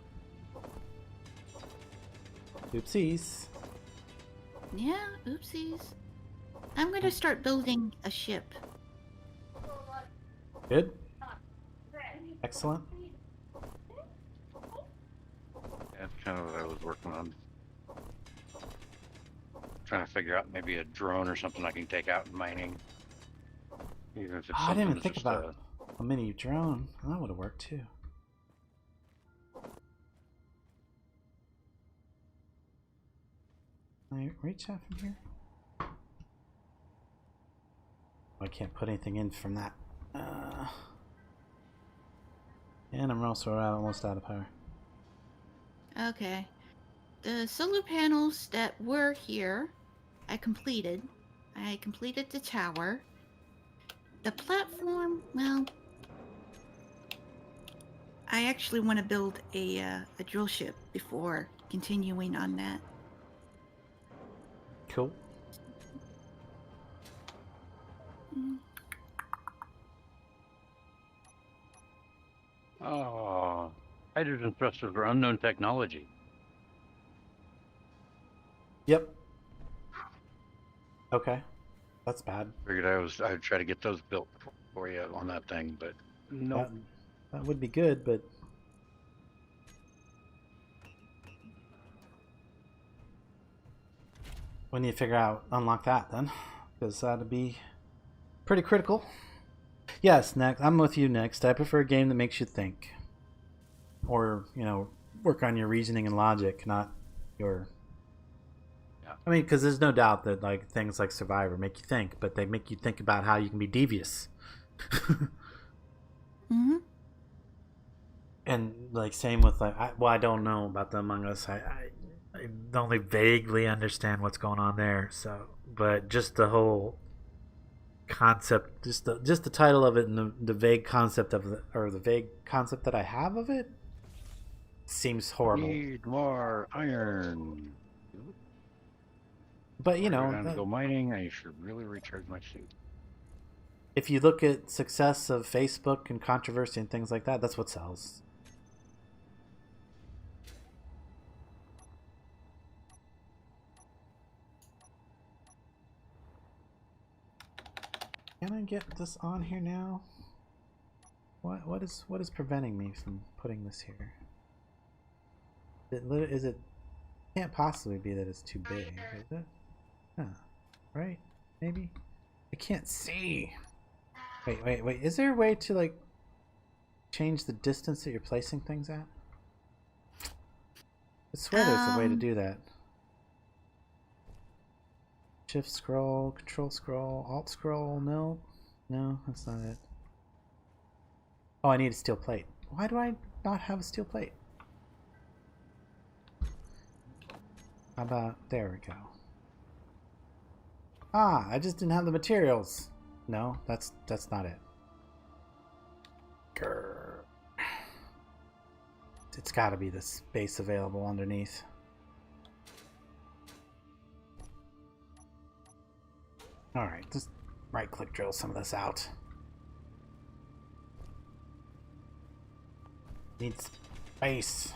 Oopsies. Yeah, oopsies. I'm gonna start building a ship. Good. Excellent. That's kind of what I was working on. Trying to figure out maybe a drone or something I can take out in mining. Even if it's Oh, I didn't something even that's think just about a mini drone. That would have worked too. Can I reach out from here? I can't put anything in from that. And I'm also almost out of power. Okay. The solar panels that were here, I completed. I completed the tower. The platform, well, I actually want to build a drill ship before continuing on that. Cool. Mm. Oh, hydrogen thrusters are unknown technology. Yep. Okay. That's bad. Figured I'd try to get those built for you on that thing, but no. That would be good, but when you figure out unlock that then, because that'd be pretty critical. Yes, next. I'm with you next. I prefer a game that makes you think, or work on your reasoning and logic, not your. Yeah. I mean, because there's no doubt that like things like Survivor make you think, but they make you think about how you can be devious. Mm-hmm. And like same with like, I don't know about the Among Us. I only vaguely understand what's going on there. So, but just the whole concept, just the title of it, and the vague concept of the vague concept that I have of it seems horrible. Need more iron. But We're gonna go mining. I should really recharge my suit. if you look at success of Facebook and controversy and things like that, that's what sells. Can I get this on here now? What is preventing me from putting this here? Is it can't possibly be that it's too big, is it? Huh. Right? Maybe? I can't see. Wait. Is there a way to like change the distance that you're placing things at? I swear there's a way to do that. Shift scroll, control scroll, alt scroll, no, that's not it. Oh, I need a steel plate. Why do I not have a steel plate? How about, there we go. Ah, I just didn't have the materials. No, that's not it. Grr. It's gotta be the space available underneath. Alright, just right click drill some of this out. Needs space.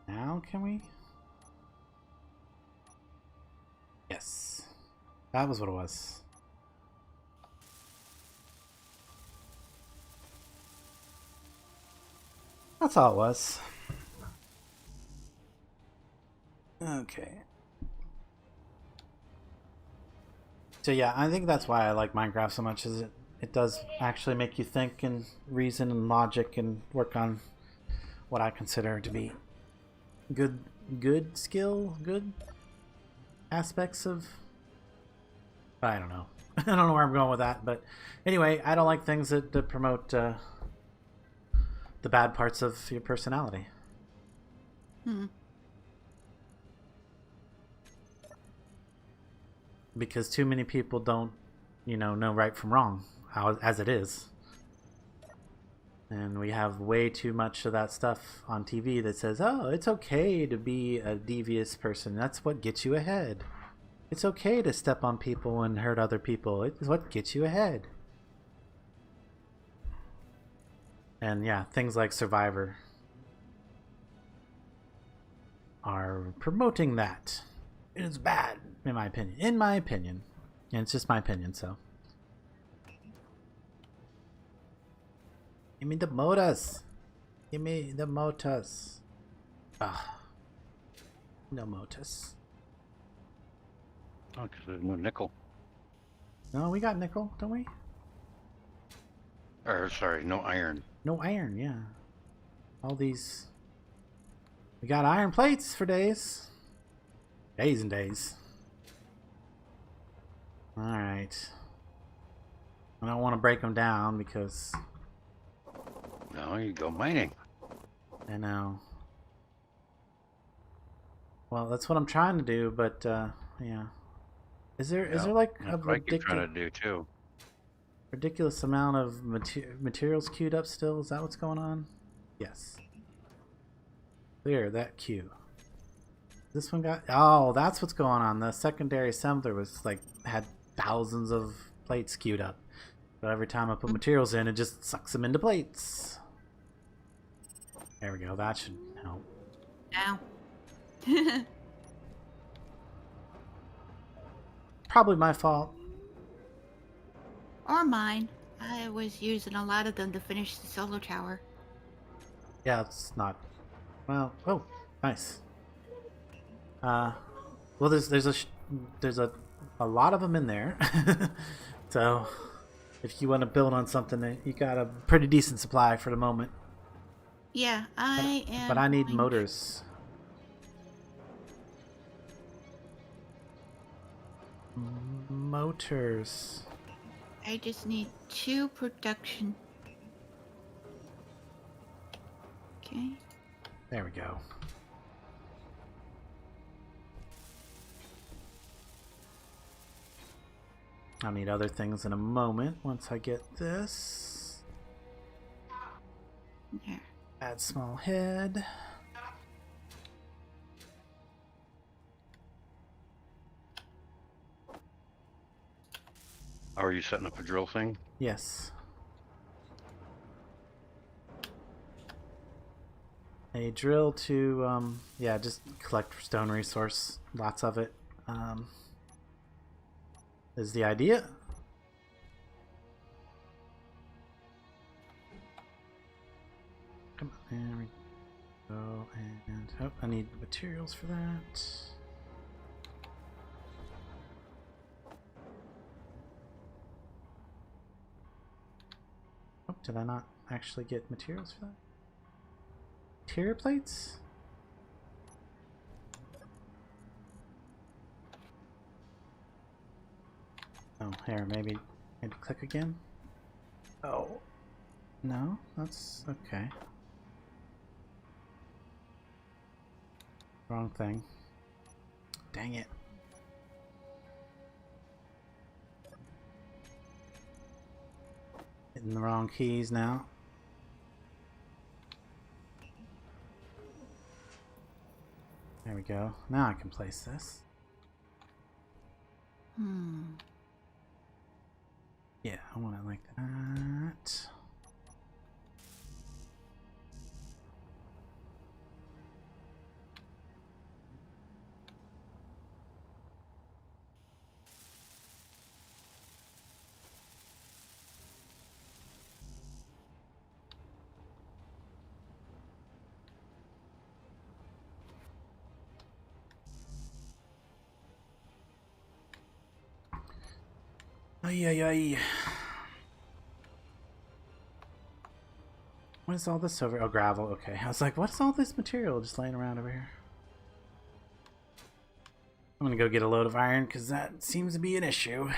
Now can we? Yes. That was what it was. That's all it was. Okay. So yeah, I think that's why I like Minecraft so much, is it does actually make you think and reason and logic and work on what I consider to be good aspects of, I don't know. I don't know where I'm going with that, but anyway, I don't like things that promote the bad parts of your personality. Because too many people don't, know right from wrong, as it is. And we have way too much of that stuff on TV that says, oh, it's okay to be a devious person. That's what gets you ahead. It's okay to step on people and hurt other people. It's what gets you ahead. And yeah, things like Survivor are promoting that. It is bad, in my opinion. And it's just my opinion, so. Give me the motors. Give me the motors. Ah. No motors. Oh, because there's no nickel. No, we got nickel, don't we? Or, sorry, no iron. No iron, yeah. All these. We got iron plates for days. Days and days. Alright. I don't want to break them down because. No, you go mining. I know. Well, that's what I'm trying to do, but yeah. Is there like a That's what I keep trying to do too. ridiculous amount of materials queued up still? Is that what's going on? Yes. Clear that queue. This one got... Oh, that's what's going on. The secondary assembler was like had thousands of plates queued up. But every time I put materials in, it just sucks them into plates. There we go. That should help. Ow. Probably my fault. Or mine. I was using a lot of them to finish the solar tower. Yeah, it's not... Well, oh, nice. Well, there's a lot of them in there. So, if you want to build on something, you got a pretty decent supply for the moment. Yeah, I am. But I need going- motors. Motors. I just need 2 production. Okay. There we go. I'll need other things in a moment once I get this. There. Add small head. Are you setting up a drill thing? Yes. A drill to, yeah, just collect stone resource. Lots of it. Is the idea. Come on, there we go. And, oh, I need materials for that. Oh, did I not actually get materials for that? Interior plates? Oh, here, maybe click again? Oh. No, that's okay. Wrong thing. Dang it. Hitting the wrong keys now. There we go. Now I can place this. Yeah, I want it like that. Ay, ay, ay. What is all this over? Oh, gravel. Okay. I was like, what's all this material just laying around over here? I'm gonna go get a load of iron because that seems to be an issue.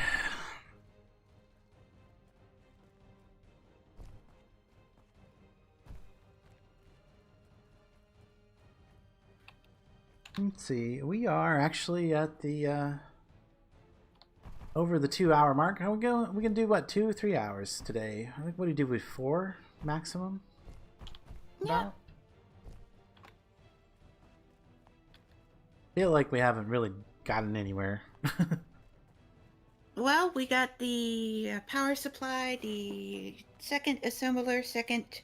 Let's see. We are actually at the over the 2-hour mark. How we go? We can do what, 2 or 3 hours today? I think what do you do with 4 maximum? Yeah. About? Feel like we haven't really gotten anywhere. Well, we got the power supply, the second assembler, second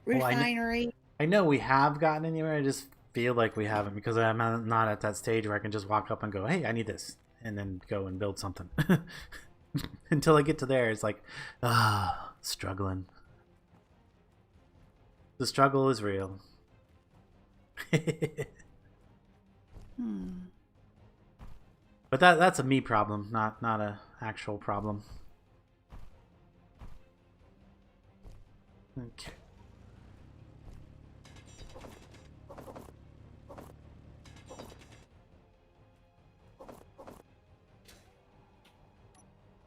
Well, refinery. I know we have gotten anywhere. I just feel like we haven't because I'm not at that stage where I can just walk up and go, "Hey, I need this," and then go and build something. Until I get to there, it's like, struggling. The struggle is real. But that's a me problem, not a actual problem. Okay.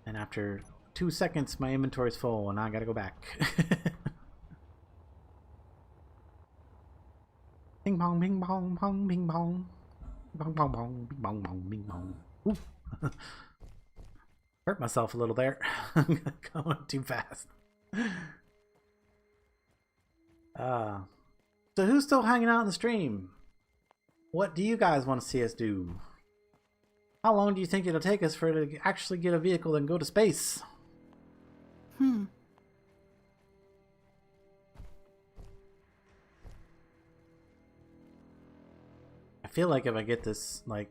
And after 2 seconds, my inventory's full, and I gotta go back. Bing bong, bing bong, bong, bing bong. Bong bong bong, bing bong bong, bing bong. Ooh. Hurt myself a little there. Going too fast. So who's still hanging out in the stream? What do you guys want to see us do? How long do you think it'll take us for it to actually get a vehicle and go to space? I feel like if I get this like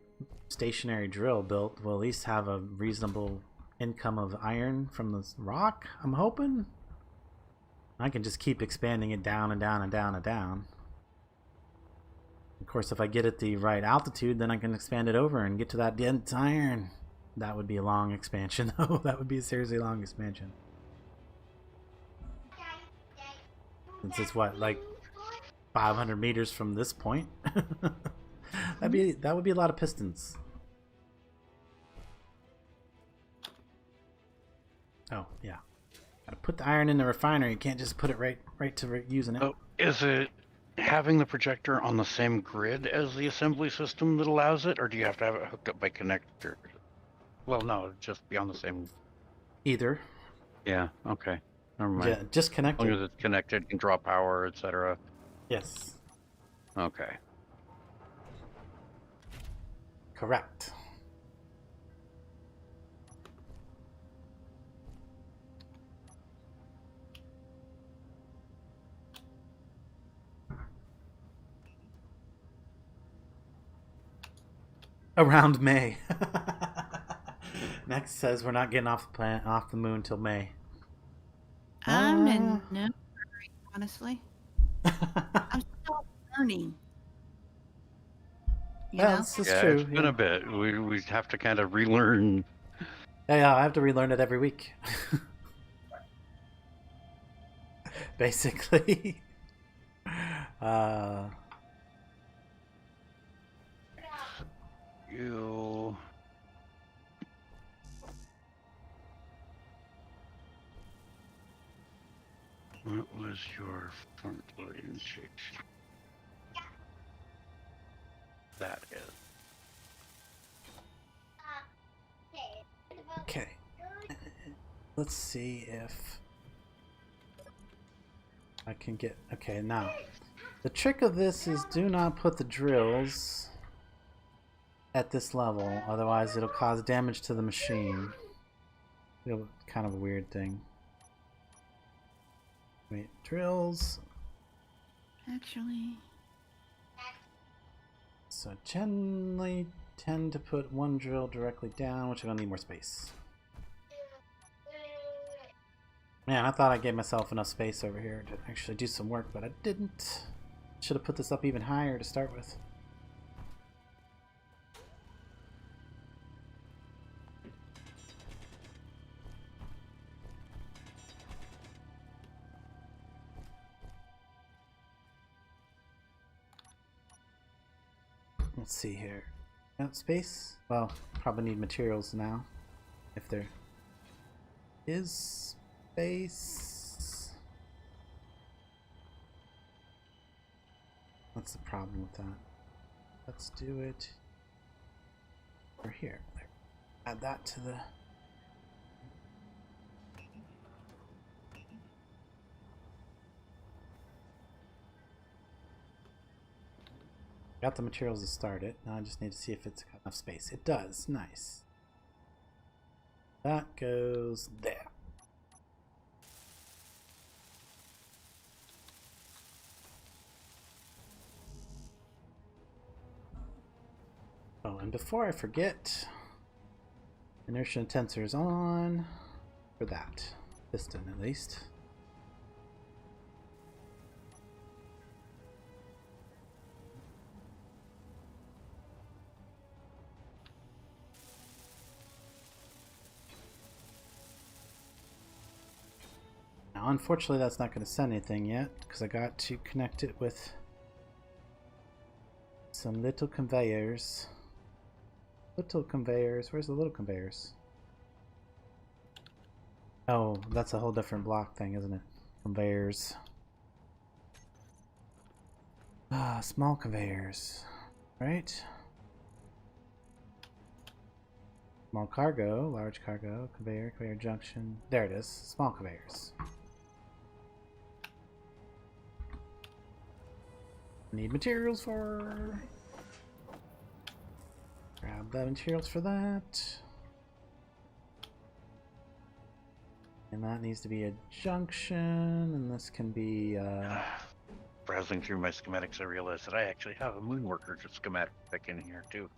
stationary drill built, we'll at least have a reasonable income of iron from this rock, I'm hoping. I can just keep expanding it down and down and down and down. Of course, if I get it the right altitude, then I can expand it over and get to that dense iron. That would be a long expansion, though. That would be a seriously long expansion. Since it's what, like 500 meters from this point? That would be a lot of pistons. Oh, yeah. Gotta put the iron in the refinery. You can't just put it right to using it. Oh, is it having the projector on the same grid as the assembly system that allows it, or do you have to have it hooked up by connector? Well, no, just be on the same. Either. Yeah. Okay. Never mind. Yeah, just As connected. long as it's connected, can draw power, etc. Yes. Okay. Correct. Around May. Next says we're not getting off the planet, off the moon till May. I'm in no hurry, honestly. I'm still learning. You know? That's Yeah, true. it's been a bit. We have to kind of relearn. Yeah, I have to relearn it every week. Basically. You. What was your front orientation? That is. Okay. Let's see if I can get... Okay, now. The trick of this is do not put the drills at this level, otherwise it'll cause damage to the machine. Kind of a weird thing. Wait, drills. Actually, So generally tend to put one drill directly down, which I'm gonna need more space. Man, I thought I gave myself enough space over here to actually do some work, but I didn't. Should have put this up even higher to start with. Let's see here. Space? Well, probably need materials now. If there is space. What's the problem with that? Let's do it over here. There. Add that to the... Got the materials to start it. Now I just need to see if it's got enough space. It does. Nice. That goes there. Oh, and before I forget, inertia tensor is on for that piston at least. Now, unfortunately, that's not going to send anything yet because I got to connect it with some little conveyors. Little conveyors. Where's the little conveyors? Oh, that's a whole different block thing, isn't it? Conveyors. Small conveyors, right? Small cargo, large cargo, conveyor, conveyor junction. There it is. Small conveyors. Need materials for. Grab the materials for that. And that needs to be a junction, and this can be. Browsing through my schematics, I realized that I actually have a Moonworker schematic in here too.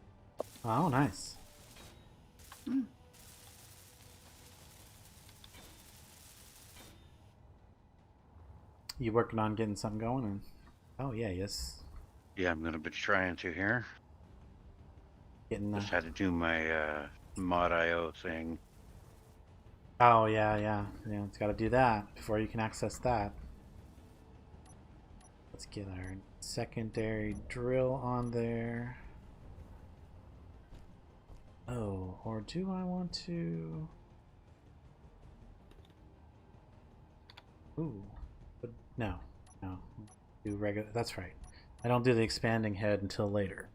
Oh, nice. You working on getting something going? And oh yeah, yes. Yeah, I'm gonna be trying to here. Getting. Just had to do my mod IO thing. Oh yeah. It's got to do that before you can access that. Let's get our secondary drill on there. Oh, or do I want to? Ooh, but no. Do regular. That's right. I don't do the expanding head until later.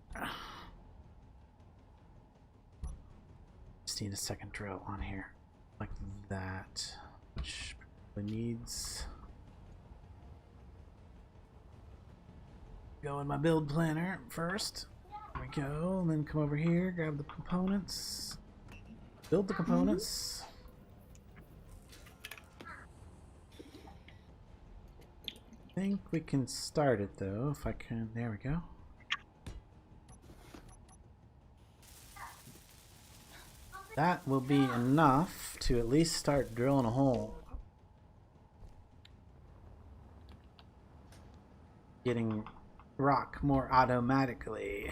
Just need a second drill on here, like that, which probably needs. Go in my build planner first. There we go. And then come over here, grab the components. Build the components. I think we can start it though, if I can. There we go. That will be enough to at least start drilling a hole. Getting rock more automatically.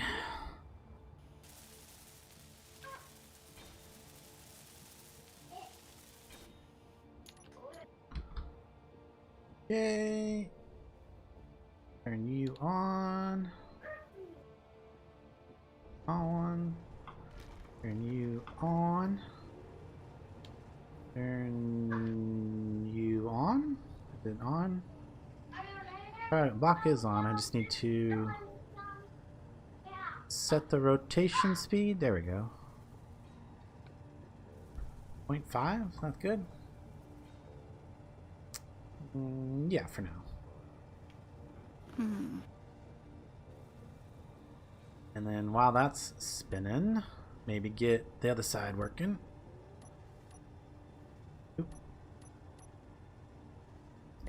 Okay. Turn you on. On. Turn you on. Turn you on. Is it on? Alright, block is on. I just need to set the rotation speed. There we go. 0.5? That's good. Yeah, for now. And then while that's spinning, maybe get the other side working. Oop.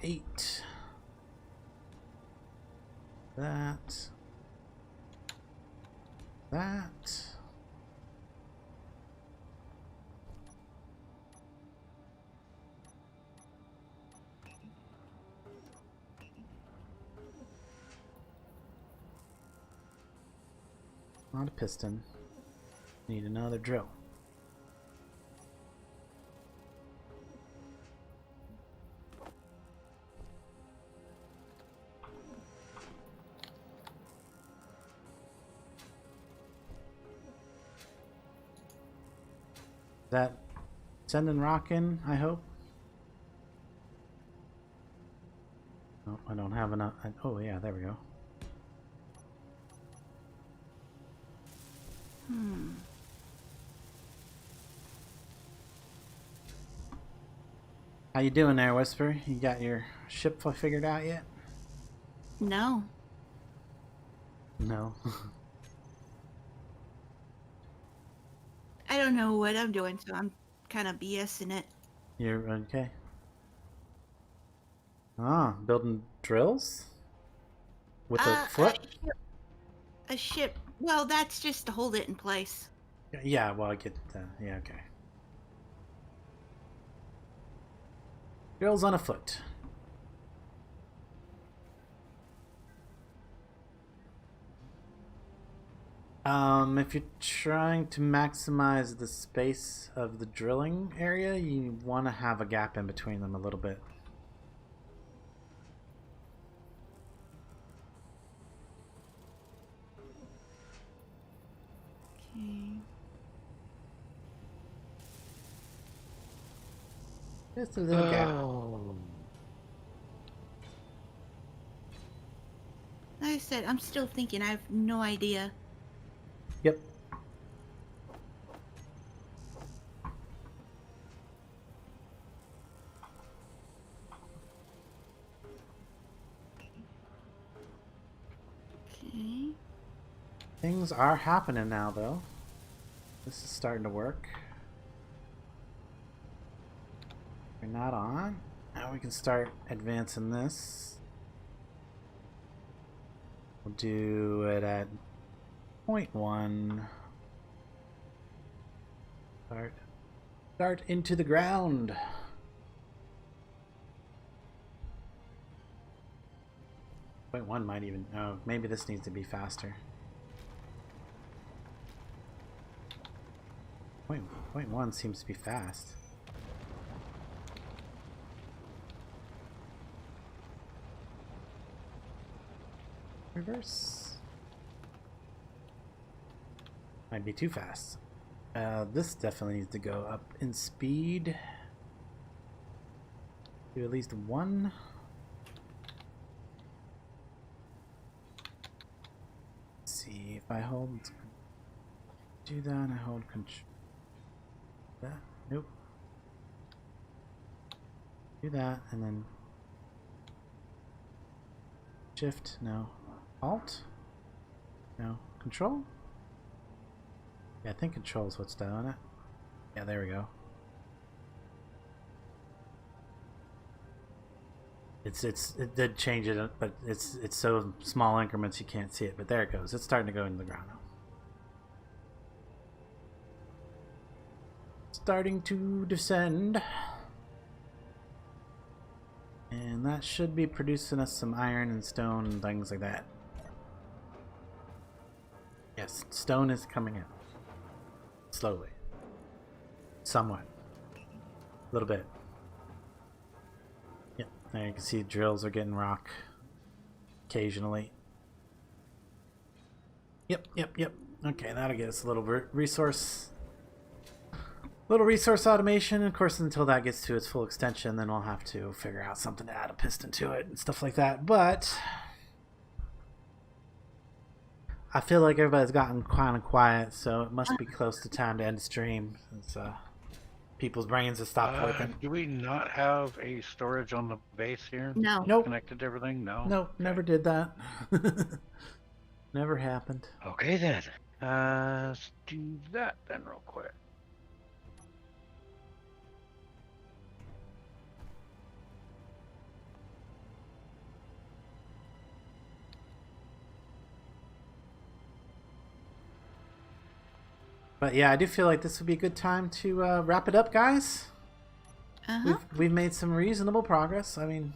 8. That. Not a piston. Need another drill. That sending rock in, I hope. No, I don't have enough. Oh yeah, there we go. How you doing there, Whisper? You got your ship figured out yet? No. No. I don't know what I'm doing, so I'm kind of BSing it. You're okay. Ah, building drills? With a foot? A ship. Well, that's just to hold it in place. Yeah, well, I get yeah, okay. Drills on a foot. If you're trying to maximize the space of the drilling area, you want to have a gap in between them a little bit. Okay. Just a little gap. Nice said, I'm still thinking. I have no idea. Yep. Okay. Things are happening now, though. This is starting to work. We're not on. Now we can start advancing this. We'll do it at 0.1. Start into the ground. Point one might even. Oh, maybe this needs to be faster. Point one seems to be fast. Reverse. Might be too fast. This definitely needs to go up in speed. Do at least one. Let's see if I hold. Do that. I hold control. That. Nope. Do that and then shift. No. Alt? No. Control? Yeah, I think control is what's doing it. Yeah, there we go. It did change it, but it's so small increments you can't see it. But there it goes. It's starting to go into the ground now. Starting to descend. And that should be producing us some iron and stone and things like that. Yes, stone is coming in. Slowly. Somewhat. A little bit. Yep, there you can see drills are getting rock occasionally. Yep. Okay, that'll get us a little resource. Little resource automation. Of course, until that gets to its full extension, then we'll have to figure out something to add a piston to it and stuff like that. But I feel like everybody's gotten kind of quiet, so it must be close to time to end the stream. Since people's brains have stopped working. Do we not have a storage on the base here? No. Nope. Connected to everything? No? Nope, never did that. Never happened. Okay then. Let's do that then real quick. But yeah, I do feel like this would be a good time to wrap it up, guys. We've made some reasonable progress. I mean,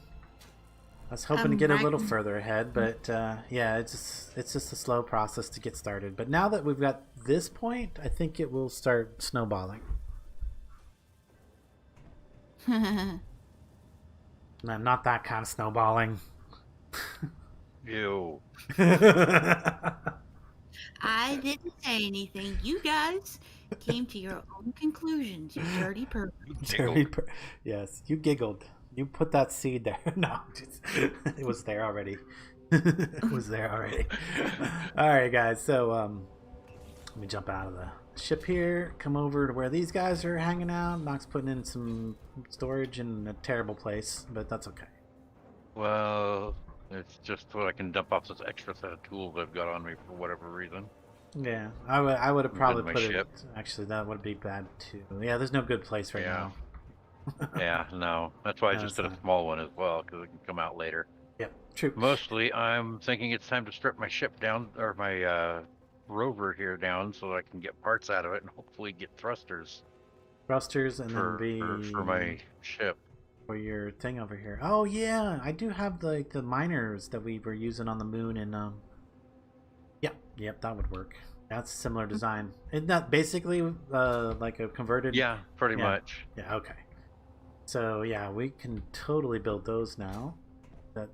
I was hoping to get a little further ahead, but yeah, it's just a slow process to get started. But now that we've got this point, I think it will start snowballing. No, not that kind of snowballing. Ew. I didn't say anything. You guys came to your own conclusions, you dirty pervert. Yes, you giggled. You put that seed there. No, it was there already. It was there already. All right, guys. So let me jump out of the ship here. Come over to where these guys are hanging out. Nox putting in some storage in a terrible place, but that's okay. Well, it's just what I can dump off this extra set of tools I've got on me for whatever reason. Yeah, I would have probably my put ship. it. Actually, that would be bad too. Yeah, there's no good place right now. Yeah, no. That's why I No, just it's did a not. small one as well, because it can come out later. Yep, true. Mostly, I'm thinking it's time to strip my ship down, or my rover here down, so I can get parts out of it and hopefully get thrusters Thrusters and for, then for my ship. for your thing over here. Oh yeah, I do have the miners that we were using on the moon, and yep, that would work. That's a similar design. Isn't that basically like a converted? Yeah, pretty much. Yeah, okay. So yeah, we can totally build those now. That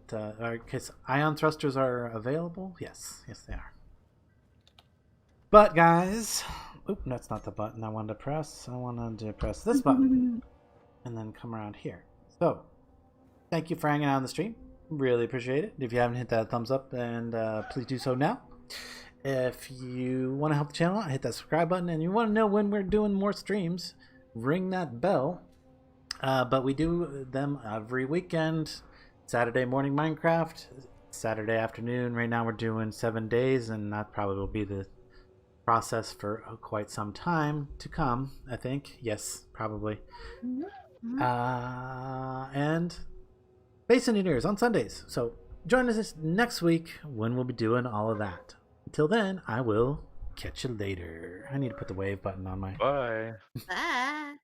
because ion thrusters are available. Yes, they are. But guys, oop, that's not the button I wanted to press. I wanted to press this button and then come around here. So, thank you for hanging out on the stream. Really appreciate it. If you haven't hit that thumbs up, and please do so now. If you want to help the channel out, hit that subscribe button, and you want to know when we're doing more streams, ring that bell. But we do them every weekend. Saturday morning Minecraft, Saturday afternoon. Right now we're doing 7 days, and that probably will be the process for quite some time to come, I think. Yes, probably. And Base Engineers on Sundays. So join us next week when we'll be doing all of that. Until then, I will catch you later. I need to put the wave button on my... Bye. Bye.